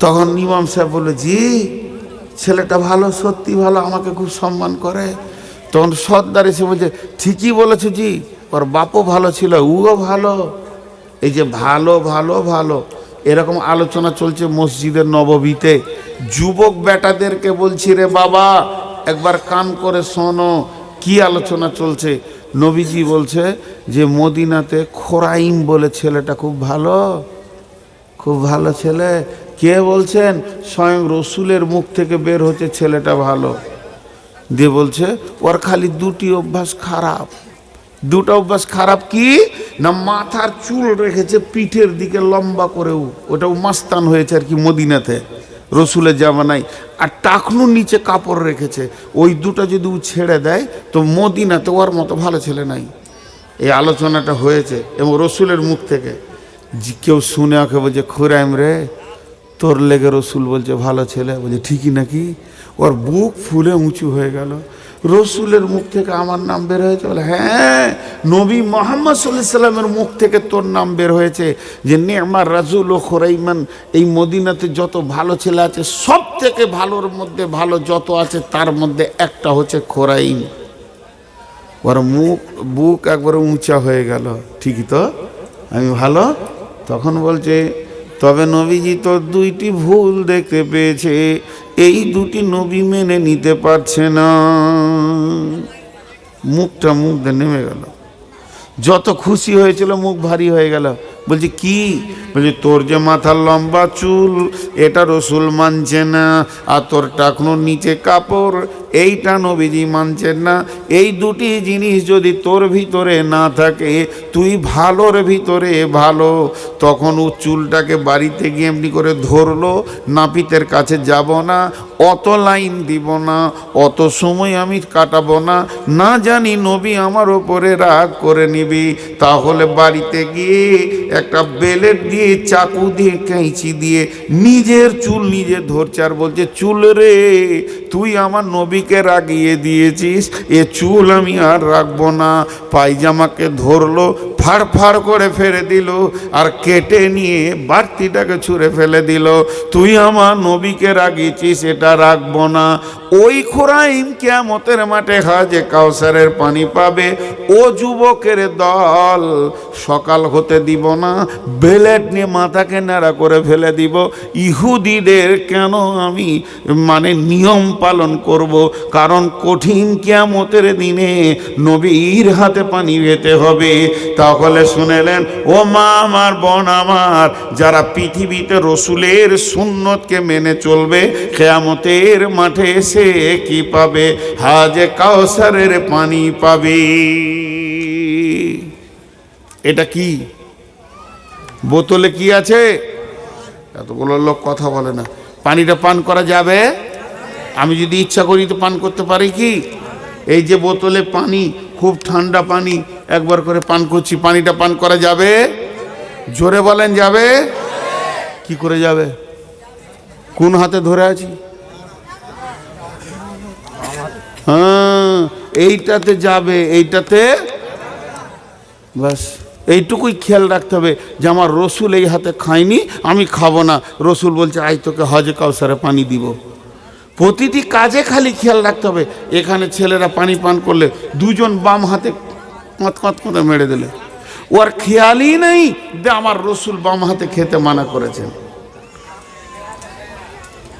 তখন ইমাম সাহেব বলে, জি ছেলেটা ভালো, সত্যি ভালো, আমাকে খুব সম্মান করে। তখন সর্দার এসে বলছে, ঠিকই বলেছো জি, ওর বাপও ভালো ছিল, উও ভালো। এই যে ভালো ভালো ভালো এরকম আলোচনা চলছে মসজিদের নববীতে। যুবক বেটাদেরকে বলছি, রে বাবা একবার কান করে শোনো, কি আলোচনা চলছে। নবীজি বলছে যে মদিনাতে খোরাইম বলে ছেলেটা খুব ভালো, খুব ভালো ছেলে। কে বলছেন? স্বয়ং রসুলের মুখ থেকে বের হচ্ছে ছেলেটা ভালো। দিয়ে বলছে ওর খালি দুটি অভ্যাস খারাপ। দুটো অভ্যাস খারাপ কি না, মাথার চুল রেখেছে পিঠের দিকে লম্বা করেও, ওটাও মাস্তান হয়েছে আর কি মদিনাতে রসুলের জামানায়। আর টাকনুর নিচে কাপড় রেখেছে, ওই দুটো যদি ও ছেড়ে দেয় তো মদিনাতে ওর মতো ভালো ছেলে নাই। এই আলোচনাটা হয়েছে এবং রসুলের মুখ থেকে। কেউ শুনে ওকে বলছে, খুরাইম রে তোর লেগে রসুল বলছে ভালো ছেলে। বলছে ঠিকই নাকি? ওর বুক ফুলে উঁচু হয়ে গেল। রসুলের মুখ থেকে আমার নাম বের হয়েছে? বলে হ্যাঁ, নবী মোহাম্মদ সাল্লাল্লাহু আলাইহি সাল্লামের মুখ থেকে তোর নাম বের হয়েছে যে নি'মার রাজুল ও খোরাইমান। এই মদিনাতে যত ভালো ছেলে আছে সব থেকে ভালোর মধ্যে ভালো যত আছে তার মধ্যে একটা হচ্ছে খোরাইম। ওর বুক একবার উঁচা হয়ে গেল, ঠিকই তো, আমি ভালো। তখন বলছে তবে নবীজি তো দুইটি ভুল দেখতে পেয়েছে, এই দুটি নবী মেনে নিতে পারছে না। মুখটা মুখ দিয়ে নেমে গেল। যত খুশি হয়েছিল মুখ ভারী হয়ে গেল। বলছি কি? বলছি তোর যে মাথার লম্বা চুল এটা রসুল মানছে না, আর তোর টাকনোর নিচে কাপড় এইটা নবীজি মানছেন না। এই দুটি জিনিস যদি তোর ভিতরে না থাকে, তুই ভালোর ভিতরে ভালো। তখন ও চুলটাকে বাড়িতে গিয়ে এমনি করে ধরলো, নাপিতের কাছে যাব না, অত লাইন দিব না, অত সময় আমি কাটাবো না, না জানি নবী আমার ওপরে রাগ করে নিবি। তাহলে বাড়িতে গিয়ে একটা বেলেট দিয়ে, চাকু দিয়ে, কাঁচি দিয়ে নিজের চুল নিজে ধরছে আর বলছে, চুল রে তুই আমার নবীকে রাগিয়ে দিয়েছিস, এ চুল আমি আর রাখবো না। পায়জামাকে ধরলো, ফাড় ফাড় করে ফেলে দিল, আর কেটে নিয়ে বাড়তিটাকে ছুঁড়ে ফেলে দিল। তুই আমার নবীকে রাগিয়েছিস, এটা রাখবো না। ওই খোরাইম কিয়ামতের মাঠে হাজে কাউসারের পানি পাবে। ও যুবকের দল সকাল হতে দিব না, বেলেট নিয়ে মাথাকে নাড়া করে ফেলে দিব। ইহুদিদের কেন আমি নিয়ম পালন করব? কারণ কঠিন কিয়ামতের দিনে নবীর হাতে পানি পেতে হবে। তাহলে শুনেলেন ও মা আমার, বোন আমার, যারা পৃথিবীতে রসুলের সুন্নতকে মেনে চলবে, কিয়ামতের মাঠে এসে কি পাবে? হাজে কাউসারের পানি পাবে। এটা কি বোতলে কি আছে? এতগুলো লোক কথা বলে না। পানিটা পান করা যাবে? আমি যদি ইচ্ছা করি তো পান করতে পারি কি? এই যে বোতলে পানি, খুব ঠান্ডা পানি, একবার করে পান করছি, পানিটা পান করা যাবে? জোরে বলেন যাবে? কি করে যাবে? কোন হাতে ধরে আছি? হ্যাঁ, এইটাতে যাবে, এইটাতে। বাস এইটুকুই খেয়াল রাখতে হবে যে আমার রসুল এই হাতে খায়নি, আমি খাবো না। রসুল বলছে আই তোকে হজে কাউসারে পানি দিব। প্রতিটি কাজে খালি খেয়াল রাখতে হবে। এখানে ছেলেরা পানি পান করলে দুজন বাম হাতে কাঁত কাঁত করে মেরে দিলে, ওর খেয়ালই নেই যে আমার রসুল বাম হাতে খেতে মানা করেছেন।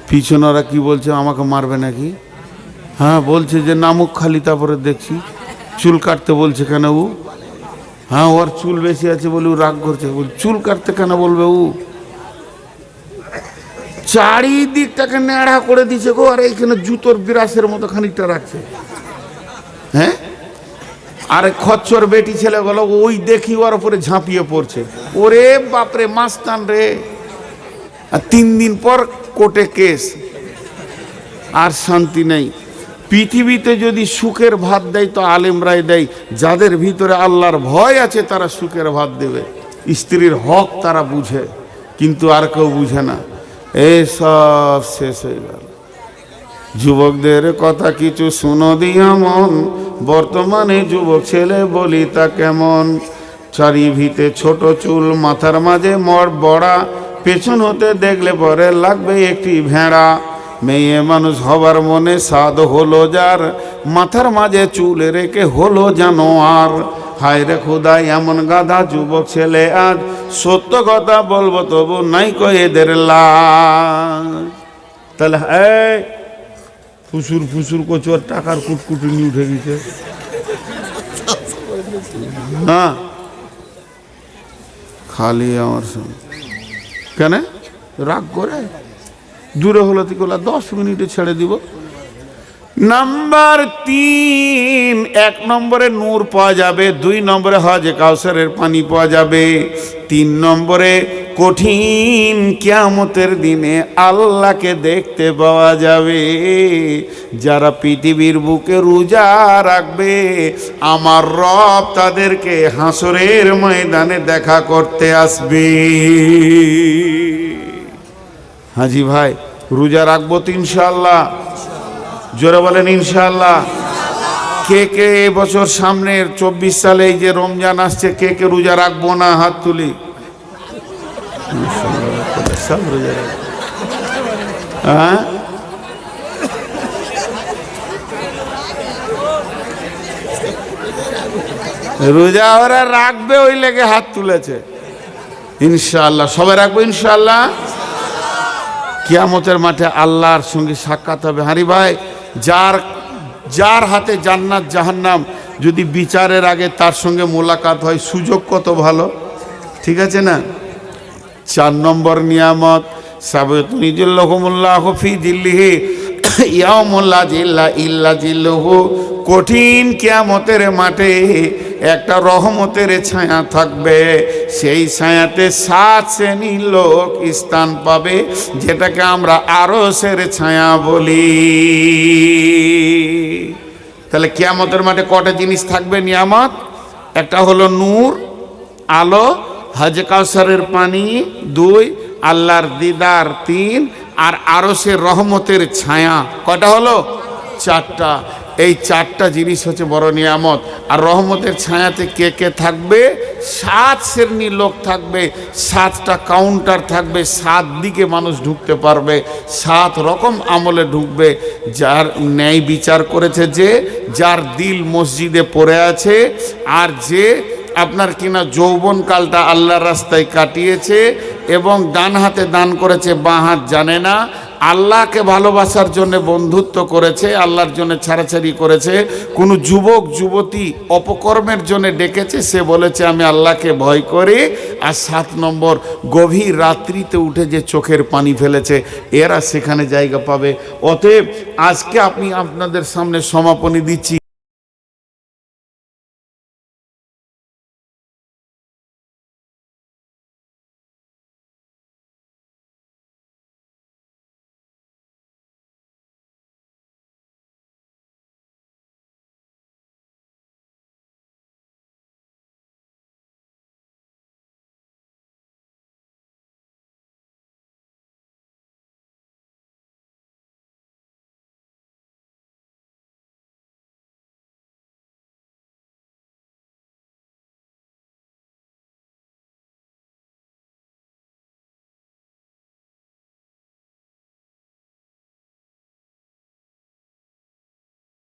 পিছনে ওরা কি বলছে, আমাকে মারবে নাকি? হ্যাঁ বলছে যে নামুক খালি, তারপরে দেখছি চুল কাটতে বলছে কেন ও? হ্যাঁ ওর চুল বেশি আছে বলে ও রাগ করছে। চুল কাটতে কেন বলবে ও? চারিদিকটাকে নেড়া করে দিছে গো, আর এইখানে জুতোর বিরাসের মতো খানিকটা রাখছে। হ্যাঁ, আরে খচ্চর বেটি ছেলেগুলো ওই দেখি ওর উপরে ঝাঁপিয়ে পড়ছে। ওরে বাপরে মাস্তান রে। আর 3 দিন পর কোর্টে কেস, আর শান্তি নেই। পৃথিবীতে যদি সুখের ভাত দেয় তো আলেমরাই দেয়, যাদের ভিতরে আল্লাহর ভয় আছে তারা সুখের ভাত দেবে। স্ত্রীর হক তারা বুঝে, কিন্তু আর কেউ বুঝে না। এই সব শেষ হয়ে গেল। যুবকদের কথা কিছু শুনো দিয়া মন, বর্তমানে যুবক ছেলে বলি তা কেমন। চারি ভিতে ছোট চুল, মাথার মাঝে মর বড়া, পেছন হতে দেখলে পরে লাগবে একটি ভেড়া। মেয়ে মানুষ হবার মনে সাদ হলো যার, মাথার মাঝে চুল রেখে হলো জানোয়ার। হায় রে খোদা এমন গাধা যুবক ছেলে আজ, সত্য কথা বলবো তবু নাই কই এদের লাজ। তাহলে এই ফুসুর ফুসুর কচুয়ার টাকার কুটকুটুনি উঠে গেছে। হ্যাঁ, খালি আমার সঙ্গে কেন রাগ করে? দূরে হলো তিকলা 10 মিনিটে ছেড়ে দিব। নাম্বার 3, 1 নম্বরে নূর পাওয়া যাবে, 2 নম্বরে হজে কাউসারের পানি পাওয়া যাবে, 3 নম্বরে কঠিন কিয়ামতের দিনে আল্লাহকে দেখতে পাওয়া যাবে। যারা পৃথিবীর বুকে রোজা রাখবে, আমার রব তাদেরকে হাসরের ময়দানে দেখা করতে আসবে। হাজি ভাই, রোজা রাখবো তো ইনশাআল্লাহ? জোরে বলেন ইনশাআল্লাহ। কে কে এবছর সামনের 24 সালে এই যে রমজান আসছে, কে কে রোজা রাখবো না? হাত তুলি। সব রোজা রাখবো। হ্যাঁ, রোজা ওরা রাখবে ওই লেগে হাত তুলেছে। ইনশাআল্লাহ সবাই রাখবো ইনশাআল্লাহ। কিয়ামতের মাঠে আল্লাহর সঙ্গে সাক্ষাৎ হবে। হারি ভাই, যার হাতে জান্নাত জাহান্নাম যদি বিচারের আগে তার সঙ্গে মোলাকাত হয়, সুযোগ কত ভালো, ঠিক আছে না? 4 নম্বর নিয়ামত, সাবিতুনিজুল্লাহুমুল্লাহু ফি জিল্লিহি ইয়াউমুল লা জিল্লা ইল্লা জিল্লুহু। কঠিন কিয়ামতের মাঠে একটা রহমতের ছায়া থাকবে, সেই ছায়াতে 7 শ্রেণীর লোক স্থান পাবে, যেটাকে আমরা আরশের ছায়া বলি। তাহলে কিয়ামতের মাঠে কটা জিনিস থাকবে নিয়ামত? একটা হলো নূর, আলো, হজ কাউসারের পানি 2, আল্লাহর দিদার 3, আর আরশের রহমতের ছায়া। কটা হলো? 4টা। এই 4টা জিনিস হচ্ছে বড় নিয়ামত। আর রহমতের ছায়াতে কে কে থাকবে? 7 শ্রেণীর লোক থাকবে, 7টা কাউন্টার থাকবে, 7 দিকে মানুষ ঢুকতে পারবে, 7 রকম আমলে ঢুকবে। যার ন্যায় বিচার করেছে, যে যার দিল মসজিদে পড়ে আছে, আর যে আপনার কিনা যৌবনকালটা আল্লাহর রাস্তায় কাটিয়েছে এবং ডান হাতে দান করেছে, বাঁ হাত জানে না, আল্লাহকে ভালোবাসার জন্য বন্ধুত্ব করেছে, আল্লাহর জন্য ছাড়াছাড়ি করেছে। কোনো যুবক যুবতী অপকর্মের জন্য ডেকেছে, সে বলেছে আমি আল্লাহকে ভয় করি। আর 7 নম্বর, গভীর রাত্রিতে উঠে যে চোখের পানি ফেলেছে, এরা সেখানে জায়গা পাবে। অতএব আজকে আমি আপনাদের সামনে সমাপনী দিচ্ছি।